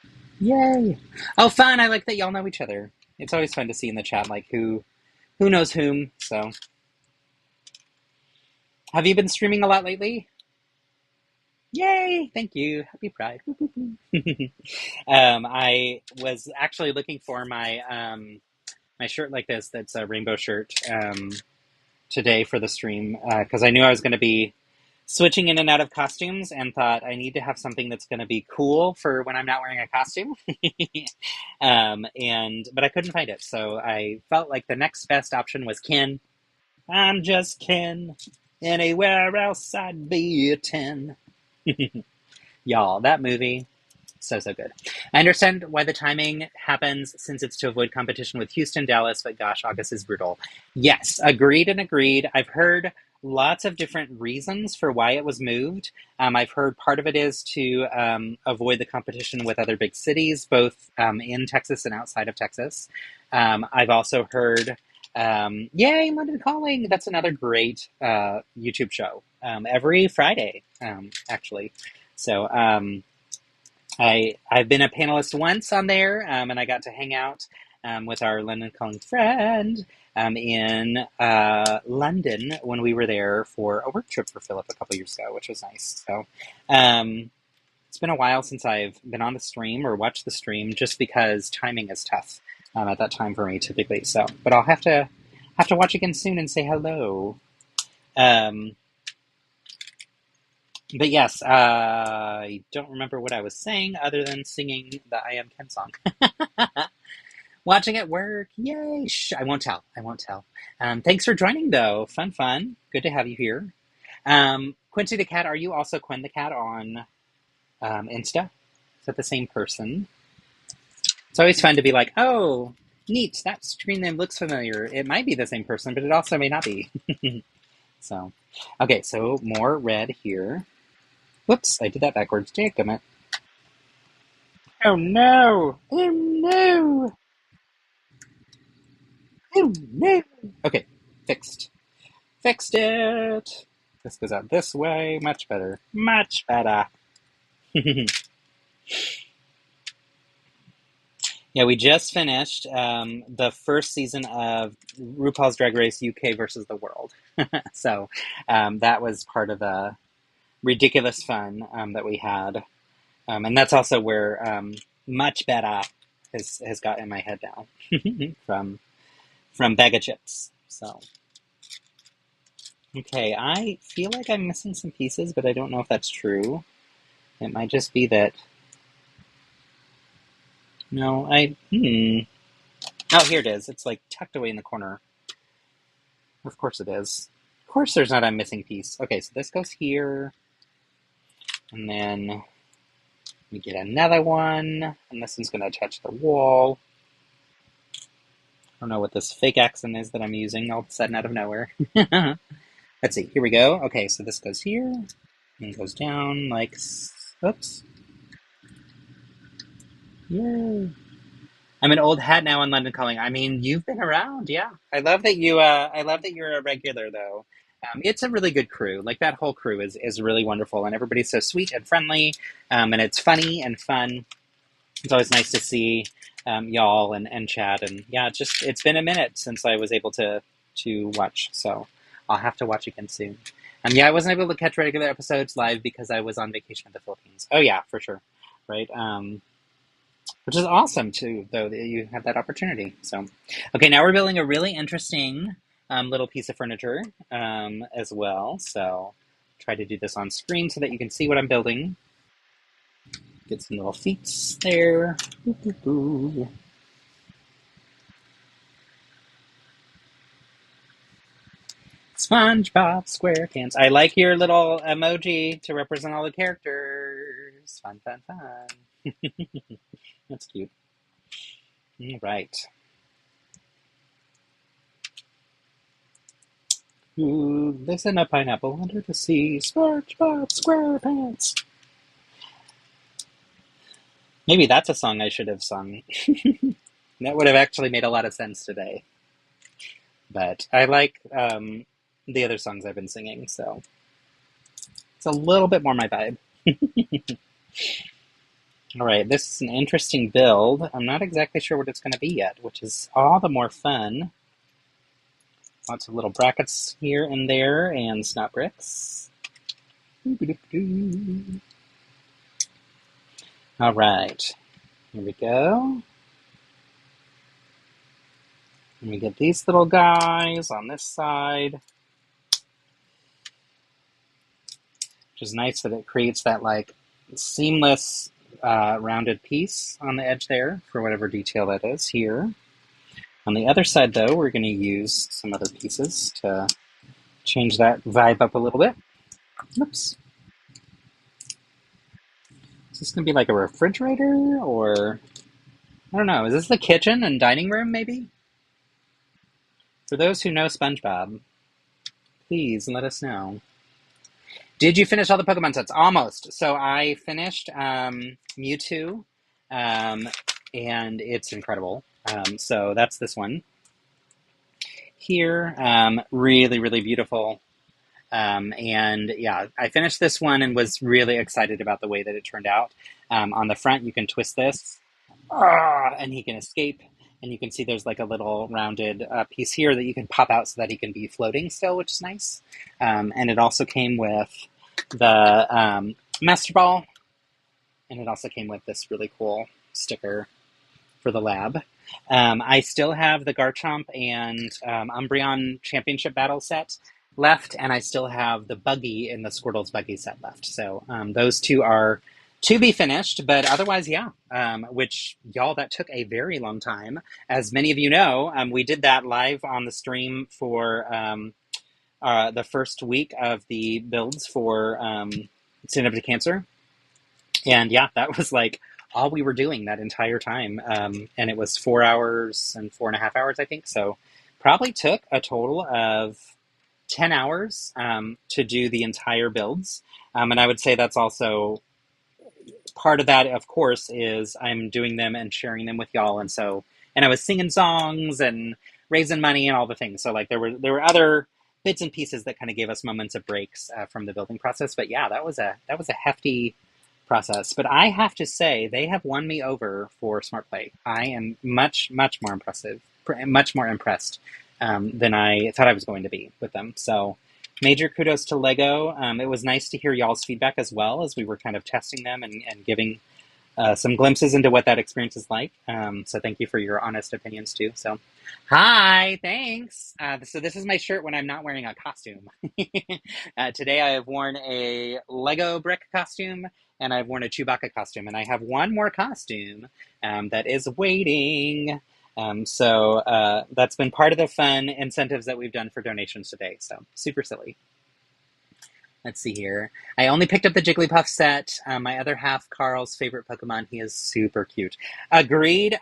Yay! Oh, fun! I like that y'all know each other. It's always fun to see in the chat, like, who knows whom, so. Have you been streaming a lot lately? Yay! Thank you. Happy Pride. I was actually looking for my my shirt like this, that's a rainbow shirt, today for the stream, because I knew I was going to be switching in and out of costumes and thought I need to have something that's going to be cool for when I'm not wearing a costume. But I couldn't find it, so I felt like the next best option was Ken. I'm just Ken. Anywhere else I'd be a 10. Y'all, that movie, so good. I understand why the timing happens, since it's to avoid competition with Houston, Dallas, but gosh, August is brutal. Yes, agreed and agreed. I've heard lots of different reasons for why it was moved. I've heard part of it is to avoid the competition with other big cities, both in Texas and outside of Texas. I've also heard, yay, London Calling! That's another great YouTube show, every Friday, actually. So I've been a panelist once on there, and I got to hang out with our London Calling friend in London when we were there for a work trip for Philip a couple years ago, which was nice. So it's been a while since I've been on the stream or watched the stream, just because timing is tough at that time for me typically. So, but I'll have to watch again soon and say hello. But yes, I don't remember what I was saying other than singing the I Am Ken song. Watching at work, yay! Shh, I won't tell. Thanks for joining, though. Fun. Good to have you here. Quincy the Cat, are you also Quinn the Cat on Insta? Is that the same person? It's always fun to be like, oh, neat, that screen name looks familiar. It might be the same person, but it also may not be. So, okay, so more red here. Whoops, I did that backwards. Dadgummit. Oh no! Oh no! Oh no! Okay, fixed. Fixed it! This goes out this way. Much better. Much better. Yeah, we just finished the first season of RuPaul's Drag Race UK versus the World. So that was part of the ridiculous fun that we had. And that's also where much better has got in my head now from Bag of Chips. So, okay, I feel like I'm missing some pieces, but I don't know if that's true. It might just be that. No, Oh, here it is. It's like tucked away in the corner. Of course it is. Of course there's not a missing piece. Okay, so this goes here. And then we get another one. And this one's going to touch the wall. I don't know what this fake accent is that I'm using all of a sudden out of nowhere. Let's see. Here we go. Okay, so this goes here. And goes down like... Oops. Yay. I'm an old hat now in London Calling. I mean, you've been around, yeah. I love that you're a regular, though. It's a really good crew. Like, that whole crew is really wonderful, and everybody's so sweet and friendly, and it's funny and fun. It's always nice to see y'all and chat, and yeah, it's been a minute since I was able to watch, so I'll have to watch again soon. Yeah, I wasn't able to catch regular episodes live because I was on vacation in the Philippines. Oh yeah, for sure, right? which is awesome too, though, that you have that opportunity. So, okay, now we're building a really interesting little piece of furniture as well. So, try to do this on screen so that you can see what I'm building. Get some little feet there. Boo, boo, boo. SpongeBob SquarePants. I like your little emoji to represent all the characters. Fun, fun, fun. That's cute. All right. Ooh, listen, a pineapple under the sea. SpongeBob SquarePants. Maybe that's a song I should have sung. That would have actually made a lot of sense today. But I like the other songs I've been singing, so it's a little bit more my vibe. All right, this is an interesting build. I'm not exactly sure what it's going to be yet, which is all the more fun. Lots of little brackets here and there and snot bricks. All right, here we go. And we get these little guys on this side, which is nice that it creates that like seamless rounded piece on the edge there for whatever detail that is here. On the other side, though, we're going to use some other pieces to change that vibe up a little bit. Oops. Is this going to be like a refrigerator, or I don't know. Is this the kitchen and dining room, maybe? For those who know SpongeBob, please let us know. Did you finish all the Pokemon sets? Almost. So I finished Mewtwo, and it's incredible. So that's this one here. Really, really beautiful. And yeah, I finished this one and was really excited about the way that it turned out. On the front, you can twist this, and he can escape. And you can see there's like a little rounded piece here that you can pop out so that he can be floating still, which is nice. And it also came with the Master Ball, and it also came with this really cool sticker for the lab. I still have the Garchomp and Umbreon Championship Battle set left, and I still have the Buggy in the Squirtle's Buggy set left. So those two are to be finished, but otherwise, yeah, which, y'all, that took a very long time. As many of you know, we did that live on the stream for the first week of the builds for Stand Up to Cancer. And yeah, that was like all we were doing that entire time. And it was 4 hours and 4.5 hours, I think. So probably took a total of 10 hours to do the entire builds. And I would say that's also part of that, of course, is I'm doing them and sharing them with y'all. And I was singing songs and raising money and all the things. So like there were other bits and pieces that kind of gave us moments of breaks from the building process. But yeah, that was a hefty process. But I have to say, they have won me over for Smart Play. I am much more impressed than I thought I was going to be with them. So major kudos to Lego. It was nice to hear y'all's feedback as well as we were kind of testing them and giving some glimpses into what that experience is like. So thank you for your honest opinions too. So, hi, thanks. So this is my shirt when I'm not wearing a costume. Today I have worn a Lego brick costume and I've worn a Chewbacca costume, and I have one more costume that is waiting. So that's been part of the fun incentives that we've done for donations today. So super silly. Let's see here. I only picked up the Jigglypuff set. My other half, Carl's favorite Pokemon. He is super cute. Agreed.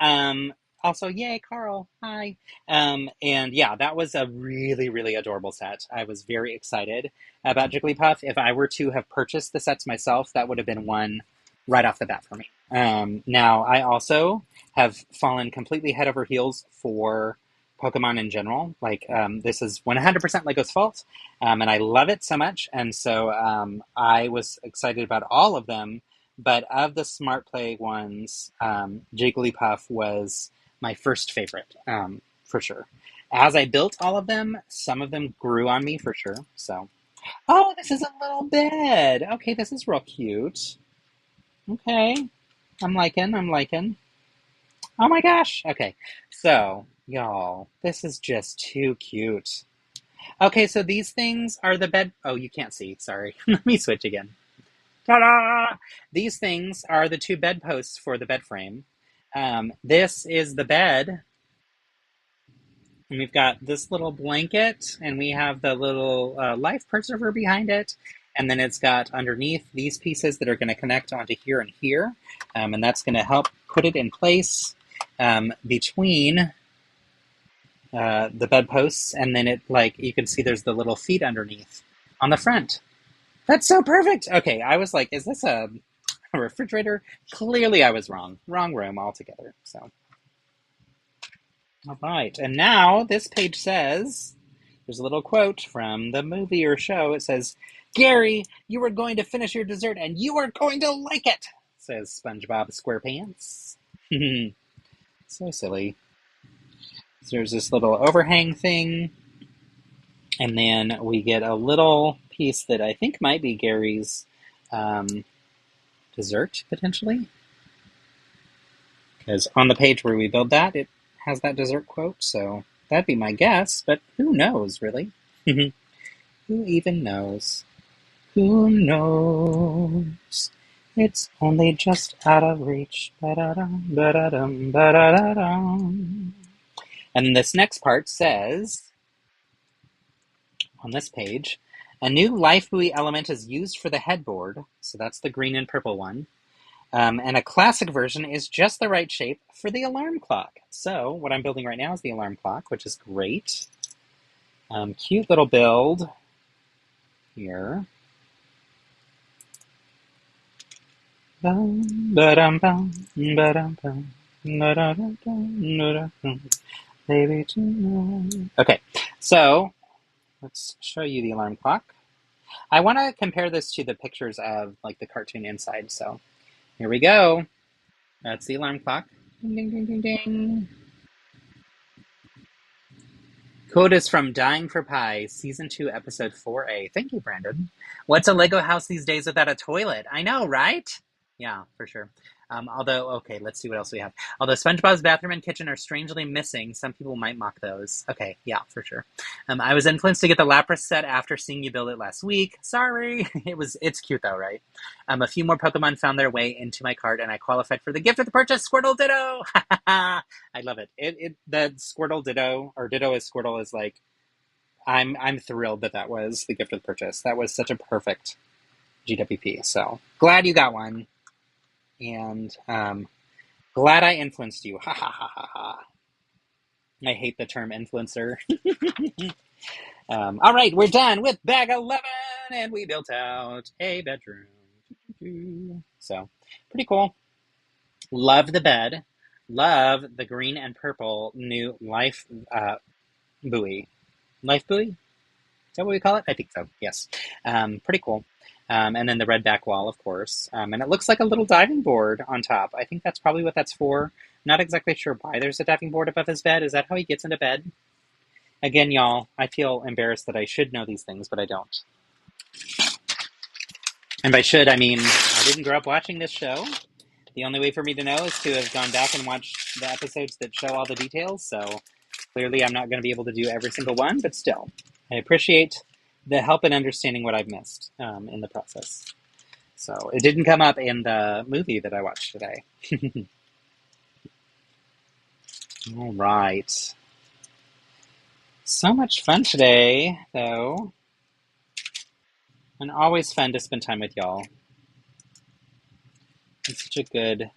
Also, yay, Carl. Hi. And yeah, that was a really, really adorable set. I was very excited about Jigglypuff. If I were to have purchased the sets myself, that would have been one right off the bat for me. Now, I also have fallen completely head over heels for Pokemon in general. Like, this is 100% Lego's fault, and I love it so much. And so I was excited about all of them, but of the Smart Play ones, Jigglypuff was my first favorite, for sure. As I built all of them, some of them grew on me for sure. So, oh, this is a little bed. Okay, this is real cute. Okay, I'm liking. Oh my gosh. Okay. So, y'all, this is just too cute. Okay, so these things are the bed. Oh, you can't see. Sorry. Let me switch again. Ta-da! These things are the two bedposts for the bed frame. This is the bed. And we've got this little blanket, and we have the little life preserver behind it. And then it's got underneath these pieces that are going to connect onto here and here. And that's going to help put it in place between the bedposts. And then it, like, you can see there's the little feet underneath on the front. That's so perfect. Okay, I was like, is this a refrigerator? Clearly I was wrong. Wrong room altogether. So, all right. And now this page says, there's a little quote from the movie or show. It says, Gary, you are going to finish your dessert and you are going to like it, says SpongeBob SquarePants. So silly. So there's this little overhang thing. And then we get a little piece that I think might be Gary's dessert, potentially. Because on the page where we build that, it has that dessert quote, so that'd be my guess, but who knows, really? Who even knows? Who knows? It's only just out of reach. Ba-da-dum, ba-da-dum, ba-da-da-dum. And this next part says, on this page, a new life buoy element is used for the headboard, so that's the green and purple one. And a classic version is just the right shape for the alarm clock. So what I'm building right now is the alarm clock, which is great. Cute little build here. Baby tonight. Okay, so let's show you the alarm clock. I want to compare this to the pictures of like the cartoon inside, so here we go. That's the alarm clock. Ding, ding, ding, ding, ding. Quote is from Dying for Pie, Season 2, Episode 4A. Thank you, Brandon. What's a Lego house these days without a toilet? I know, right? Yeah, for sure. Okay, let's see what else we have. Although SpongeBob's bathroom and kitchen are strangely missing, some people might mock those. Okay, yeah, for sure. I was influenced to get the Lapras set after seeing you build it last week. Sorry. It's cute though, right? A few more Pokemon found their way into my cart, and I qualified for the gift of the purchase, Squirtle Ditto! I love it. The Squirtle Ditto, or Ditto as Squirtle, is like, I'm thrilled that was the gift of the purchase. That was such a perfect GWP. So glad you got one. And glad I influenced you. Ha ha ha ha ha. I hate the term influencer. All right, we're done with bag 11, and we built out a bedroom. So, pretty cool. Love the bed. Love the green and purple new life buoy. Life buoy? Is that what we call it? I think so, yes. Pretty cool. And then the red back wall, of course. And it looks like a little diving board on top. I think that's probably what that's for. Not exactly sure why there's a diving board above his bed. Is that how he gets into bed? Again, y'all, I feel embarrassed that I should know these things, but I don't. And by should, I mean I didn't grow up watching this show. The only way for me to know is to have gone back and watched the episodes that show all the details. So clearly I'm not going to be able to do every single one, but still, I appreciate the help in understanding what I've missed in the process. So it didn't come up in the movie that I watched today. All right. So much fun today, though. And always fun to spend time with y'all. It's such a good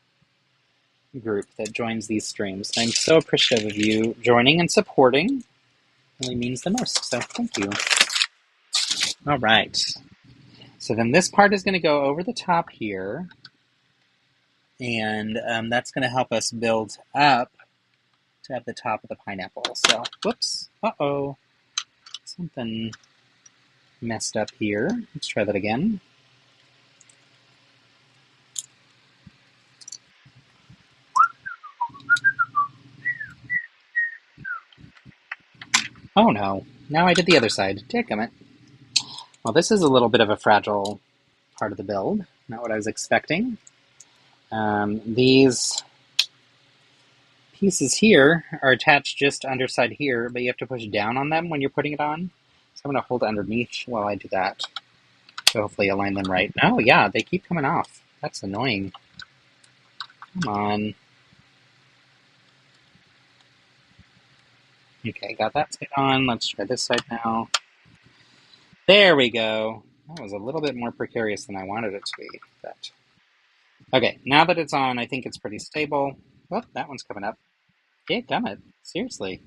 group that joins these streams. I'm so appreciative of you joining and supporting. It really means the most, so thank you. All right. So then this part is going to go over the top here. And that's going to help us build up to have the top of the pineapple. So, whoops. Uh-oh. Something messed up here. Let's try that again. Oh no. Now I did the other side. Dadgummit. Well, this is a little bit of a fragile part of the build. Not what I was expecting. These pieces here are attached just underside here, but you have to push down on them when you're putting it on. So I'm going to hold underneath while I do that. So hopefully align them right. Oh yeah, they keep coming off. That's annoying. Come on. Okay, got that side on. Let's try this side now. There we go. That was a little bit more precarious than I wanted it to be. But okay, now that it's on, I think it's pretty stable. Oh, that one's coming up. Dadgummit. Seriously.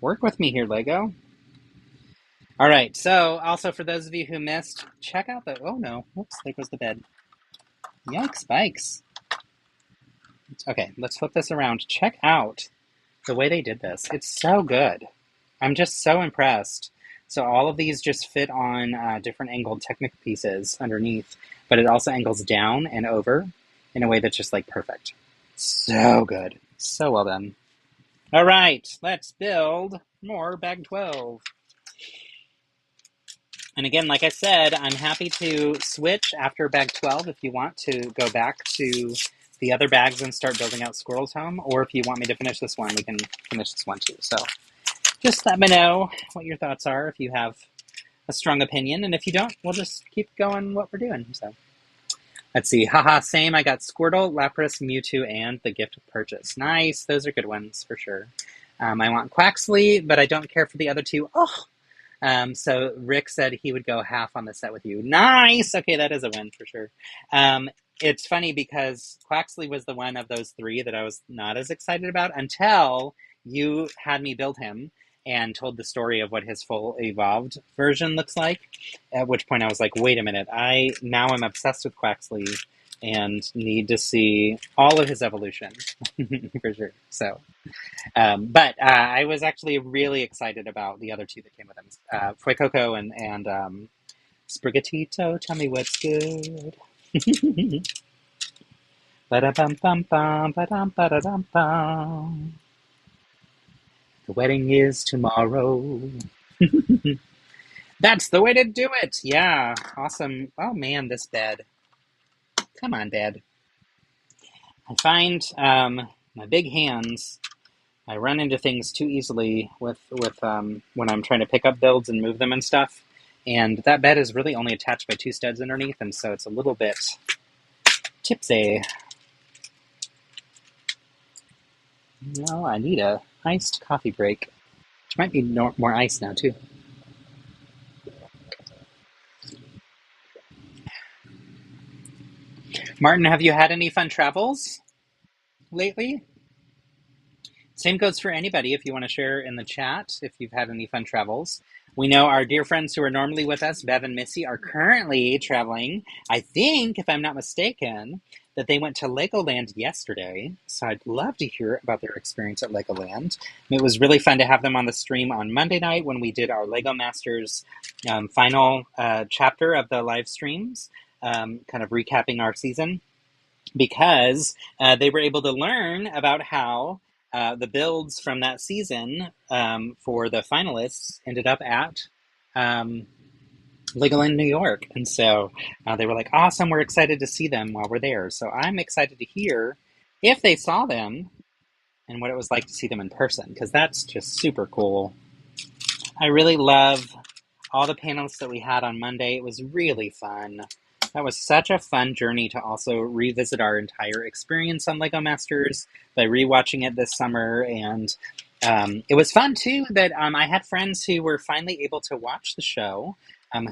Work with me here, Lego. All right, so also for those of you who missed, check out the... Oh no, whoops, there goes the bed. Yikes, bikes. Okay, let's flip this around. Check out the way they did this. It's so good. I'm just so impressed. So all of these just fit on different angled Technic pieces underneath, but it also angles down and over in a way that's just like perfect. So good. So well done. All right, let's build more bag 12. And again, like I said, I'm happy to switch after bag 12 if you want to go back to the other bags and start building out Squirrel's Home, or if you want me to finish this one, we can finish this one too. So just let me know what your thoughts are if you have a strong opinion, and if you don't, we'll just keep going what we're doing. So let's see. Haha, same. I got Squirtle, Lapras, Mewtwo, and the Gift of Purchase. Nice. Those are good ones for sure. I want Quaxley, but I don't care for the other two. Oh! So Rick said he would go half on the set with you. Nice! Okay, that is a win for sure. It's funny because Quaxley was the one of those three that I was not as excited about until you had me build him and told the story of what his full evolved version looks like, at which point I was like, wait a minute, now I'm obsessed with Quaxley and need to see all of his evolution for sure. So, but I was actually really excited about the other two that came with him, Fuecoco and Sprigatito. Tell me what's good. Ba-da-bum-bum-bum, ba-dum-ba-da-dum-bum. The wedding is tomorrow. That's the way to do it. Yeah, awesome. Oh man, this bed. Come on, bed. I find my big hands, I run into things too easily with when I'm trying to pick up builds and move them and stuff. And that bed is really only attached by two studs underneath, and so it's a little bit tipsy. No, I need a iced coffee break, which might be more ice now too. Martin, have you had any fun travels lately? Same goes for anybody if you want to share in the chat if you've had any fun travels. We know our dear friends who are normally with us, Bev and Missy, are currently traveling. I think, if I'm not mistaken, that they went to Legoland yesterday. So I'd love to hear about their experience at Legoland. It was really fun to have them on the stream on Monday night when we did our Lego Masters final chapter of the live streams, kind of recapping our season, because they were able to learn about how the builds from that season for the finalists ended up at Legoland, New York. And so they were like, awesome, we're excited to see them while we're there. So I'm excited to hear if they saw them and what it was like to see them in person, because that's just super cool. I really love all the panelists that we had on Monday. It was really fun. That was such a fun journey to also revisit our entire experience on Lego Masters by rewatching it this summer. And it was fun, too, that I had friends who were finally able to watch the show,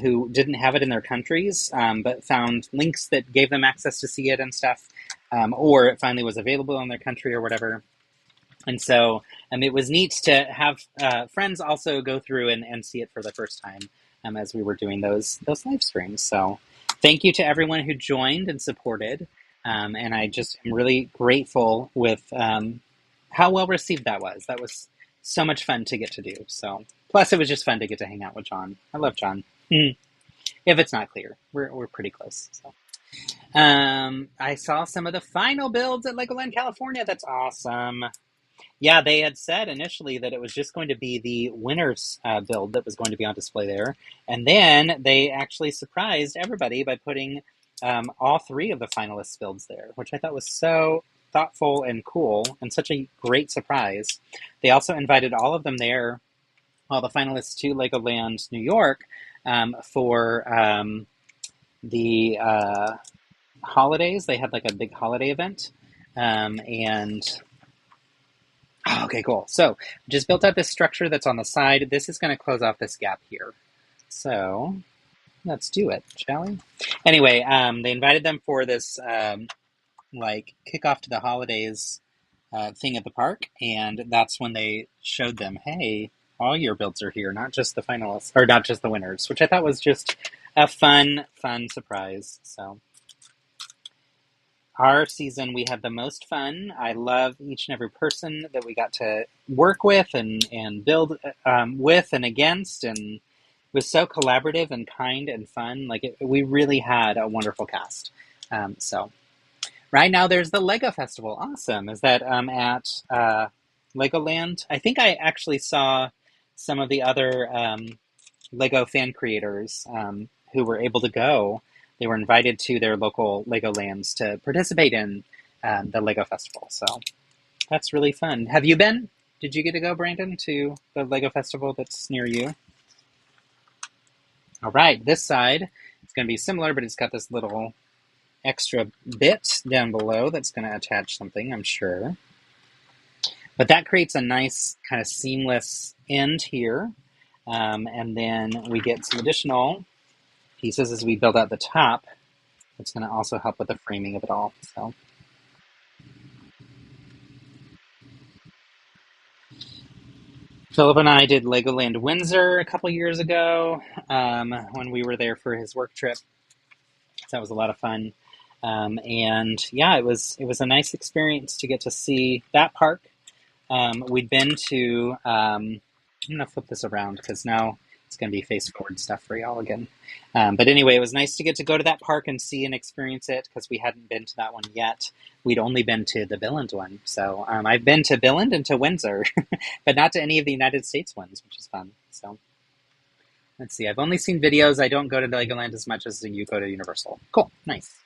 who didn't have it in their countries, but found links that gave them access to see it and stuff, or it finally was available in their country or whatever. And so it was neat to have friends also go through and see it for the first time as we were doing those live streams. So thank you to everyone who joined and supported. And I just am really grateful with how well received that was. That was so much fun to get to do. So plus it was just fun to get to hang out with John. I love John. If it's not clear, we're pretty close. So I saw some of the final builds at Legoland, California. That's awesome. Yeah, they had said initially that it was just going to be the winner's build that was going to be on display there. And then they actually surprised everybody by putting all three of the finalists' builds there, which I thought was so thoughtful and cool and such a great surprise. They also invited all of them there, all the finalists, to Legoland New York for the holidays. They had like a big holiday event. Okay, cool. So just built out this structure that's on the side. This is going to close off this gap here. So let's do it, shall we? Anyway, they invited them for this like kickoff to the holidays thing at the park, and that's when they showed them, hey, all your builds are here, not just the finalists, or not just the winners, which I thought was just a fun surprise. So our season, we had the most fun. I love each and every person that we got to work with and build with and against, and it was so collaborative and kind and fun. Like we really had a wonderful cast. So right now there's the Lego Festival. Awesome. Is that at Legoland? I think I actually saw some of the other Lego fan creators who were able to go. They were invited to their local Legolands to participate in the Lego Festival. So that's really fun. Have you been? Did you get to go, Brandon, to the Lego Festival that's near you? All right, this side, it's going to be similar, but it's got this little extra bit down below that's going to attach something, I'm sure. But that creates a nice kind of seamless end here. And then we get some additional pieces as we build out the top. It's going to also help with the framing of it all. So Philip and I did Legoland Windsor a couple years ago when we were there for his work trip. So that was a lot of fun. And yeah, it was a nice experience to get to see that park. We'd been to, I'm going to flip this around because now it's going to be face forward stuff for y'all again. But anyway, it was nice to get to go to that park and see and experience it because we hadn't been to that one yet. We'd only been to the Billund one. So I've been to Billund and to Windsor, but not to any of the United States ones, which is fun. So let's see. I've only seen videos. I don't go to Legoland as much as you go to Universal. Cool. Nice.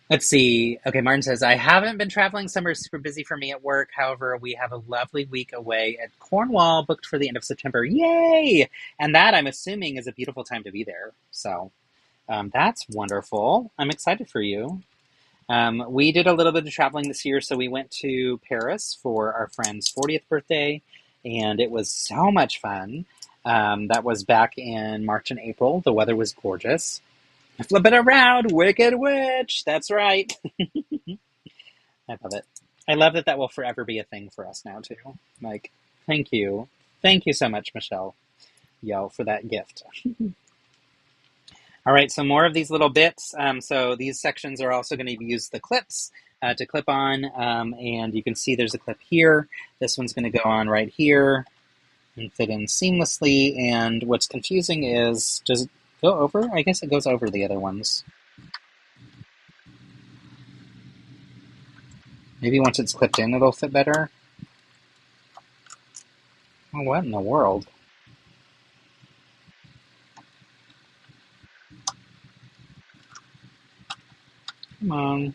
Let's see. Okay, Martin says, I haven't been traveling. Summer is super busy for me at work. However, we have a lovely week away at Cornwall booked for the end of September. Yay! And that, I'm assuming, is a beautiful time to be there. So that's wonderful. I'm excited for you. We did a little bit of traveling this year, so we went to Paris for our friend's 40th birthday, and it was so much fun. That was back in March and April. The weather was gorgeous. Flip it around, Wicked Witch. That's right. I love it. I love that that will forever be a thing for us now, too. Like, thank you. Thank you so much, Michelle, for that gift. All right, so more of these little bits. So these sections are also going to use the clips to clip on. And you can see there's a clip here. This one's going to go on right here and fit in seamlessly. And what's confusing is, does it go over? I guess it goes over the other ones. Maybe once it's clipped in, it'll fit better. Oh, what in the world? Come on.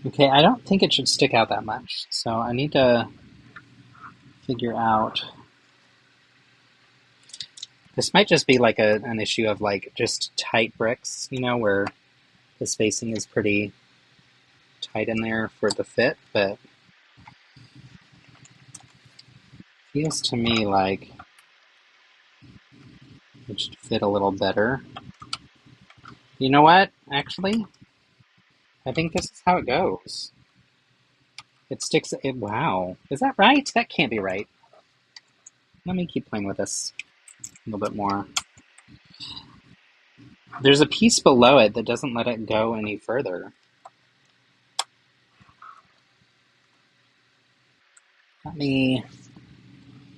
Okay, I don't think it should stick out that much, so I need to figure out. This might just be like an issue of like just tight bricks, where the spacing is pretty tight in there for the fit, but feels to me like it should fit a little better. You know what? Actually, I think this is how it goes. It sticks. Wow. Is that right? That can't be right. Let me keep playing with this a little bit more. There's a piece below it that doesn't let it go any further. Let me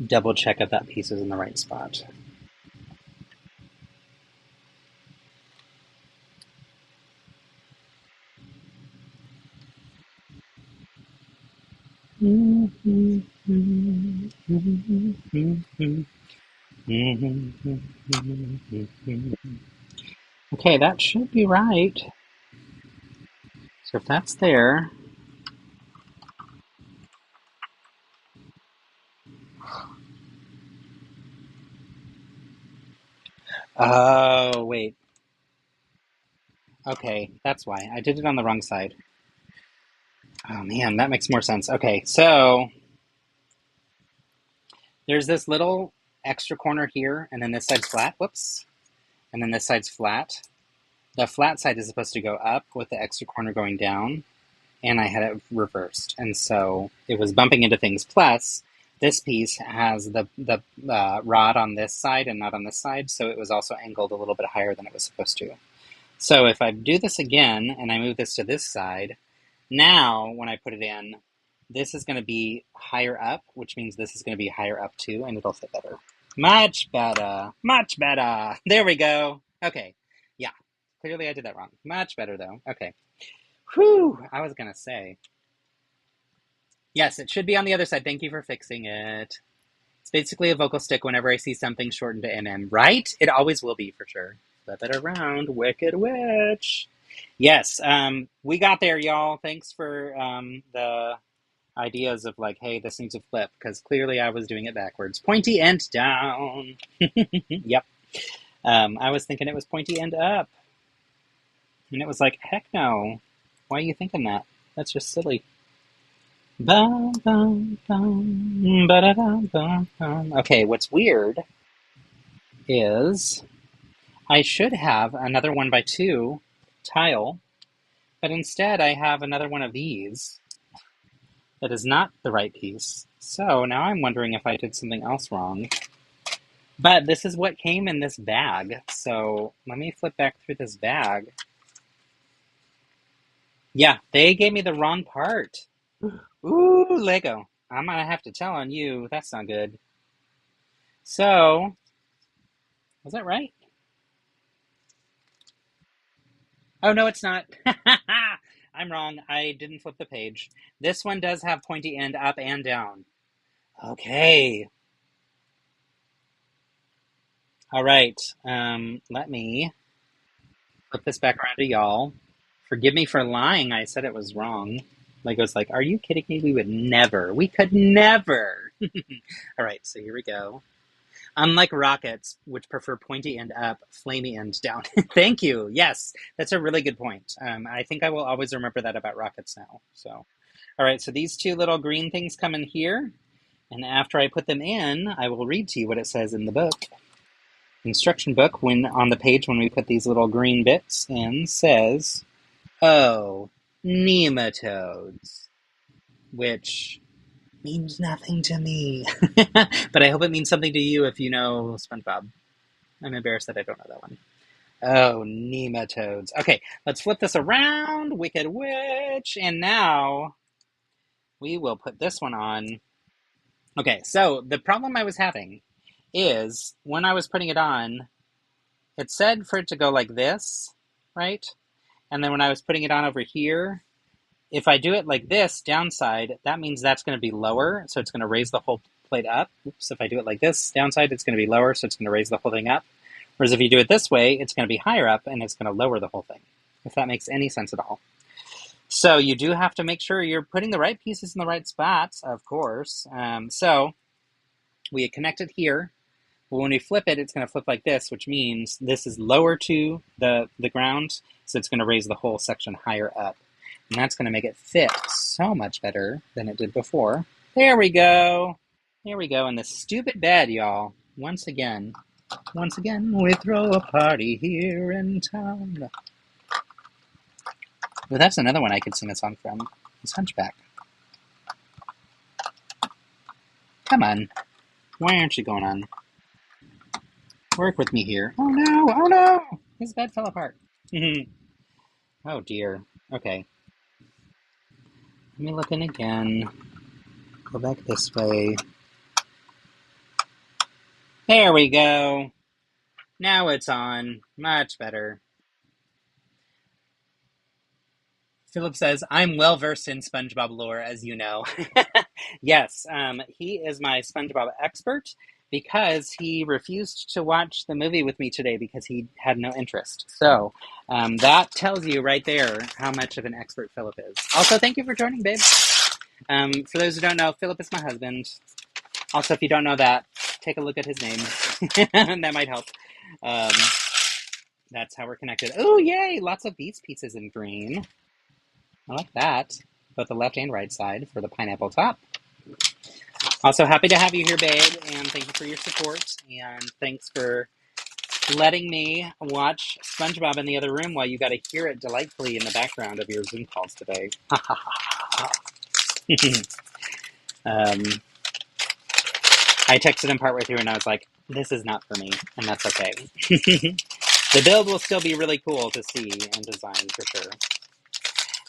double check if that piece is in the right spot. Okay, that should be right. So if that's there... Oh, wait. Okay, that's why. I did it on the wrong side. Oh man, that makes more sense. Okay, so there's this little extra corner here, and then this side's flat. Whoops. And then this side's flat. The flat side is supposed to go up with the extra corner going down, and I had it reversed. And so it was bumping into things. Plus, this piece has the rod on this side and not on this side, so it was also angled a little bit higher than it was supposed to. So if I do this again, and I move this to this side, now when I put it in, this is going to be higher up, which means this is going to be higher up too, and it'll fit better. Much better. Much better. There we go. Okay. Yeah. Clearly I did that wrong. Much better though. Okay. Whew. I was going to say. Yes, it should be on the other side. Thank you for fixing it. It's basically a vocal stick whenever I see something shortened to MM, right? It always will be for sure. Flip it around, Wicked Witch. Yes, we got there, y'all. Thanks for the ideas of like, hey, this needs to flip, because clearly I was doing it backwards. Pointy end down. Yep. I was thinking it was pointy end up. And it was like, heck no. Why are you thinking that? That's just silly. Bum, bum, bum, ba-da-dum, bum, bum. Okay, what's weird is I should have another 1x2 tile, but instead I have another one of these that is not the right piece. So now I'm wondering if I did something else wrong. But this is what came in this bag. So let me flip back through this bag. Yeah, they gave me the wrong part. Ooh, Lego. I'm going to have to tell on you. That's not good. So, was that right? Oh, no, it's not. I'm wrong. I didn't flip the page. This one does have pointy end up and down. Okay. All right. Let me flip this back around to y'all. Forgive me for lying. I said it was wrong. Lego's like, are you kidding me? We would never. We could never. All right, so here we go. Unlike rockets, which prefer pointy end up, flamey end down. Thank you. Yes, that's a really good point. I think I will always remember that about rockets now. So, all right, so these two little green things come in here. And after I put them in, I will read to you what it says in the book. Instruction book, when on the page when we put these little green bits in, says, oh, nematodes, which means nothing to me. But I hope it means something to you if you know SpongeBob. I'm embarrassed that I don't know that one. Oh, nematodes. Okay, let's flip this around, Wicked Witch, and now we will put this one on. Okay, so the problem I was having is when I was putting it on, it said for it to go like this, right? And then when I was putting it on over here, if I do it like this, downside, that means that's going to be lower, so it's going to raise the whole plate up. Oops, if I do it like this, downside, it's going to be lower, so it's going to raise the whole thing up. Whereas if you do it this way, it's going to be higher up, and it's going to lower the whole thing, if that makes any sense at all. So you do have to make sure you're putting the right pieces in the right spots, of course. So we connect it here. But when we flip it, it's going to flip like this, which means this is lower to the ground, so it's going to raise the whole section higher up. And that's going to make it fit so much better than it did before. There we go. There we go. And this stupid bed, y'all. Once again, we throw a party here in town. Well, that's another one I could sing a song from. It's Hunchback. Come on. Why aren't you going on? Work with me here. Oh no! Oh no! His bed fell apart. Oh dear. Okay. Let me look in again. Go back this way. There we go. Now it's on. Much better. Philip says, I'm well versed in SpongeBob lore, as you know. Yes, he is my SpongeBob expert. because he refused to watch the movie with me today because he had no interest. So that tells you right there how much of an expert Philip is. Also, thank you for joining, babe. For those who don't know, Philip is my husband. Also, if you don't know that, take a look at his name. That might help. That's how we're connected. Oh, yay! Lots of these pieces in green. I like that. Both the left and right side for the pineapple top. Also, happy to have you here, babe, and thank you for your support. And thanks for letting me watch SpongeBob in the other room while you got to hear it delightfully in the background of your Zoom calls today. I texted him partway through and I was like, this is not for me, and that's okay. The build will still be really cool to see and design for sure.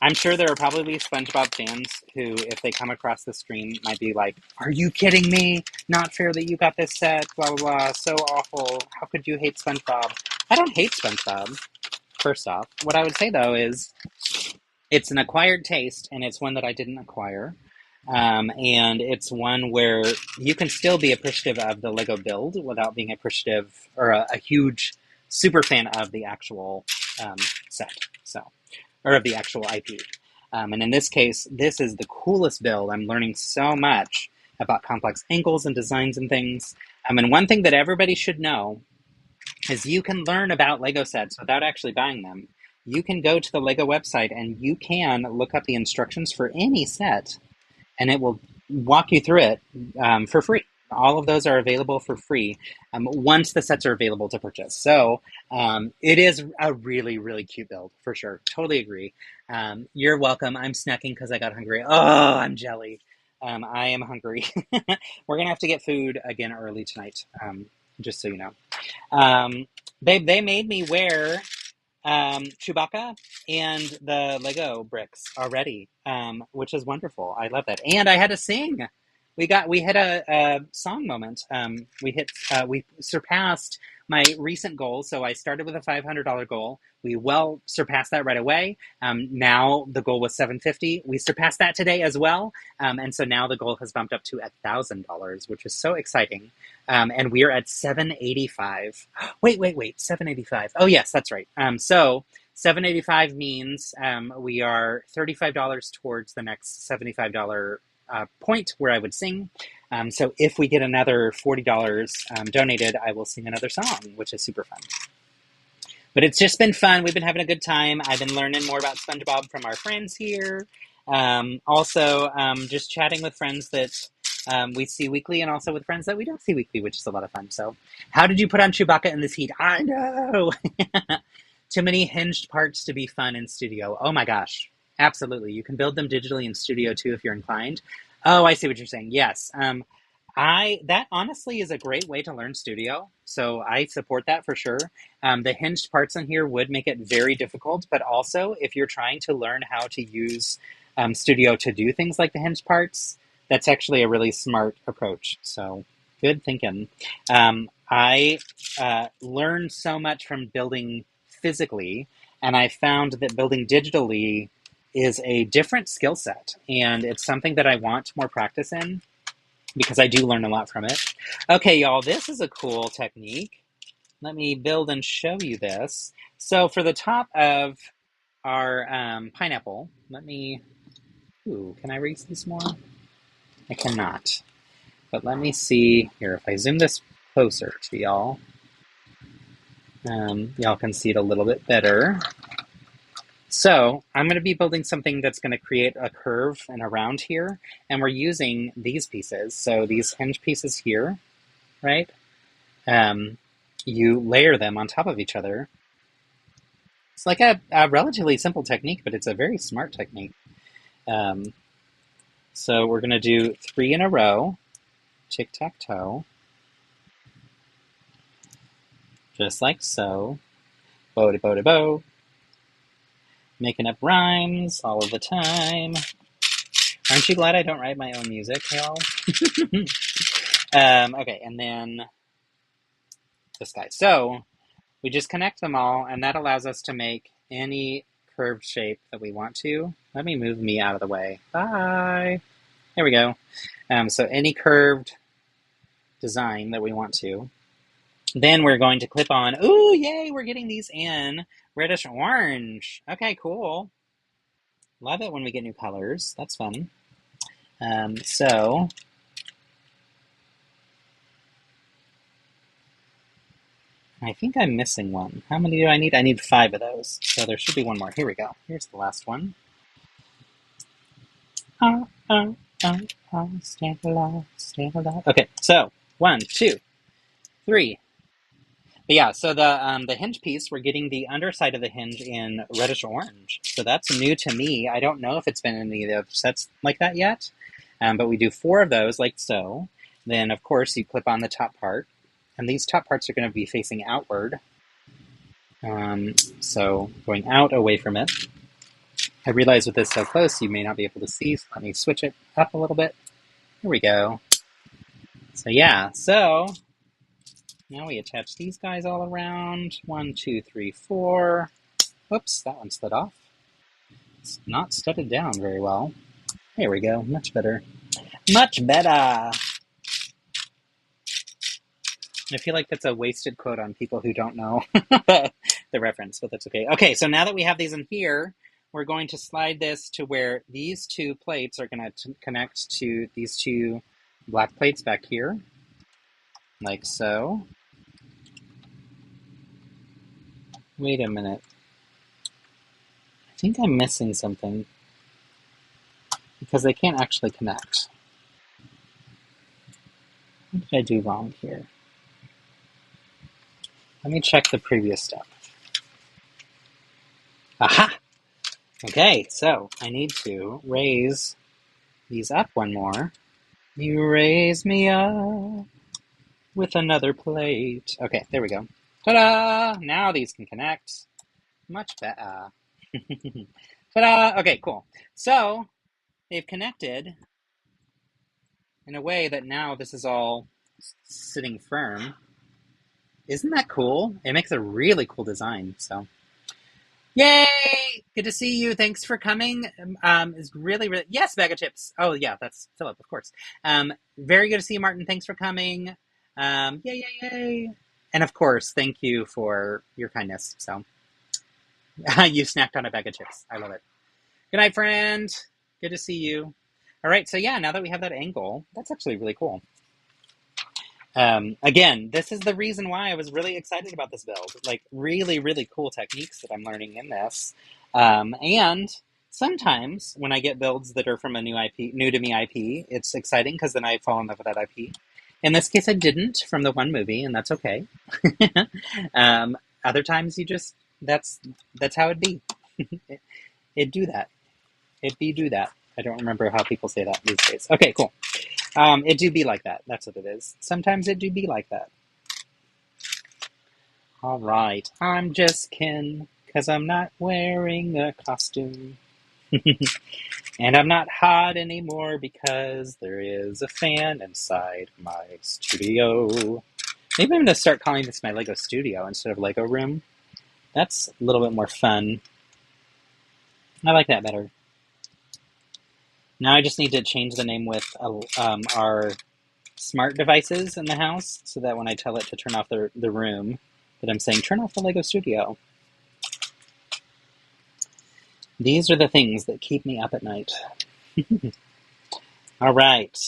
I'm sure there are probably SpongeBob fans who, if they come across the stream, might be like, are you kidding me? Not fair that you got this set, blah, blah, blah, so awful. How could you hate SpongeBob? I don't hate SpongeBob, first off. What I would say, though, is it's an acquired taste, and it's one that I didn't acquire. And it's one where you can still be appreciative of the Lego build without being appreciative or a huge super fan of the actual set, or of the actual IP. And in this case, this is the coolest build. I'm learning so much about complex angles and designs and things. And one thing that everybody should know is you can learn about Lego sets without actually buying them. You can go to the Lego website and you can look up the instructions for any set, and it will walk you through it for free. All of those are available for free once the sets are available to purchase. So it is a really, really cute build, for sure. Totally agree. You're welcome. I'm snacking because I got hungry. Oh, I'm jelly. I am hungry. We're going to have to get food again early tonight, just so you know. They made me wear Chewbacca and the Lego bricks already, which is wonderful. I love that. And I had to sing. We hit a song moment. We surpassed my recent goal. So I started with a $500 goal. We well surpassed that right away. Now the goal was $750. We surpassed that today as well. And so now the goal has bumped up to $1,000, which is so exciting. And we are at $785. Wait, $785. Oh yes, that's right. So $785 means we are $35 towards the next $75 point where I would sing. So if we get another $40 donated, I will sing another song, which is super fun. But it's just been fun. We've been having a good time. I've been learning more about SpongeBob from our friends here. Also, just chatting with friends that we see weekly, and also with friends that we don't see weekly, which is a lot of fun. So how did you put on Chewbacca in this heat? I know! Too many hinged parts to be fun in studio. Oh my gosh. Absolutely. You can build them digitally in Studio too if you're inclined. Oh, I see what you're saying. Yes. That honestly is a great way to learn Studio. So I support that for sure. The hinged parts on here would make it very difficult, but also if you're trying to learn how to use Studio to do things like the hinged parts, that's actually a really smart approach. So good thinking. I learned so much from building physically, and I found that building digitally is a different skill set, and it's something that I want more practice in because I do learn a lot from it. Okay, y'all, this is a cool technique. Let me build and show you this. So for the top of our pineapple, can I raise this more? I cannot, but let me see here. If I zoom this closer to y'all, y'all can see it a little bit better. So I'm going to be building something that's going to create a curve and a round here, and we're using these pieces. So these hinge pieces here, right? You layer them on top of each other. It's like a relatively simple technique, but it's a very smart technique. So we're going to do 3 in a row, tic-tac-toe, just like so, bow-de-bow-de-bow. Making up rhymes all of the time. Aren't you glad I don't write my own music, y'all? Okay, and then this guy. So we just connect them all, and that allows us to make any curved shape that we want to. Let me move me out of the way. Bye. There we go. So any curved design that we want to. Then we're going to clip on, ooh, yay, we're getting these in reddish orange. Okay, cool. Love it when we get new colors. That's fun. So I think I'm missing one. How many do I need? I need 5 of those. So there should be one more. Here we go. Here's the last one. Stand alive, stand alive. Okay, so 1, 2, 3. But yeah, so the hinge piece, we're getting the underside of the hinge in reddish orange. So that's new to me. I don't know if it's been in any of the other sets like that yet. But we do 4 of those, like so. Then, of course, you clip on the top part. And these top parts are going to be facing outward. So going out, away from it. I realize with this so close, you may not be able to see. So let me switch it up a little bit. Here we go. So yeah, so now we attach these guys all around. 1, 2, 3, 4. Whoops, that one slid off. It's not studded down very well. There we go, much better. Much better! I feel like that's a wasted quote on people who don't know the reference, but that's okay. Okay, so now that we have these in here, we're going to slide this to where these 2 plates are going to connect to these 2 black plates back here, like so. Wait a minute. I think I'm missing something because they can't actually connect. What did I do wrong here? Let me check the previous step. Aha! Okay, so I need to raise these up one more. You raise me up with another plate. Okay, there we go. Ta-da! Now these can connect. Much better. Ta-da! Okay, cool. So they've connected in a way that now this is all sitting firm. Isn't that cool? It makes a really cool design, so. Yay! Good to see you. Thanks for coming. It's really, really... Yes, bag of chips. Oh, yeah, that's Philip, of course. Very good to see you, Martin. Thanks for coming. Yay, yay, yay. And, of course, thank you for your kindness. So, you snacked on a bag of chips. I love it. Good night, friend. Good to see you. All right, so yeah, now that we have that angle, that's actually really cool. Again, this is the reason why I was really excited about this build. Like, really, really cool techniques that I'm learning in this. And sometimes when I get builds that are from a new to me IP, it's exciting because then I fall in love with that IP. In this case, I didn't from the one movie, and that's okay. Other times, you just that's how it be. It do that. It be do that. I don't remember how people say that these days. Okay, cool. It do be like that. That's what it is. Sometimes it do be like that. All right. I'm just Ken, because I'm not wearing a costume. And I'm not hot anymore because there is a fan inside my studio. Maybe I'm going to start calling this my Lego studio instead of Lego room. That's a little bit more fun. I like that better. Now I just need to change the name with our smart devices in the house so that when I tell it to turn off the room, that I'm saying, turn off the Lego studio. These are the things that keep me up at night. All right.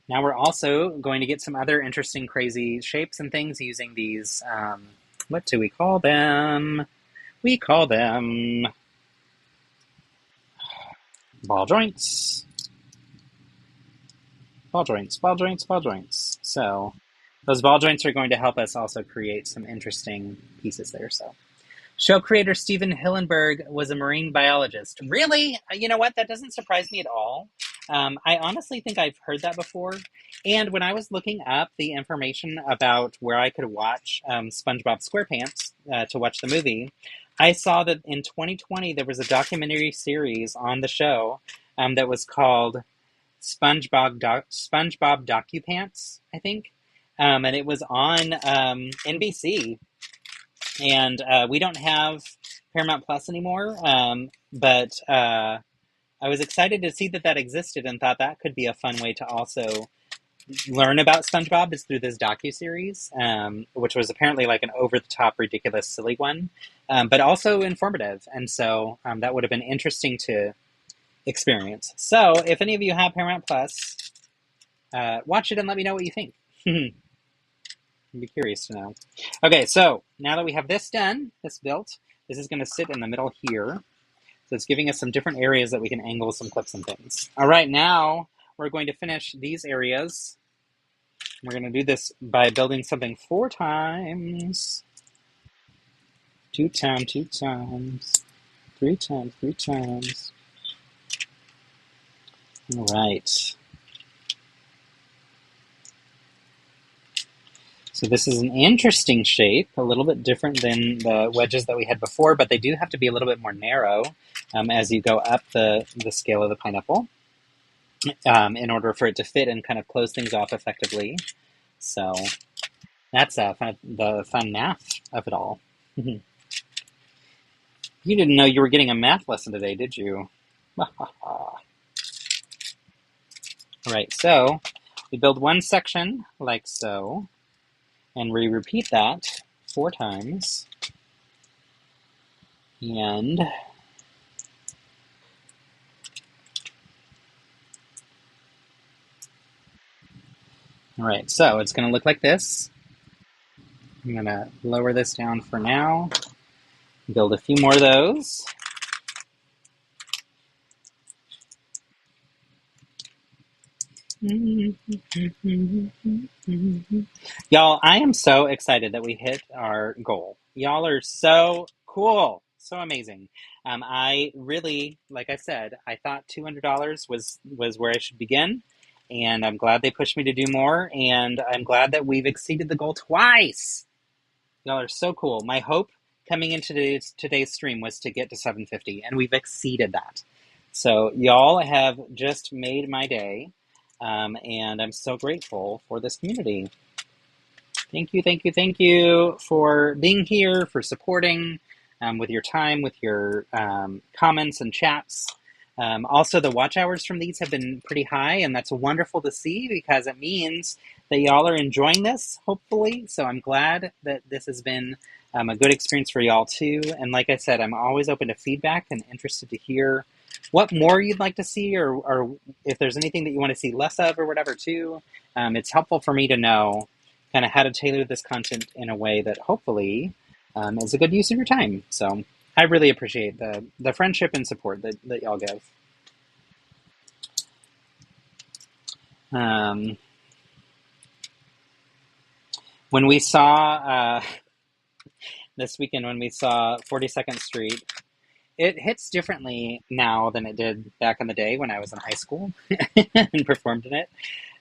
Now we're also going to get some other interesting, crazy shapes and things using these, what do we call them? We call them ball joints. Ball joints, ball joints, ball joints. So those ball joints are going to help us also create some interesting pieces there. So show creator Stephen Hillenberg was a marine biologist. Really? You know what? That doesn't surprise me at all. I honestly think I've heard that before. And when I was looking up the information about where I could watch SpongeBob SquarePants to watch the movie, I saw that in 2020 there was a documentary series on the show that was called SpongeBob DocuPants, I think. And it was on NBC. And we don't have Paramount Plus anymore, but I was excited to see that existed and thought that could be a fun way to also learn about SpongeBob is through this docuseries, which was apparently like an over-the-top, ridiculous, silly one, but also informative. And so that would have been interesting to experience. So if any of you have Paramount Plus, watch it and let me know what you think. I'd be curious to know. Okay, so now that we have this done, this built, this is going to sit in the middle here. So it's giving us some different areas that we can angle some clips and things. All right, now we're going to finish these areas. We're going to do this by building something 4 times. 2 times, 2 times. 3 times, 3 times. All right. So this is an interesting shape, a little bit different than the wedges that we had before, but they do have to be a little bit more narrow as you go up the scale of the pineapple in order for it to fit and kind of close things off effectively. So that's the fun math of it all. You didn't know you were getting a math lesson today, did you? All right, so we build one section like so. And we repeat that 4 times. And all right, so it's going to look like this. I'm going to lower this down for now. Build a few more of those. Y'all, I am so excited that we hit our goal. Y'all are so cool. So amazing. I really, like I said, I thought $200 was where I should begin. And I'm glad they pushed me to do more. And I'm glad that we've exceeded the goal twice. Y'all are so cool. My hope coming into today's stream was to get to 750. And we've exceeded that. So y'all have just made my day. And I'm so grateful for this community. Thank you, thank you, thank you for being here, for supporting with your time, with your comments and chats. Also, the watch hours from these have been pretty high, and that's wonderful to see because it means that y'all are enjoying this, hopefully. So I'm glad that this has been a good experience for y'all too. And like I said, I'm always open to feedback and interested to hear what more you'd like to see or if there's anything that you want to see less of or whatever too. It's helpful for me to know kind of how to tailor this content in a way that hopefully is a good use of your time. So I really appreciate the friendship and support that y'all give. When we saw, this weekend when we saw 42nd Street, it hits differently now than it did back in the day when I was in high school and performed in it.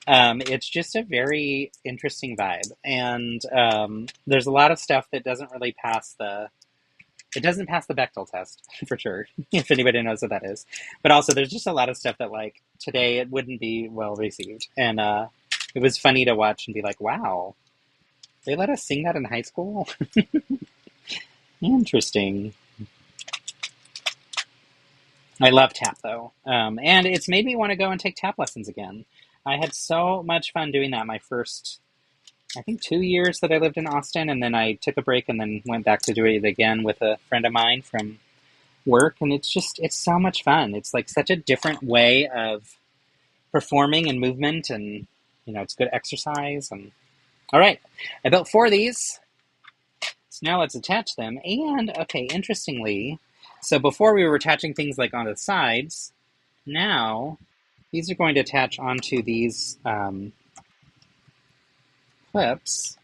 It's just a very interesting vibe. And there's a lot of stuff that doesn't really pass the Bechdel test, for sure, if anybody knows what that is. But also, there's just a lot of stuff that, like, today it wouldn't be well received. And it was funny to watch and be like, wow, they let us sing that in high school? Interesting. I love tap, though. And it's made me want to go and take tap lessons again. I had so much fun doing that my first, I think, 2 years that I lived in Austin, and then I took a break and then went back to do it again with a friend of mine from work, and it's so much fun. It's like such a different way of performing and movement, and, you know, it's good exercise. And all right, I built 4 of these, so now let's attach them. And, okay, interestingly, so before we were attaching things like on the sides, now these are going to attach onto these clips,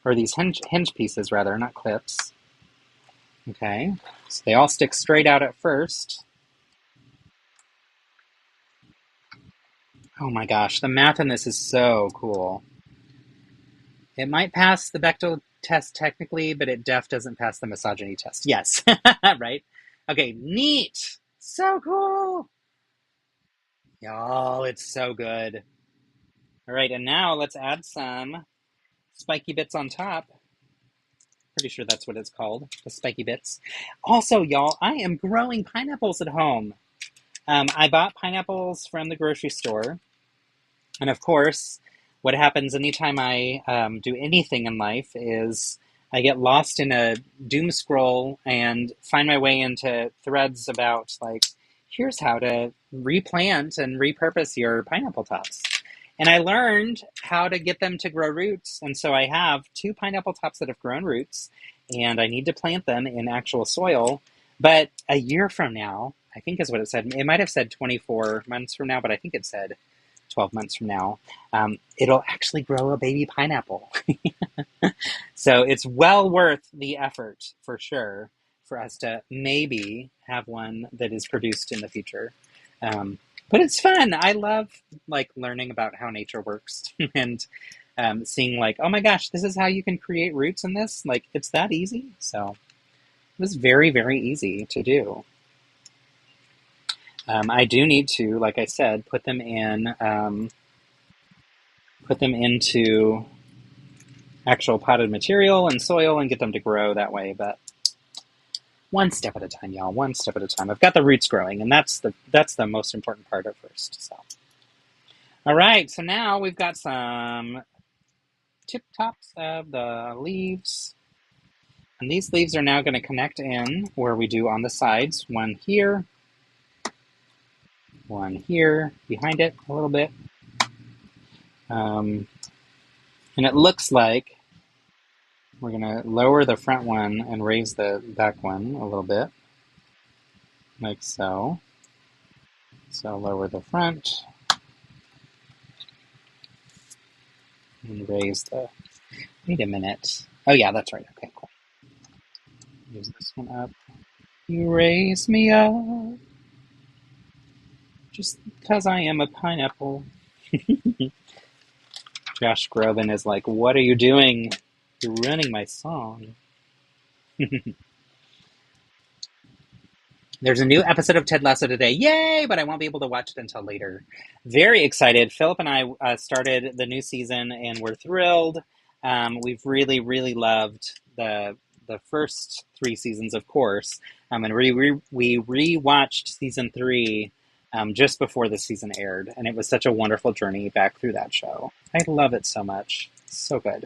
or these hinge pieces rather, not clips. Okay, so they all stick straight out at first. Oh my gosh, the math in this is so cool. It might pass the Bechdel test technically, but it doesn't pass the misogyny test. Yes, right? Okay, neat. So cool. Y'all, it's so good. All right, and now let's add some spiky bits on top. Pretty sure that's what it's called, the spiky bits. Also, y'all, I am growing pineapples at home. I bought pineapples from the grocery store, And of course, what happens anytime I do anything in life is I get lost in a doom scroll and find my way into threads about, like, here's how to replant and repurpose your pineapple tops. And I learned how to get them to grow roots. And so I have 2 pineapple tops that have grown roots, and I need to plant them in actual soil. But a year from now, I think is what it said. It might have said 24 months from now, but I think it said 12 months from now, it'll actually grow a baby pineapple. So it's well worth the effort, for sure, for us to maybe have one that is produced in the future. But it's fun. I love, like, learning about how nature works and seeing, like, oh my gosh, this is how you can create roots in this. Like, it's that easy. So it was very, very easy to do. I do need to, like I said, put them into actual potted material and soil and get them to grow that way. But one step at a time, y'all. One step at a time. I've got the roots growing, and that's the most important part at first. So, all right. So now we've got some tip tops of the leaves, and these leaves are now going to connect in where we do on the sides. One here, behind it a little bit. And it looks like we're going to lower the front one and raise the back one a little bit, like so. So lower the front and raise the, wait a minute. Oh yeah, that's right. Okay, cool. Use this one up. You raise me up just because I am a pineapple. Josh Groban is like, what are you doing? You're ruining my song. There's a new episode of Ted Lasso today. Yay! But I won't be able to watch it until later. Very excited. Philip and I started the new season, and we're thrilled. We've really, really loved the first 3 seasons, of course. And we re-watched season 3 just before the season aired. And it was such a wonderful journey back through that show. I love it so much. So good.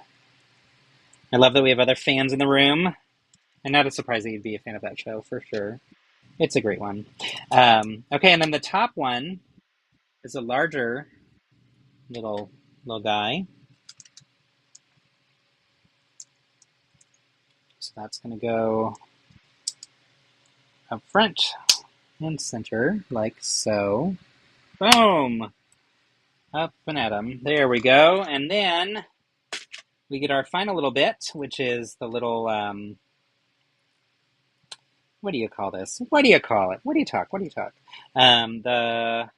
I love that we have other fans in the room. And not a surprise that you'd be a fan of that show, for sure. It's a great one. Okay, and then the top one is a larger little guy. So that's going to go up front and center, like so. Boom! Up and at him. There we go. And then we get our final little bit, which is the little... what do you call this? What do you call it? What do you talk? The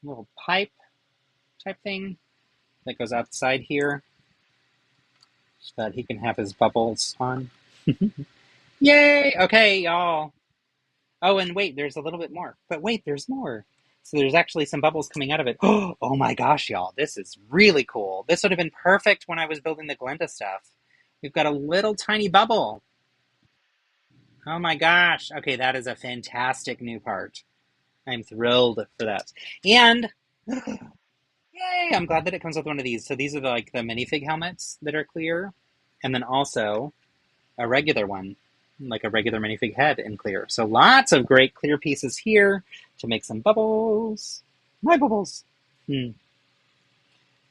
little pipe type thing that goes outside here so that he can have his bubbles on. Yay! Okay, y'all. Oh, and wait, there's a little bit more. But wait, there's more. So there's actually some bubbles coming out of it. Oh my gosh, y'all. This is really cool. This would have been perfect when I was building the Glenda stuff. We've got a little tiny bubble. Oh my gosh. Okay, that is a fantastic new part. I'm thrilled for that. And, yay, I'm glad that it comes with one of these. So these are the minifig helmets that are clear. And then also a regular one, like a regular minifig head in clear. So lots of great clear pieces here to make some bubbles. My bubbles.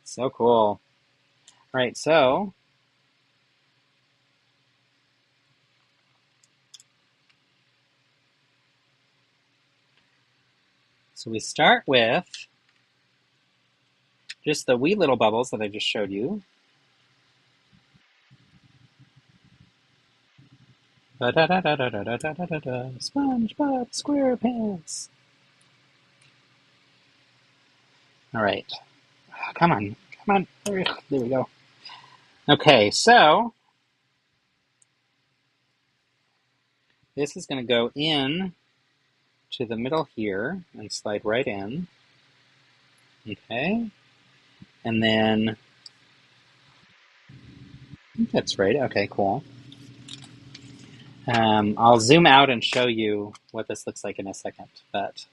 So cool. All right, so... So we start with just the wee little bubbles that I just showed you. SpongeBob SquarePants. All right. Come on. There we go. Okay, so this is going to go in to the middle here and slide right in. Okay. And then, I think that's right. Okay, cool. I'll zoom out and show you what this looks like in a second, but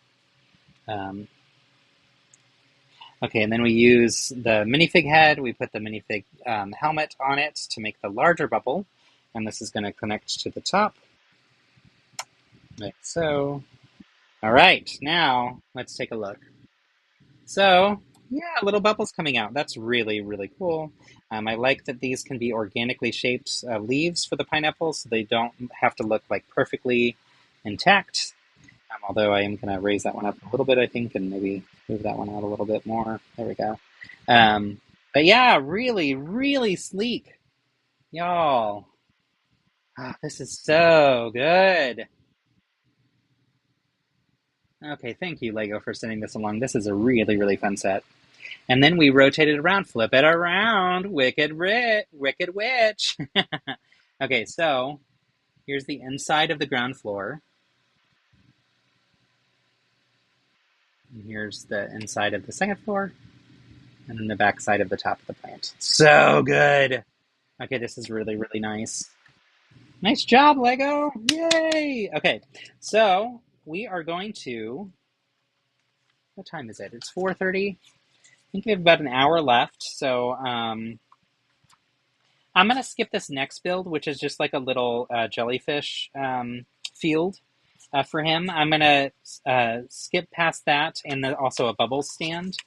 Okay, and then we use the minifig head. We put the minifig helmet on it to make the larger bubble. And this is going to connect to the top, like so. All right, now let's take a look. So, yeah, little bubbles coming out. That's really, really cool. I like that these can be organically shaped leaves for the pineapple, so they don't have to look like perfectly intact. Although I am going to raise that one up a little bit, I think, and maybe move that one out a little bit more. There we go. But yeah, really, really sleek. Y'all. This is so good. Okay, thank you, Lego, for sending this along. This is a really, really fun set. And then we rotate it around, flip it around. Wicked witch. Okay, so here's the inside of the ground floor. And here's the inside of the second floor. And then the back side of the top of the plant. So good. Okay, this is really, really nice. Nice job, Lego. Yay. Okay, so we are going to, what time is it? It's 4:30. I think we have about an hour left. So I'm going to skip this next build, which is just like a little jellyfish field for him. I'm going to skip past that, and then also a bubble stand.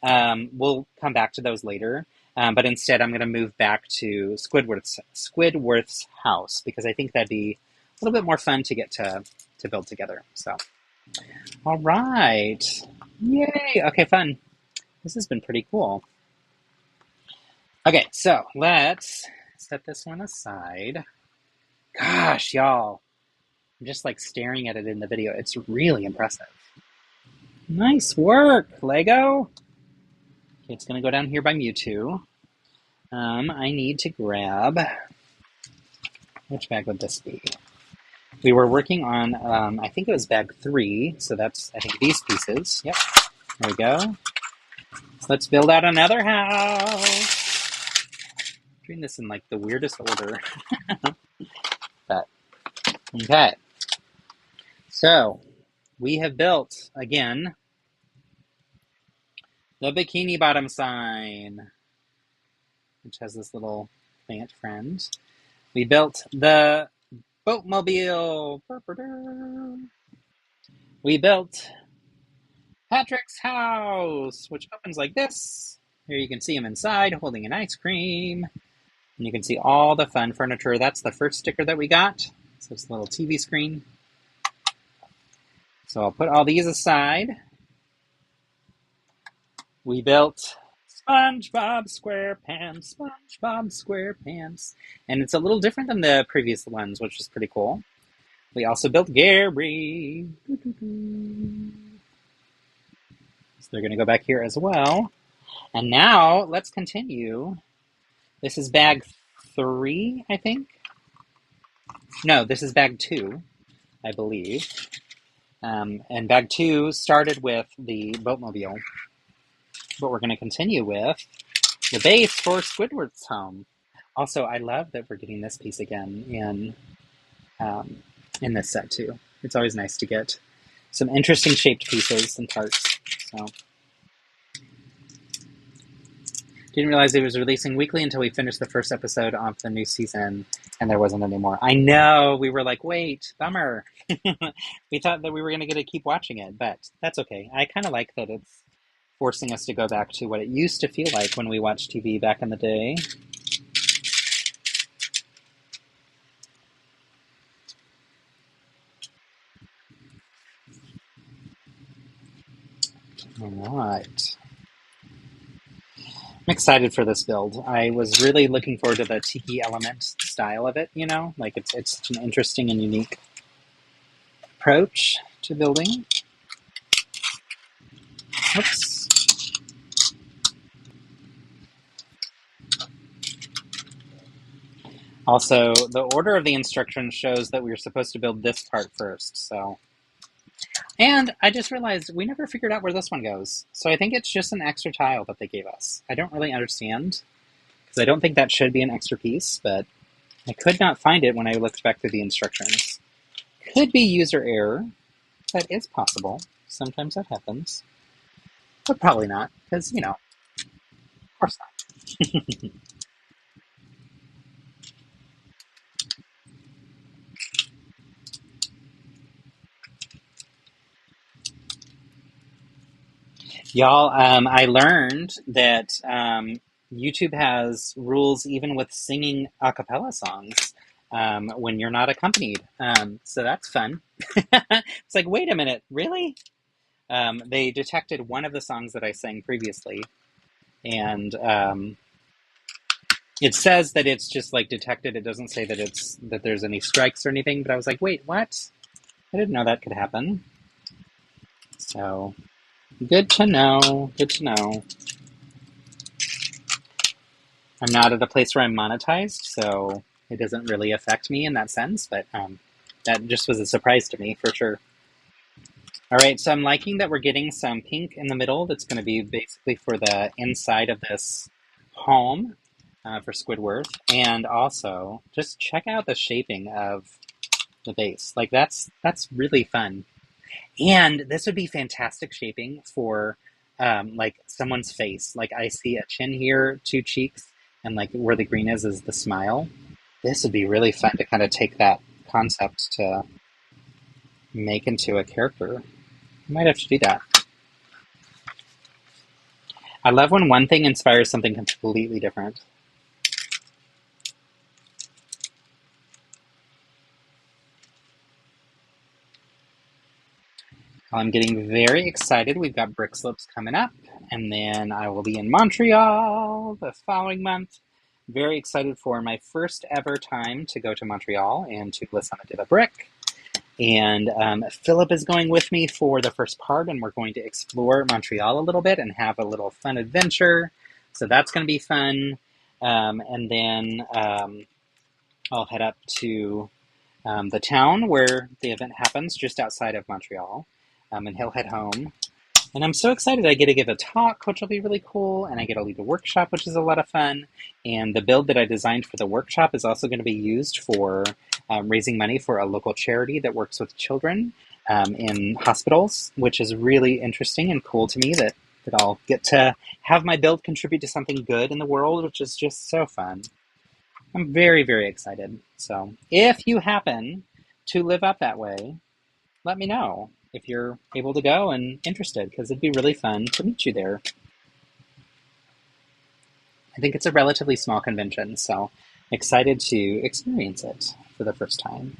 We'll come back to those later. But instead, I'm going to move back to Squidward's house, because I think that'd be a little bit more fun to get to build together. So, all right. Yay. Okay, fun. This has been pretty cool. Okay, so let's set this one aside. Gosh, y'all. I'm just like staring at it in the video. It's really impressive. Nice work, Lego. Okay, it's going to go down here by Mewtwo. I need to grab... Which bag would this be? We were working on, I think it was bag 3, so that's, I think, these pieces. Yep, there we go. So let's build out another house. I'm doing this in, like, the weirdest order. But, okay. So, we have built, again, the Bikini Bottom sign, which has this little plant friend. We built the boatmobile. We built Patrick's house, which opens like this. Here you can see him inside holding an ice cream. And you can see all the fun furniture. That's the first sticker that we got. So it's a little TV screen. So I'll put all these aside. We built SpongeBob SquarePants, SpongeBob SquarePants. And it's a little different than the previous ones, which is pretty cool. We also built Gary. So they're going to go back here as well. And now, let's continue. This is bag 3, I think. No, this is bag 2, I believe. And bag 2 started with the boatmobile. But we're going to continue with the base for Squidward's home. Also, I love that we're getting this piece again in this set too. It's always nice to get some interesting shaped pieces and parts. So, didn't realize it was releasing weekly until we finished the first episode of the new season, and there wasn't any more. I know, we were like, wait, bummer. We thought that we were going to get to keep watching it, but that's okay. I kind of like that it's forcing us to go back to what it used to feel like when we watched TV back in the day. All right. I'm excited for this build. I was really looking forward to the tiki element style of it, you know? Like, it's such an interesting and unique approach to building. Oops. Also, the order of the instructions shows that we were supposed to build this part first, so... And I just realized we never figured out where this one goes. So I think it's just an extra tile that they gave us. I don't really understand, because I don't think that should be an extra piece, but I could not find it when I looked back through the instructions. Could be user error. That is possible. Sometimes that happens. But probably not, because, you know, of course not. Y'all, I learned that YouTube has rules even with singing a cappella songs when you're not accompanied. So that's fun. It's like, wait a minute, really? They detected one of the songs that I sang previously, and it says that it's just like detected. It doesn't say that there's any strikes or anything. But I was like, wait, what? I didn't know that could happen. So good to know. Good to know. I'm not at a place where I'm monetized, so it doesn't really affect me in that sense, but that just was a surprise to me for sure. All right, so I'm liking that we're getting some pink in the middle. That's going to be basically for the inside of this home for Squidward. And also, just check out the shaping of the base. Like, that's really fun. And this would be fantastic shaping for like someone's face. Like I see a chin here, two cheeks, and like where the green is the smile. This would be really fun to kind of take that concept to make into a character. I might have to do that. I love when one thing inspires something completely different. I'm getting very excited. We've got Brick Slopes coming up, and then I will be in Montreal the following month. Very excited for my first ever time to go to Montreal and to listen to the brick. And Philip is going with me for the first part, and we're going to explore Montreal a little bit and have a little fun adventure. So that's going to be fun. And then I'll head up to the town where the event happens, just outside of Montreal. And he'll head home. And I'm so excited. I get to give a talk, which will be really cool, and I get to lead a workshop, which is a lot of fun. And the build that I designed for the workshop is also going to be used for raising money for a local charity that works with children in hospitals, which is really interesting and cool to me that I'll get to have my build contribute to something good in the world, which is just so fun. I'm very, very excited. So if you happen to live up that way, let me know if you're able to go and interested, because it'd be really fun to meet you there. I think it's a relatively small convention, so excited to experience it for the first time.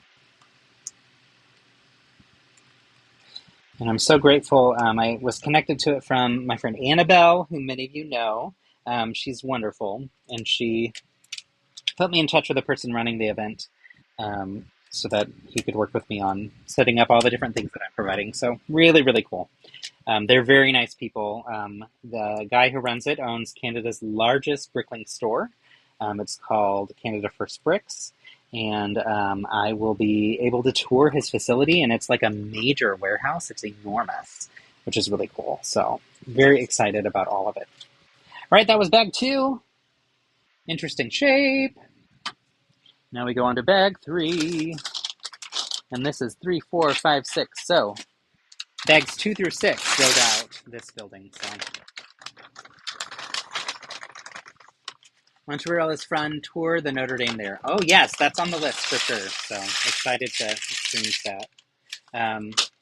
And I'm so grateful. I was connected to it from my friend Annabelle, who many of you know. She's wonderful, and she put me in touch with the person running the event so that he could work with me on setting up all the different things that I'm providing. So really, really cool. They're very nice people. The guy who runs it owns Canada's largest brickling store. It's called Canada First Bricks. And I will be able to tour his facility, and it's like a major warehouse. It's enormous, which is really cool. So very excited about all of it. All right, that was bag 2. Interesting shape. Now we go on to bag 3. And this is 3, 4, 5, 6. So bags 2 through 6 build out this building. So Montreal is fun. Tour the Notre Dame there. Oh yes, that's on the list for sure. So excited to experience that.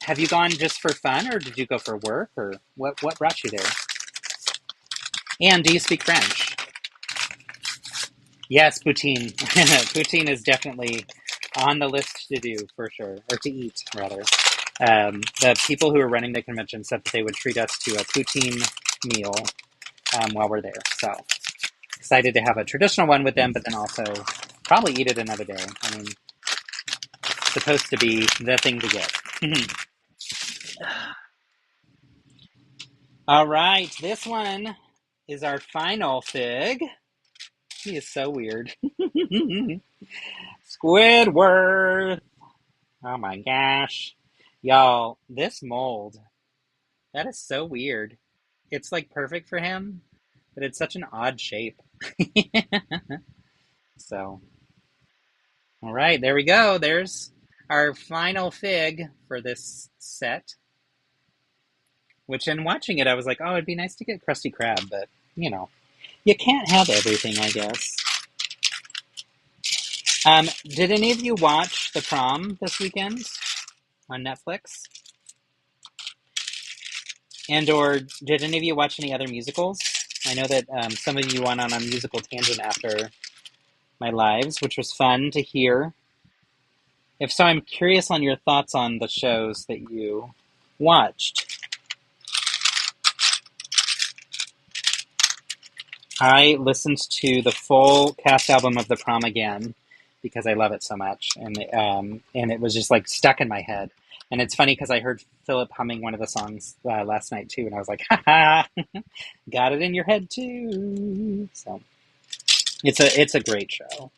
Have you gone just for fun, or did you go for work, or what brought you there? And do you speak French? Yes, poutine. Poutine is definitely on the list to do for sure, or to eat rather. The people who are running the convention said that they would treat us to a poutine meal while we're there. So excited to have a traditional one with them, but then also probably eat it another day. I mean, it's supposed to be the thing to get. All right, this one is our final fig. He is so weird. Squidward. Oh my gosh. Y'all, this mold, that is so weird. It's like perfect for him, but it's such an odd shape. So, all right, there we go. There's our final fig for this set. Which in watching it, I was like, oh, it'd be nice to get Krusty Krab, but, you can't have everything, I guess. Did any of you watch The Prom this weekend on Netflix? And or did any of you watch any other musicals? I know that some of you went on a musical tangent after my lives, which was fun to hear. If so, I'm curious on your thoughts on the shows that you watched. I listened to the full cast album of The Prom again because I love it so much, and it was just like stuck in my head. And it's funny because I heard Philip humming one of the songs last night too, and I was like, "Ha ha, got it in your head too." So it's a great show.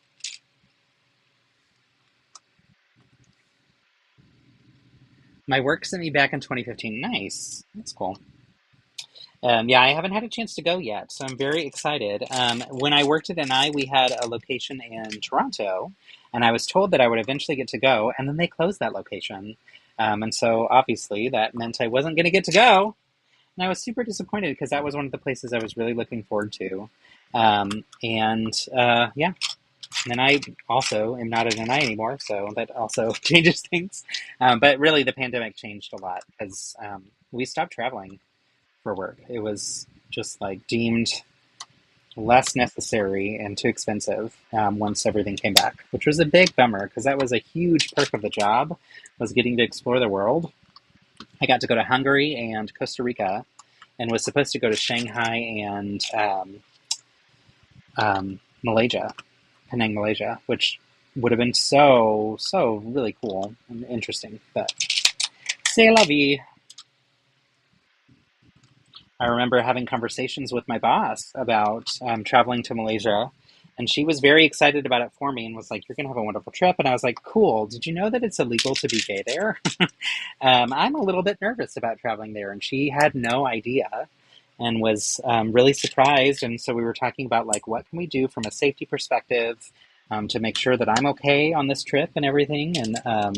My work sent me back in 2015. Nice, that's cool. Yeah, I haven't had a chance to go yet, so I'm very excited. When I worked at NI, we had a location in Toronto, and I was told that I would eventually get to go, and then they closed that location. And so obviously that meant I wasn't going to get to go, and I was super disappointed because that was one of the places I was really looking forward to. Yeah, and I also am not at NI anymore, so that also changes things. But really, the pandemic changed a lot because we stopped traveling for work. It was just like deemed less necessary and too expensive once everything came back, which was a big bummer because that was a huge perk of the job, was getting to explore the world. I got to go to Hungary and Costa Rica and was supposed to go to Shanghai and Malaysia, Penang, Malaysia, which would have been so really cool and interesting, but c'est la vie. I remember having conversations with my boss about traveling to Malaysia, and she was very excited about it for me and was like, "You're going to have a wonderful trip." And I was like, "Cool. Did you know that it's illegal to be gay there?" I'm a little bit nervous about traveling there, and she had no idea and was really surprised. And so we were talking about, like, what can we do from a safety perspective to make sure that I'm okay on this trip and everything. And I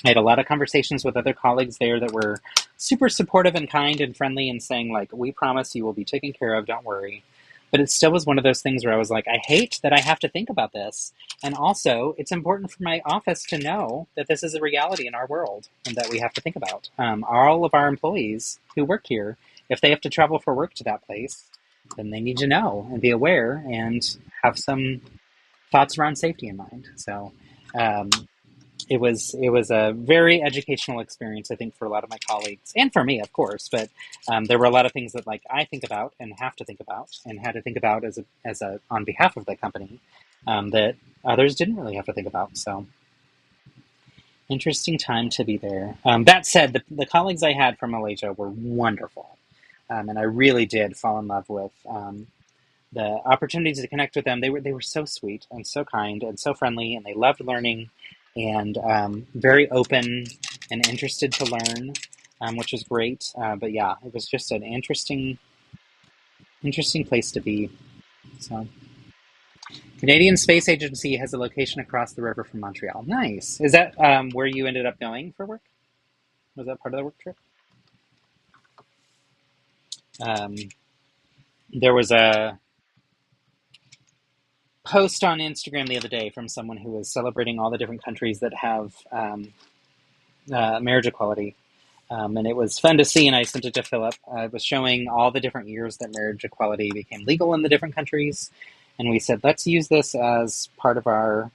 had a lot of conversations with other colleagues there that were super supportive and kind and friendly and saying, like, we promise you will be taken care of, don't worry. But it still was one of those things where I was like, I hate that I have to think about this. And also, it's important for my office to know that this is a reality in our world and that we have to think about. All of our employees who work here, if they have to travel for work to that place, then they need to know and be aware and have some thoughts around safety in mind. So, it was a very educational experience, I think, for a lot of my colleagues and for me, of course. But there were a lot of things that, like, I think about and have to think about and had to think about as a on behalf of the company that others didn't really have to think about. So interesting time to be there. That said, the colleagues I had from Malaysia were wonderful, and I really did fall in love with the opportunities to connect with them. They were so sweet and so kind and so friendly, and they loved learning. And very open and interested to learn, which was great. But yeah, it was just an interesting place to be. So, Canadian Space Agency has a location across the river from Montreal. Nice. Is that where you ended up going for work? Was that part of the work trip? There was a post on Instagram the other day from someone who was celebrating all the different countries that have marriage equality. And it was fun to see, and I sent it to Philip. It was showing all the different years that marriage equality became legal in the different countries. And we said, let's use this as part of our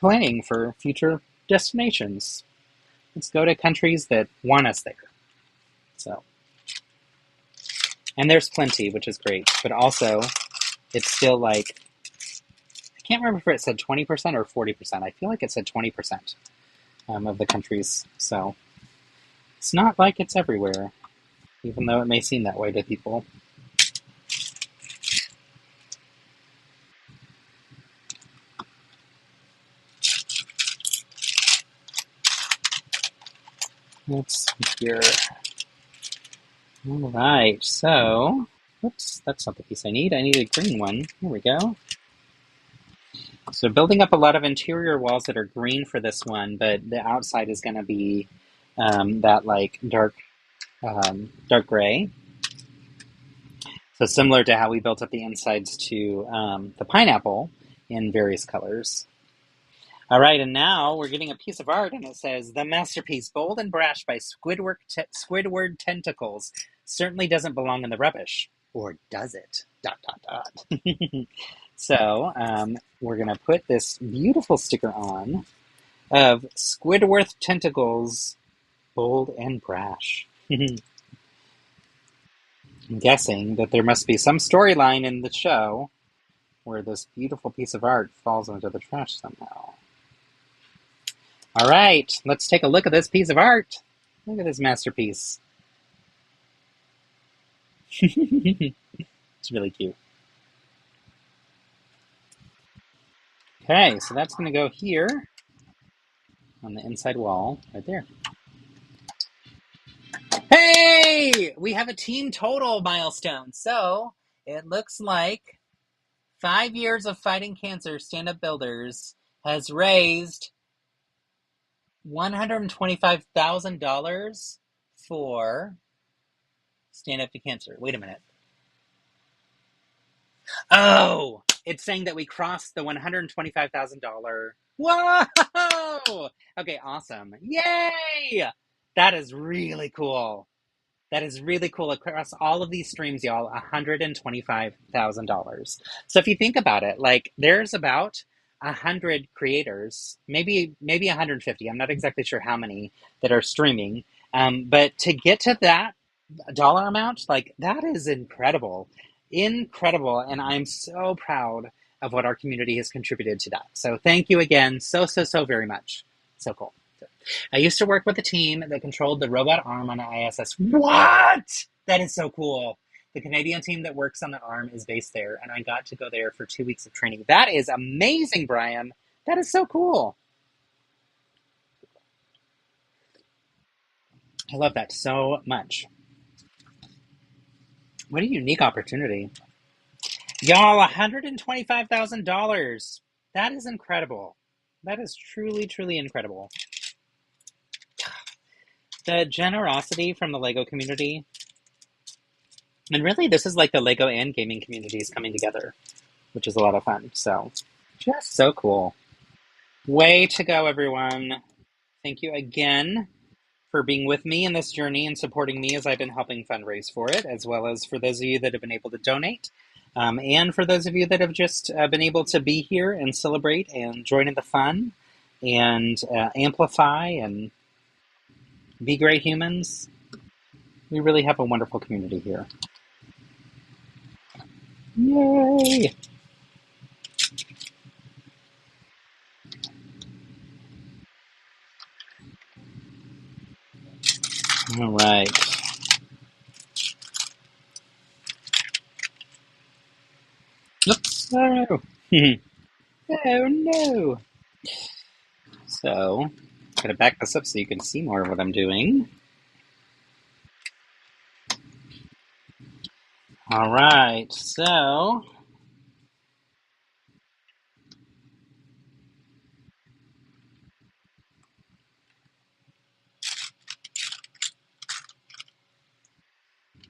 planning for future destinations. Let's go to countries that want us there. So, and there's plenty, which is great. But also, it's still like, I can't remember if it said 20% or 40%. I feel like it said 20% of the countries. So it's not like it's everywhere, even though it may seem that way to people. Let's see here. All right, so, oops, that's not the piece I need. I need a green one. Here we go. So building up a lot of interior walls that are green for this one, but the outside is going to be that like dark gray. So similar to how we built up the insides to the pineapple in various colors. All right, and now we're getting a piece of art, and it says, "The masterpiece, Bold and Brash by Squidward Tentacles, certainly doesn't belong in the rubbish. Or does it? ... So we're going to put this beautiful sticker on of Squidward Tentacles, Bold and Brash. I'm guessing that there must be some storyline in the show where this beautiful piece of art falls into the trash somehow. All right, let's take a look at this piece of art. Look at this masterpiece. It's really cute. Okay, so that's going to go here on the inside wall, right there. Hey! We have a team total milestone. So it looks like 5 years of fighting cancer stand-up builders has raised $125,000 for Stand Up to Cancer. Wait a minute. Oh, it's saying that we crossed the $125,000. Whoa! Okay, awesome. Yay! That is really cool. That is really cool. Across all of these streams, y'all, $125,000. So if you think about it, like there's about 100 creators, maybe 150. I'm not exactly sure how many that are streaming. But to get to that dollar amount, like that is incredible. Incredible. And I'm so proud of what our community has contributed to that. So thank you again so very much. So cool. I used to work with a team that controlled the robot arm on the ISS. What? That is so cool. The Canadian team that works on the arm is based there, and I got to go there for 2 weeks of training. That is amazing, Brian. That is so cool. I love that so much. What a unique opportunity. Y'all, $125,000. That is incredible. That is truly incredible. The generosity from the LEGO community. And really, this is like the LEGO and gaming communities coming together, which is a lot of fun. So, just so cool. Way to go, everyone. Thank you again for being with me in this journey and supporting me as I've been helping fundraise for it, as well as for those of you that have been able to donate. And for those of you that have just been able to be here and celebrate and join in the fun and amplify and be great humans. We really have a wonderful community here. Yay! All right. Oops. Oh. Oh no. So, gotta back this up so you can see more of what I'm doing. All right, so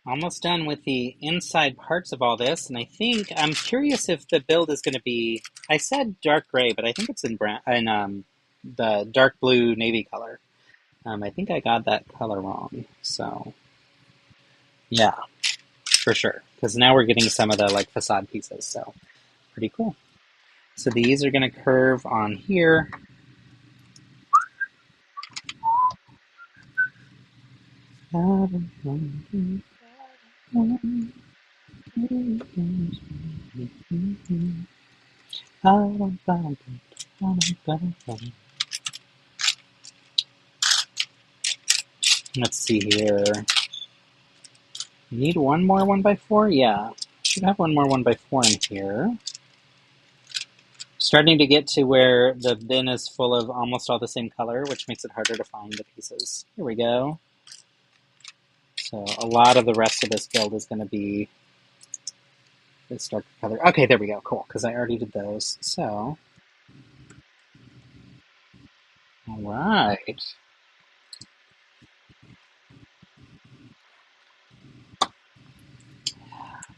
almost done with the inside parts of all this, and I think I'm curious if the build is going to be. I said dark gray, but I think it's in brown, in the dark blue navy color. I think I got that color wrong. So, yeah, for sure. Because now we're getting some of the like facade pieces. So, pretty cool. So these are going to curve on here. Let's see here. Need one more 1x4? Yeah. Should have one more 1x4 in here. Starting to get to where the bin is full of almost all the same color, which makes it harder to find the pieces. Here we go. So a lot of the rest of this build is going to be this dark color. Okay, there we go. Cool, because I already did those. So, all right.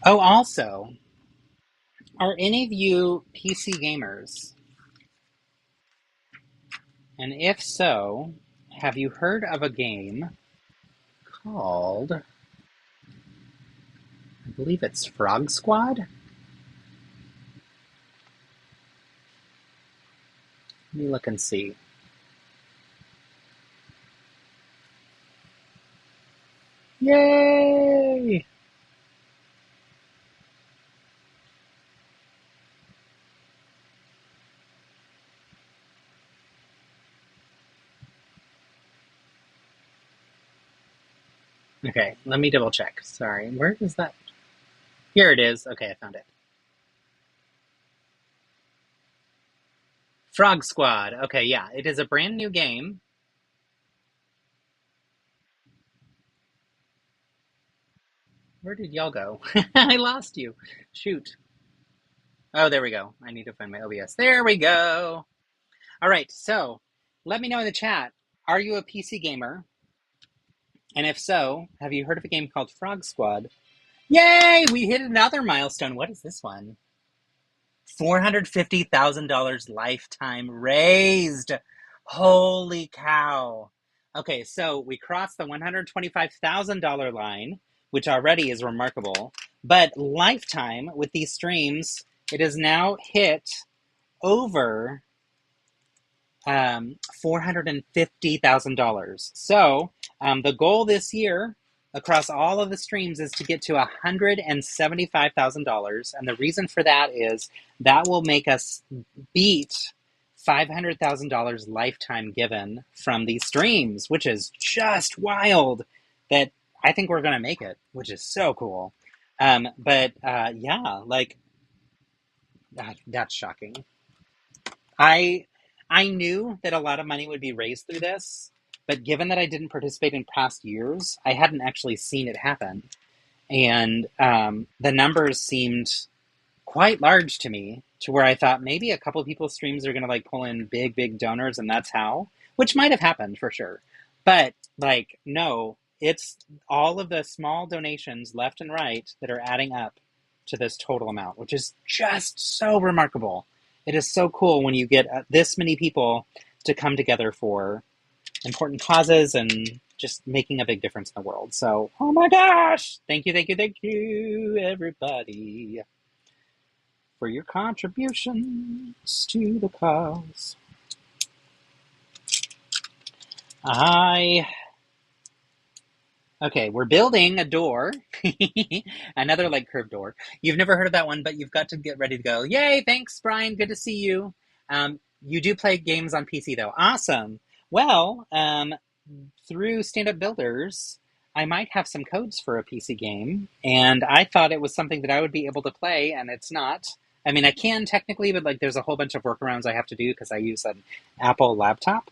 Oh, also, are any of you PC gamers? And if so, have you heard of a game called, I believe it's Frog Squad? Let me look and see. Yay! Okay, let me double check. Sorry, where is that? Here it is. Okay, I found it. Frog Squad. Okay, yeah, it is a brand new game. Where did y'all go? I lost you. Shoot. Oh, there we go. I need to find my OBS. There we go. All right, so let me know in the chat. Are you a PC gamer? And if so, have you heard of a game called Frog Squad? Yay! We hit another milestone. What is this one? $450,000 lifetime raised. Holy cow. Okay, so we crossed the $125,000 line, which already is remarkable. But lifetime with these streams, it has now hit over $450,000. So the goal this year across all of the streams is to get to $175,000. And the reason for that is that will make us beat $500,000 lifetime given from these streams, which is just wild that I think we're going to make it, which is so cool. Yeah, like, that's shocking. I knew that a lot of money would be raised through this, but given that I didn't participate in past years, I hadn't actually seen it happen. And the numbers seemed quite large to me, to where I thought maybe a couple of people's streams are going to like pull in big donors, and that's how, which might have happened for sure. But like, no, it's all of the small donations left and right that are adding up to this total amount, which is just so remarkable. It is so cool when you get this many people to come together for important causes and just making a big difference in the world. So, oh my gosh! Thank you, everybody, for your contributions to the cause. Okay, we're building a door. Another like curved door. You've never heard of that one, but you've got to get ready to go. Yay, thanks, Brian. Good to see you. You do play games on PC, though. Awesome. Well, through Stand Up Builders, I might have some codes for a PC game, and I thought it was something that I would be able to play, and it's not. I mean, I can technically, but like there's a whole bunch of workarounds I have to do because I use an Apple laptop.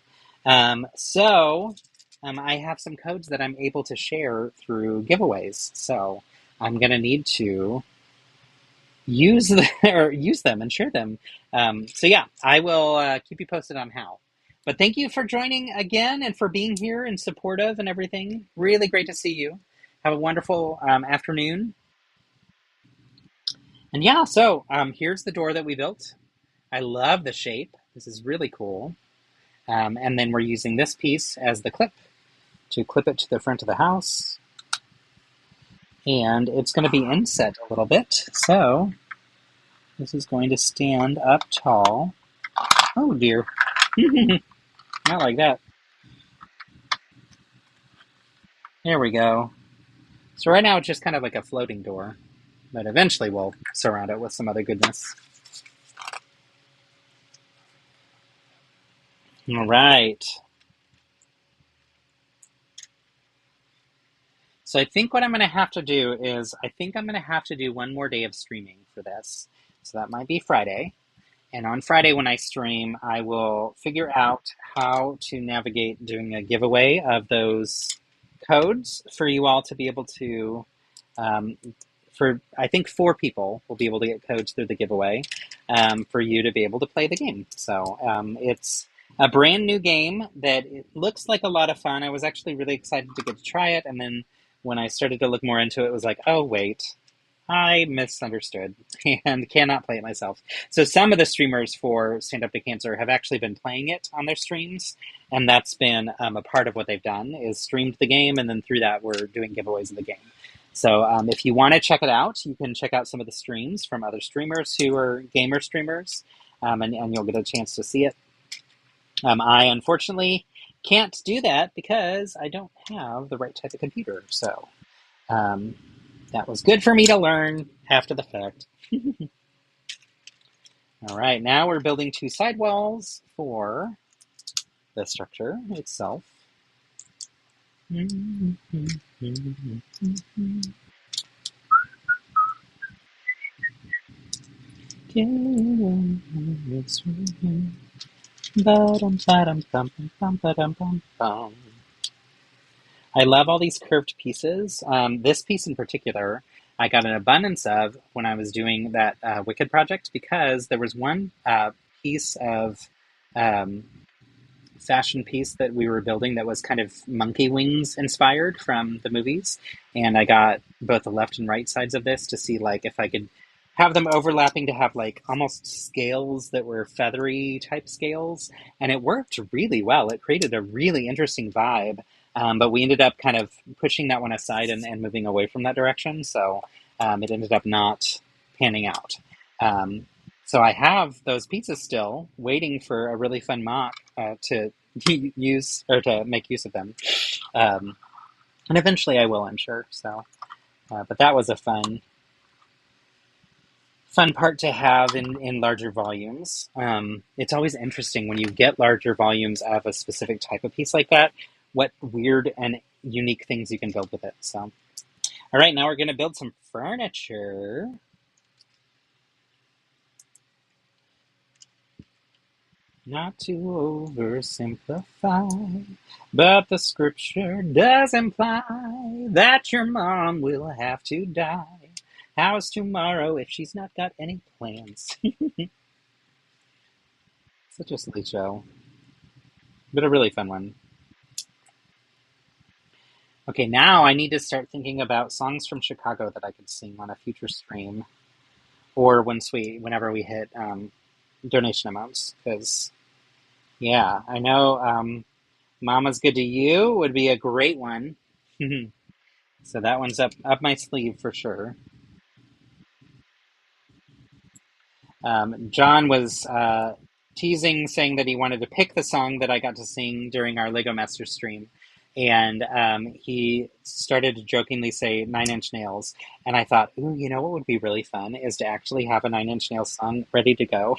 I have some codes that I'm able to share through giveaways. So I'm going to need to use them and share them. So yeah, I will keep you posted on how. But thank you for joining again and for being here and supportive and everything. Really great to see you. Have a wonderful afternoon. And yeah, so here's the door that we built. I love the shape. This is really cool. And then we're using this piece as the clip to clip it to the front of the house. And it's going to be inset a little bit. So this is going to stand up tall. Oh dear. Not like that. There we go. So right now it's just kind of like a floating door, but eventually we'll surround it with some other goodness. All right. So I think what I'm going to have to do is, I think I'm going to have to do one more day of streaming for this. So that might be Friday. And on Friday when I stream, I will figure out how to navigate doing a giveaway of those codes for you all to be able to, I think 4 people will be able to get codes through the giveaway for you to be able to play the game. So it's a brand new game that it looks like a lot of fun. I was actually really excited to get to try it. And then when I started to look more into it, it was like, oh, wait, I misunderstood and cannot play it myself. So some of the streamers for Stand Up to Cancer have actually been playing it on their streams, and that's been a part of what they've done is streamed the game, and then through that we're doing giveaways of the game. So if you want to check it out, you can check out some of the streams from other streamers who are gamer streamers, and you'll get a chance to see it. I unfortunately can't do that because I don't have the right type of computer, so that was good for me to learn after the fact. All right, now we're building 2 sidewalls for the structure itself. I love all these curved pieces. This piece in particular, I got an abundance of when I was doing that Wicked project because there was one piece of fashion piece that we were building that was kind of monkey wings inspired from the movies. And I got both the left and right sides of this to see like if I could have them overlapping to have like almost scales that were feathery type scales. And it worked really well. It created a really interesting vibe. But we ended up kind of pushing that one aside and moving away from that direction. So it ended up not panning out. So I have those pieces still waiting for a really fun mock to use or to make use of them. And eventually I will, I'm sure. So, but that was a fun part to have in larger volumes. It's always interesting when you get larger volumes of a specific type of piece like that, what weird and unique things you can build with it. So, all right, now we're going to build some furniture. Not to oversimplify, but the scripture does imply that your mom will have to die. How's tomorrow if she's not got any plans? Such a silly show, but a really fun one. Okay, now I need to start thinking about songs from Chicago that I could sing on a future stream, or whenever we hit donation amounts, because yeah, I know Mama's Good to You would be a great one. So that one's up my sleeve for sure. John was teasing, saying that he wanted to pick the song that I got to sing during our Lego Master stream. And he started to jokingly say 9 Inch Nails. And I thought, ooh, you know what would be really fun is to actually have a 9 Inch Nails song ready to go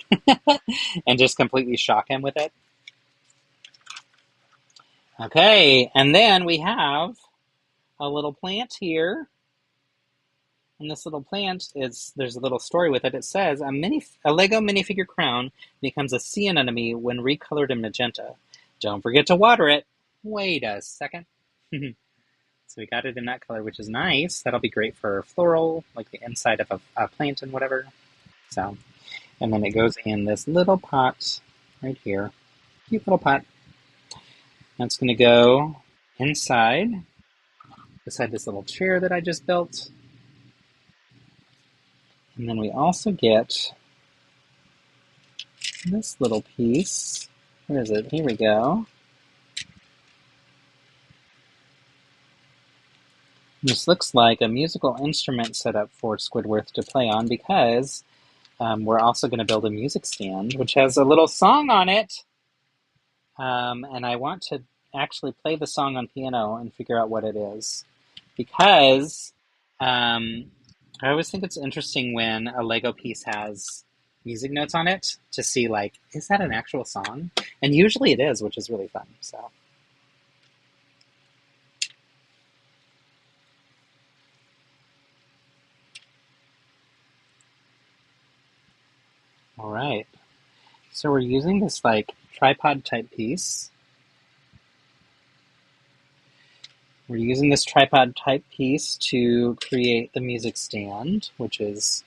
and just completely shock him with it. Okay, and then we have a little plant here. And this little plant there's a little story with it. It says, a Lego minifigure crown becomes a sea anemone when recolored in magenta. Don't forget to water it. Wait a second. So we got it in that color, which is nice. That'll be great for floral, like the inside of a plant and whatever. So, and then it goes in this little pot right here. Cute little pot. That's going to go inside, beside this little chair that I just built. And then we also get this little piece. Where is it? Here we go. This looks like a musical instrument set up for Squidward to play on because we're also going to build a music stand, which has a little song on it. And I want to actually play the song on piano and figure out what it is. Because I always think it's interesting when a Lego piece has music notes on it to see, like, is that an actual song? And usually it is, which is really fun. So. All right. So we're using this, like, tripod type piece. We're using this tripod type piece to create the music stand, which is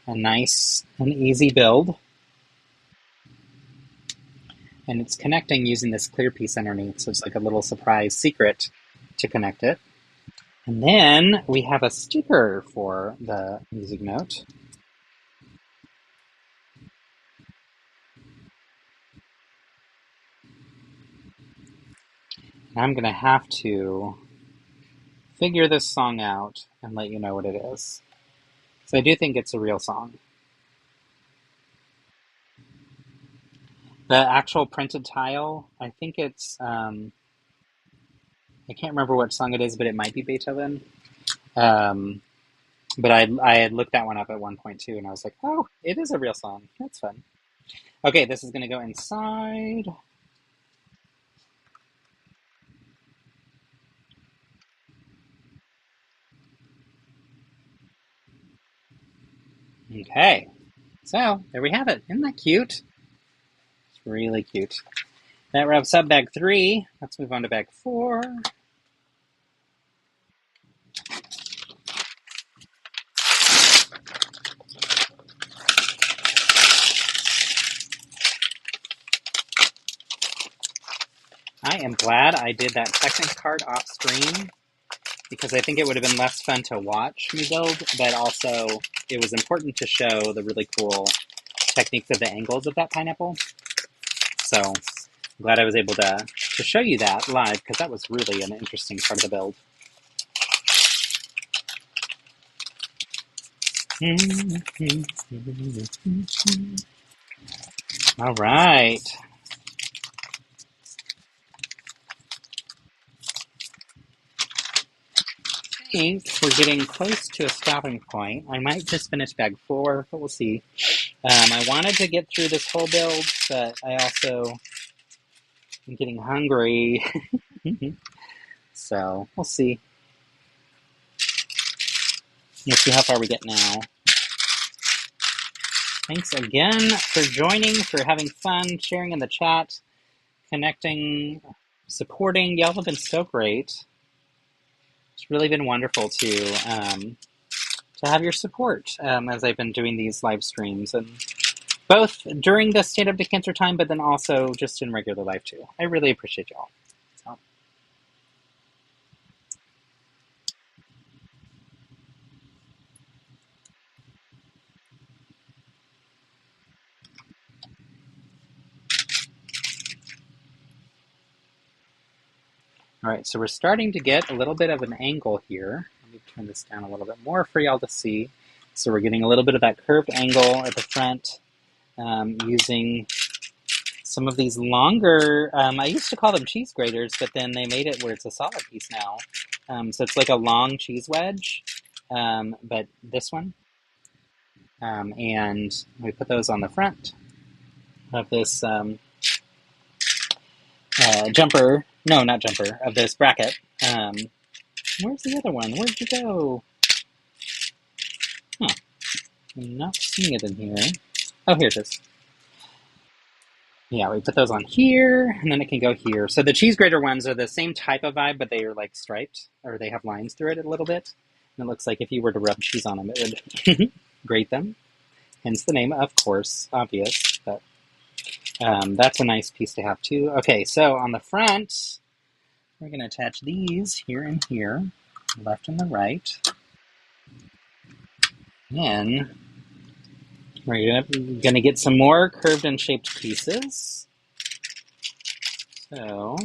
a nice and easy build. And it's connecting using this clear piece underneath, so it's like a little surprise secret to connect it. And then we have a sticker for the music note. And I'm going to have to figure this song out and let you know what it is. So I do think it's a real song. The actual printed tile, I think it's, I can't remember what song it is, but it might be Beethoven. But I had looked that one up at one point too, and I was like, oh, it is a real song. That's fun. Okay, this is going to go inside. Okay, so there we have it. Isn't that cute? It's really cute. That wraps up bag 3. Let's move on to bag 4. I am glad I did that Technic card off screen because I think it would have been less fun to watch me build, but also it was important to show the really cool techniques of the angles of that pineapple. So I'm glad I was able to show you that live because that was really an interesting part of the build. All right. I think we're getting close to a stopping point. I might just finish bag 4, but we'll see. I wanted to get through this whole build, but I also am getting hungry. So we'll see. We'll see how far we get now. Thanks again for joining, for having fun, sharing in the chat, connecting, supporting. Y'all have been so great. It's really been wonderful to have your support as I've been doing these live streams, and both during the Stand Up to Cancer time, but then also just in regular life too. I really appreciate y'all. So. All right, so we're starting to get a little bit of an angle here. Let me turn this down a little bit more for y'all to see. So we're getting a little bit of that curved angle at the front using some of these longer, I used to call them cheese graters, but then they made it where it's a solid piece now. So it's like a long cheese wedge, but this one. And we put those on the front of this jumper. No, not jumper, of this bracket. Where's the other one? Where'd you go? Huh. I'm not seeing it in here. Oh, here it is. Yeah, we put those on here, and then it can go here. So the cheese grater ones are the same type of vibe, but they are like striped, or they have lines through it a little bit. And it looks like if you were to rub cheese on them, it would grate them. Hence the name, of course, obvious. But that's a nice piece to have too. Okay, so on the front, we're going to attach these here and here, left and the right. Then we're going to get some more curved and shaped pieces. So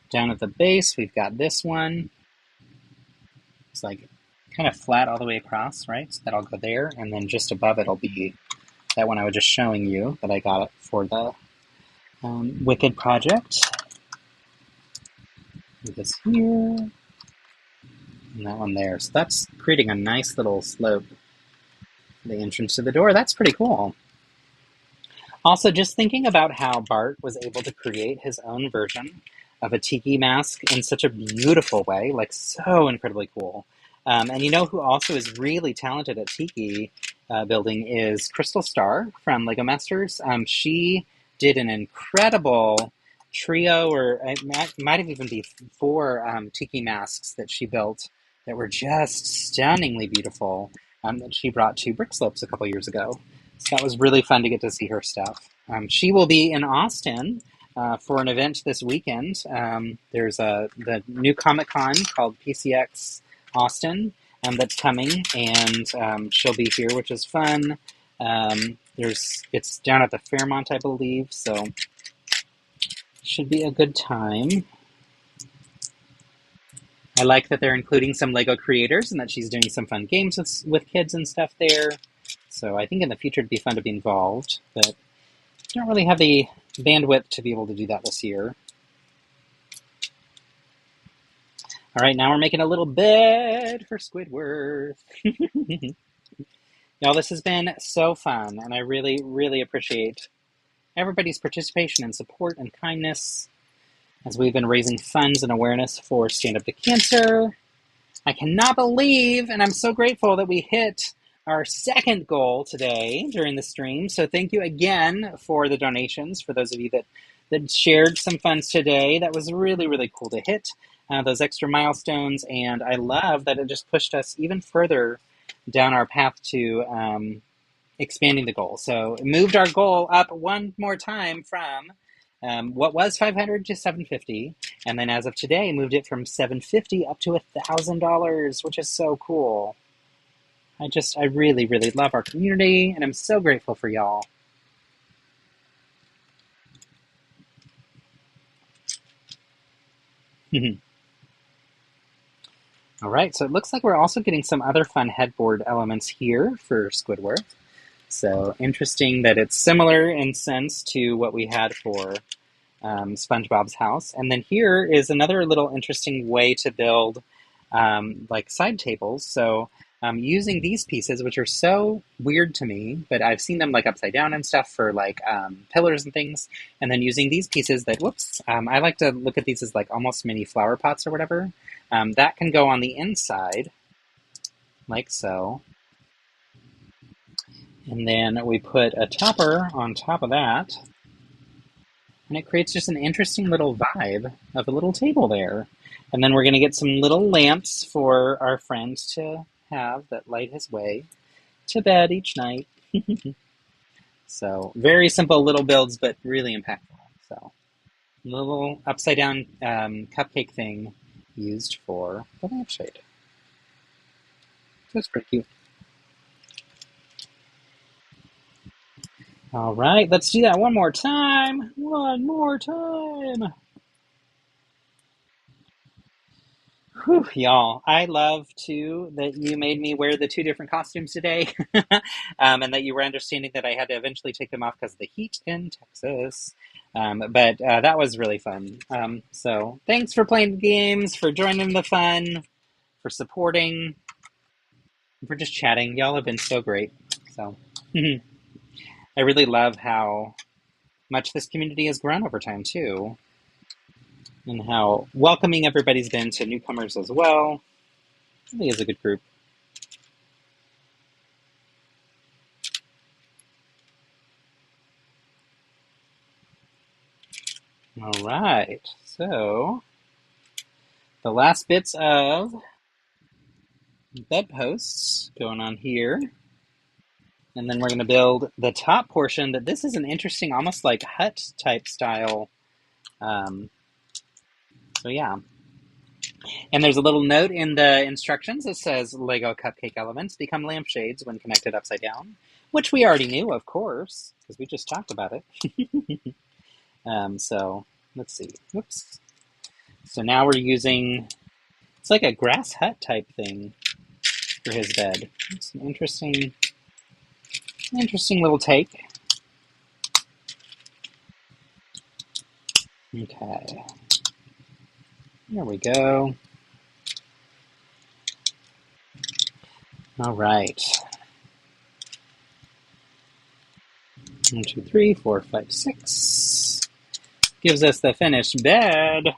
down at the base, we've got this one. It's like kind of flat all the way across, right? So that'll go there, and then just above it will be that one I was just showing you that I got it for the Wicked project. This here, and that one there. So that's creating a nice little slope for the entrance to the door. That's pretty cool. Also, just thinking about how Bart was able to create his own version of a tiki mask in such a beautiful way, like so incredibly cool. And you know who also is really talented at tiki building is Crystal Starr from Lego Masters. She did an incredible trio, or it might have even been 4 tiki masks that she built that were just stunningly beautiful that she brought to Brick Slopes a couple years ago. So that was really fun to get to see her stuff. She will be in Austin for an event this weekend. There's the new Comic-Con called PCX Austin that's coming, and she'll be here, which is fun. It's down at the Fairmont, I believe, so should be a good time. I like that they're including some LEGO creators and that she's doing some fun games with kids and stuff there. So I think in the future it'd be fun to be involved, but don't really have the bandwidth to be able to do that this year. All right, now we're making a little bed for Squidward. Y'all, this has been so fun, and I really, really appreciate everybody's participation and support and kindness as we've been raising funds and awareness for Stand Up to Cancer. I cannot believe, and I'm so grateful that we hit our second goal today during the stream. So thank you again for the donations, for those of you that shared some funds today. That was really, really cool to hit those extra milestones, and I love that it just pushed us even further down our path to expanding the goal. So it moved our goal up one more time from what was $500 to $750, and then as of today, moved it from $750 up to $1,000, which is so cool. I really, really love our community, and I'm so grateful for y'all. All right, so it looks like we're also getting some other fun headboard elements here for Squidward. So interesting that it's similar in sense to what we had for SpongeBob's house. And then here is another little interesting way to build like side tables. So using these pieces, which are so weird to me, but I've seen them like upside down and stuff for like pillars and things. And then using these pieces that, I like to look at these as like almost mini flower pots or whatever. That can go on the inside, like so. And then we put a topper on top of that. And it creates just an interesting little vibe of a little table there. And then we're going to get some little lamps for our friend to have that light his way to bed each night. So very simple little builds, but really impactful. So little upside down cupcake thing used for the lampshade. So it's pretty cute. All right, let's do that one more time. One more time. Whew, y'all, I love, too, that you made me wear the two different costumes today, and that you were understanding that I had to eventually take them off because of the heat in Texas. But that was really fun. So thanks for playing the games, for joining the fun, for supporting, for just chatting. Y'all have been so great. So I really love how much this community has grown over time, too. And how welcoming everybody's been to newcomers as well. It really is a good group. All right, so the last bits of bedposts going on here. And then we're going to build the top portion. That this is an interesting, almost like hut type style. So yeah. And there's a little note in the instructions that says Lego cupcake elements become lampshades when connected upside down, which we already knew, of course, because we just talked about it. So let's see. Whoops. So now we're using, it's like a grass hut type thing for his bed. It's an interesting little take. Okay. There we go. All right. 1, 2, 3, 4, 5, 6. Gives us the finished bed.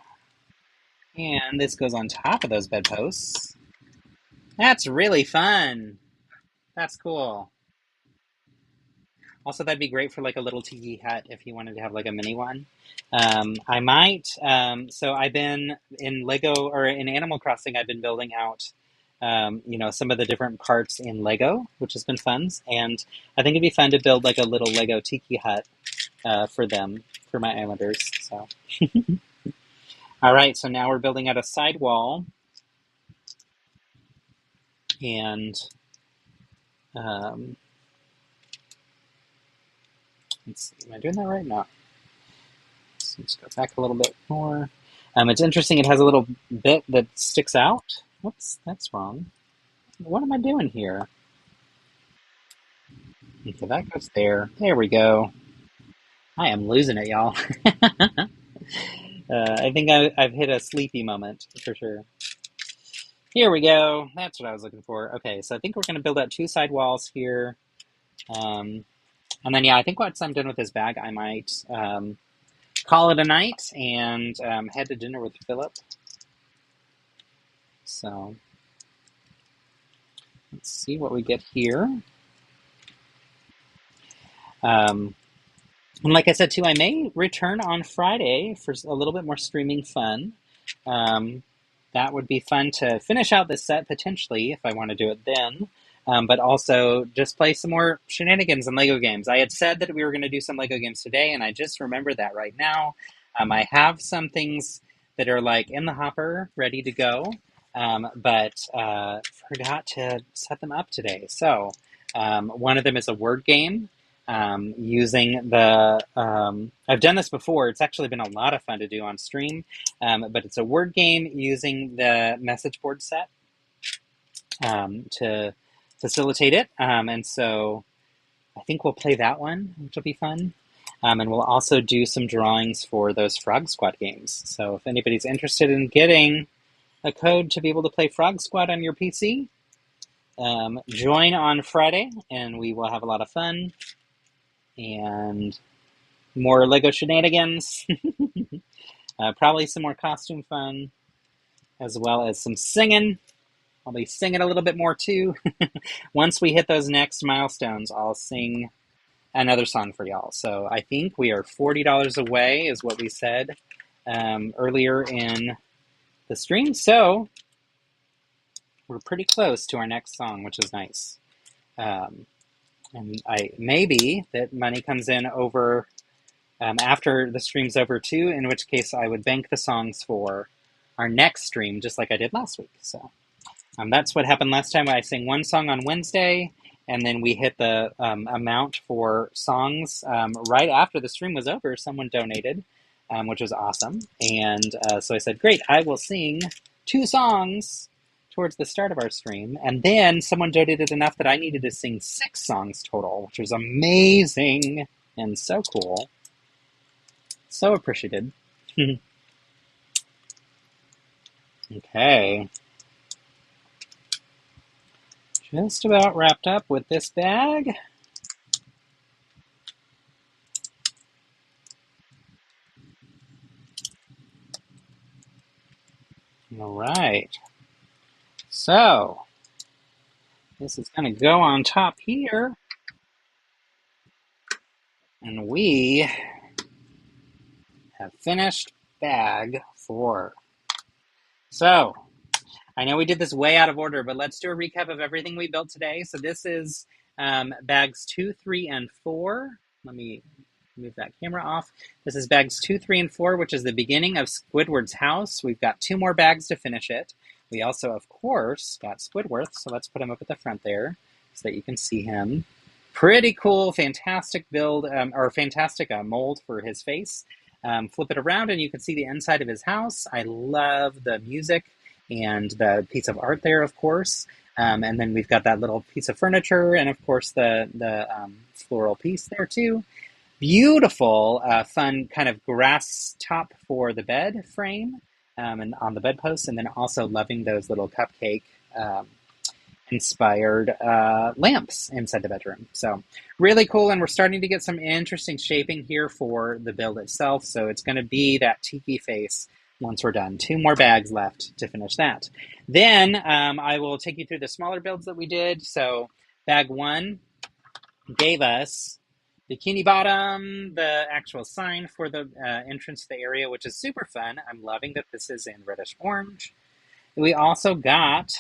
And this goes on top of those bedposts. That's really fun. That's cool. Also, that'd be great for like a little tiki hut if you wanted to have like a mini one. I might. So I've been in Lego or in Animal Crossing. I've been building out some of the different parts in Lego, which has been fun. And I think it'd be fun to build like a little Lego tiki hut for them, for my Islanders. So, all right, so now we're building out a side wall. And let's see, am I doing that right? No. Let's go back a little bit more. It's interesting, it has a little bit that sticks out. Whoops, that's wrong. What am I doing here? Okay, that goes there. There we go. I am losing it, y'all. I think I've hit a sleepy moment, for sure. Here we go. That's what I was looking for. Okay, so I think we're going to build out 2 side walls here. And then, yeah, I think once I'm done with this bag, I might call it a night and head to dinner with Philip. So let's see what we get here. And like I said, too, I may return on Friday for a little bit more streaming fun. That would be fun to finish out this set, potentially, if I want to do it then. But also just play some more shenanigans and Lego games. I had said that we were going to do some Lego games today, and I just remember that right now. I have some things that are like in the hopper, ready to go, but forgot to set them up today. So one of them is a word game. Using the, I've done this before. It's actually been a lot of fun to do on stream, but it's a word game using the message board set to facilitate it. And so I think we'll play that one, which will be fun. And we'll also do some drawings for those Frog Squad games. So if anybody's interested in getting a code to be able to play Frog Squad on your PC, join on Friday, and we will have a lot of fun. And more Lego shenanigans, probably some more costume fun, as well as some singing. I'll be singing a little bit more too. Once we hit those next milestones, I'll sing another song for y'all. So I think we are $40 away, is what we said earlier in the stream. So we're pretty close to our next song, which is nice. And maybe that money comes in over after the stream's over too, in which case I would bank the songs for our next stream, just like I did last week. So that's what happened last time. I sang one song on Wednesday, and then we hit the amount for songs right after the stream was over. Someone donated, which was awesome. And so I said, great, I will sing 2 songs towards the start of our stream, and then someone donated enough that I needed to sing 6 songs total, which was amazing and so cool. So appreciated. Okay. Just about wrapped up with this bag. All right. So, this is going to go on top here. And we have finished bag 4. So, I know we did this way out of order, but let's do a recap of everything we built today. So this is bags 2, 3, and 4. Let me move that camera off. This is bags 2, 3, and 4, which is the beginning of Squidward's house. We've got 2 more bags to finish it. We also, of course, got Squidward, so let's put him up at the front there so that you can see him. Pretty cool, fantastic build, or fantastic mold for his face. Flip it around and you can see the inside of his house. I love the music and the piece of art there, of course. And then we've got that little piece of furniture and, of course, the floral piece there, too. Beautiful, fun kind of grass top for the bed frame and on the bedpost. And then also loving those little cupcake inspired lamps inside the bedroom. So really cool. And we're starting to get some interesting shaping here for the build itself. So it's going to be that tiki face once we're done. 2 more bags left to finish that. Then I will take you through the smaller builds that we did. So bag 1 gave us Bikini Bottom, the actual sign for the entrance to the area, which is super fun. I'm loving that this is in reddish orange. We also got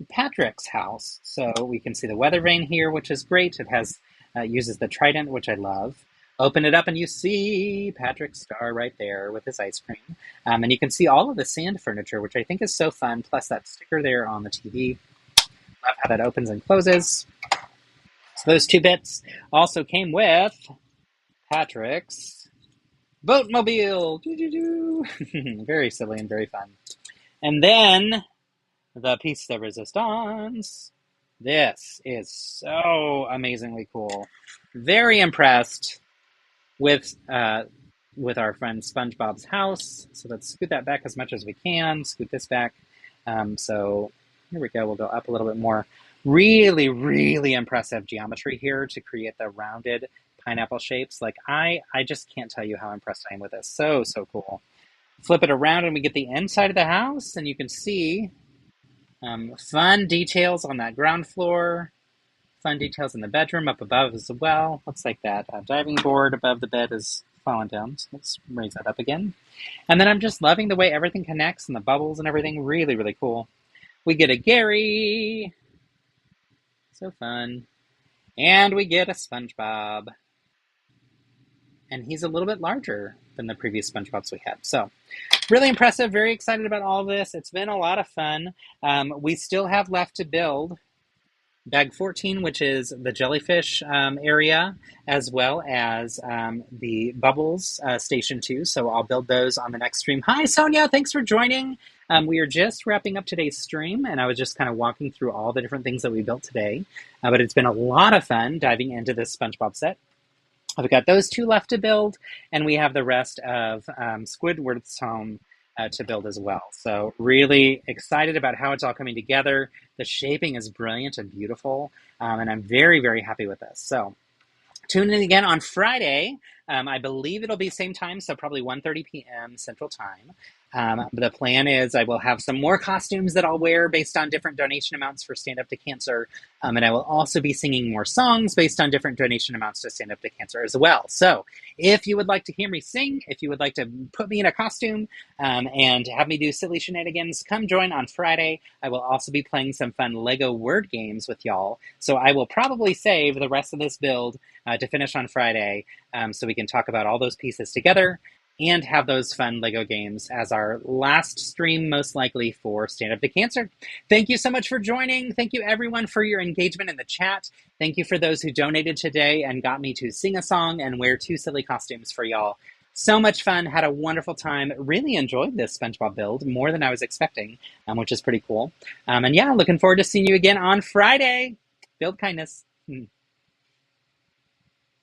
Patrick's house. So we can see the weather vane here, which is great. It has uses the trident, which I love. Open it up and you see Patrick's star right there with his ice cream. And you can see all of the sand furniture, which I think is so fun, plus that sticker there on the TV. Love how that opens and closes. So those two bits also came with Patrick's boatmobile. Very silly and very fun. And then the piece de resistance. This is so amazingly cool. Very impressed with our friend SpongeBob's house. So let's scoot that back as much as we can. Scoot this back. So here we go. We'll go up a little bit more. Really, really impressive geometry here to create the rounded pineapple shapes. Like I just can't tell you how impressed I am with this. So cool. Flip it around and we get the inside of the house, and you can see fun details on that ground floor. Fun details in the bedroom up above as well. Looks like that diving board above the bed is fallen down. So let's raise that up again. And then I'm just loving the way everything connects and the bubbles and everything. Really, really cool. We get a Gary. So fun. And we get a SpongeBob. And he's a little bit larger than the previous SpongeBobs we had. So really impressive. Very excited about all of this. It's been a lot of fun. We still have left to build Bag 14, which is the jellyfish area, as well as the bubbles station 2. So I'll build those on the next stream. Hi, Sonia. Thanks for joining. We are just wrapping up today's stream, and I was just kind of walking through all the different things that we built today. But it's been a lot of fun diving into this SpongeBob set. I've got those two left to build, and we have the rest of Squidward's home to build as well. So really excited about how it's all coming together. The shaping is brilliant and beautiful, and I'm very, very happy with this. So tune in again on Friday. I believe it'll be same time, so probably 1:30 p.m. Central Time. The plan is I will have some more costumes that I'll wear based on different donation amounts for Stand Up to Cancer. And I will also be singing more songs based on different donation amounts to Stand Up to Cancer as well. So if you would like to hear me sing, if you would like to put me in a costume and have me do silly shenanigans, come join on Friday. I will also be playing some fun Lego word games with y'all. So I will probably save the rest of this build to finish on Friday so we can talk about all those pieces together and have those fun Lego games as our last stream, most likely, for Stand Up to Cancer. Thank you so much for joining. Thank you, everyone, for your engagement in the chat. Thank you for those who donated today and got me to sing a song and wear 2 silly costumes for y'all. So much fun. Had a wonderful time. Really enjoyed this SpongeBob build, more than I was expecting, which is pretty cool. And yeah, looking forward to seeing you again on Friday. Build kindness.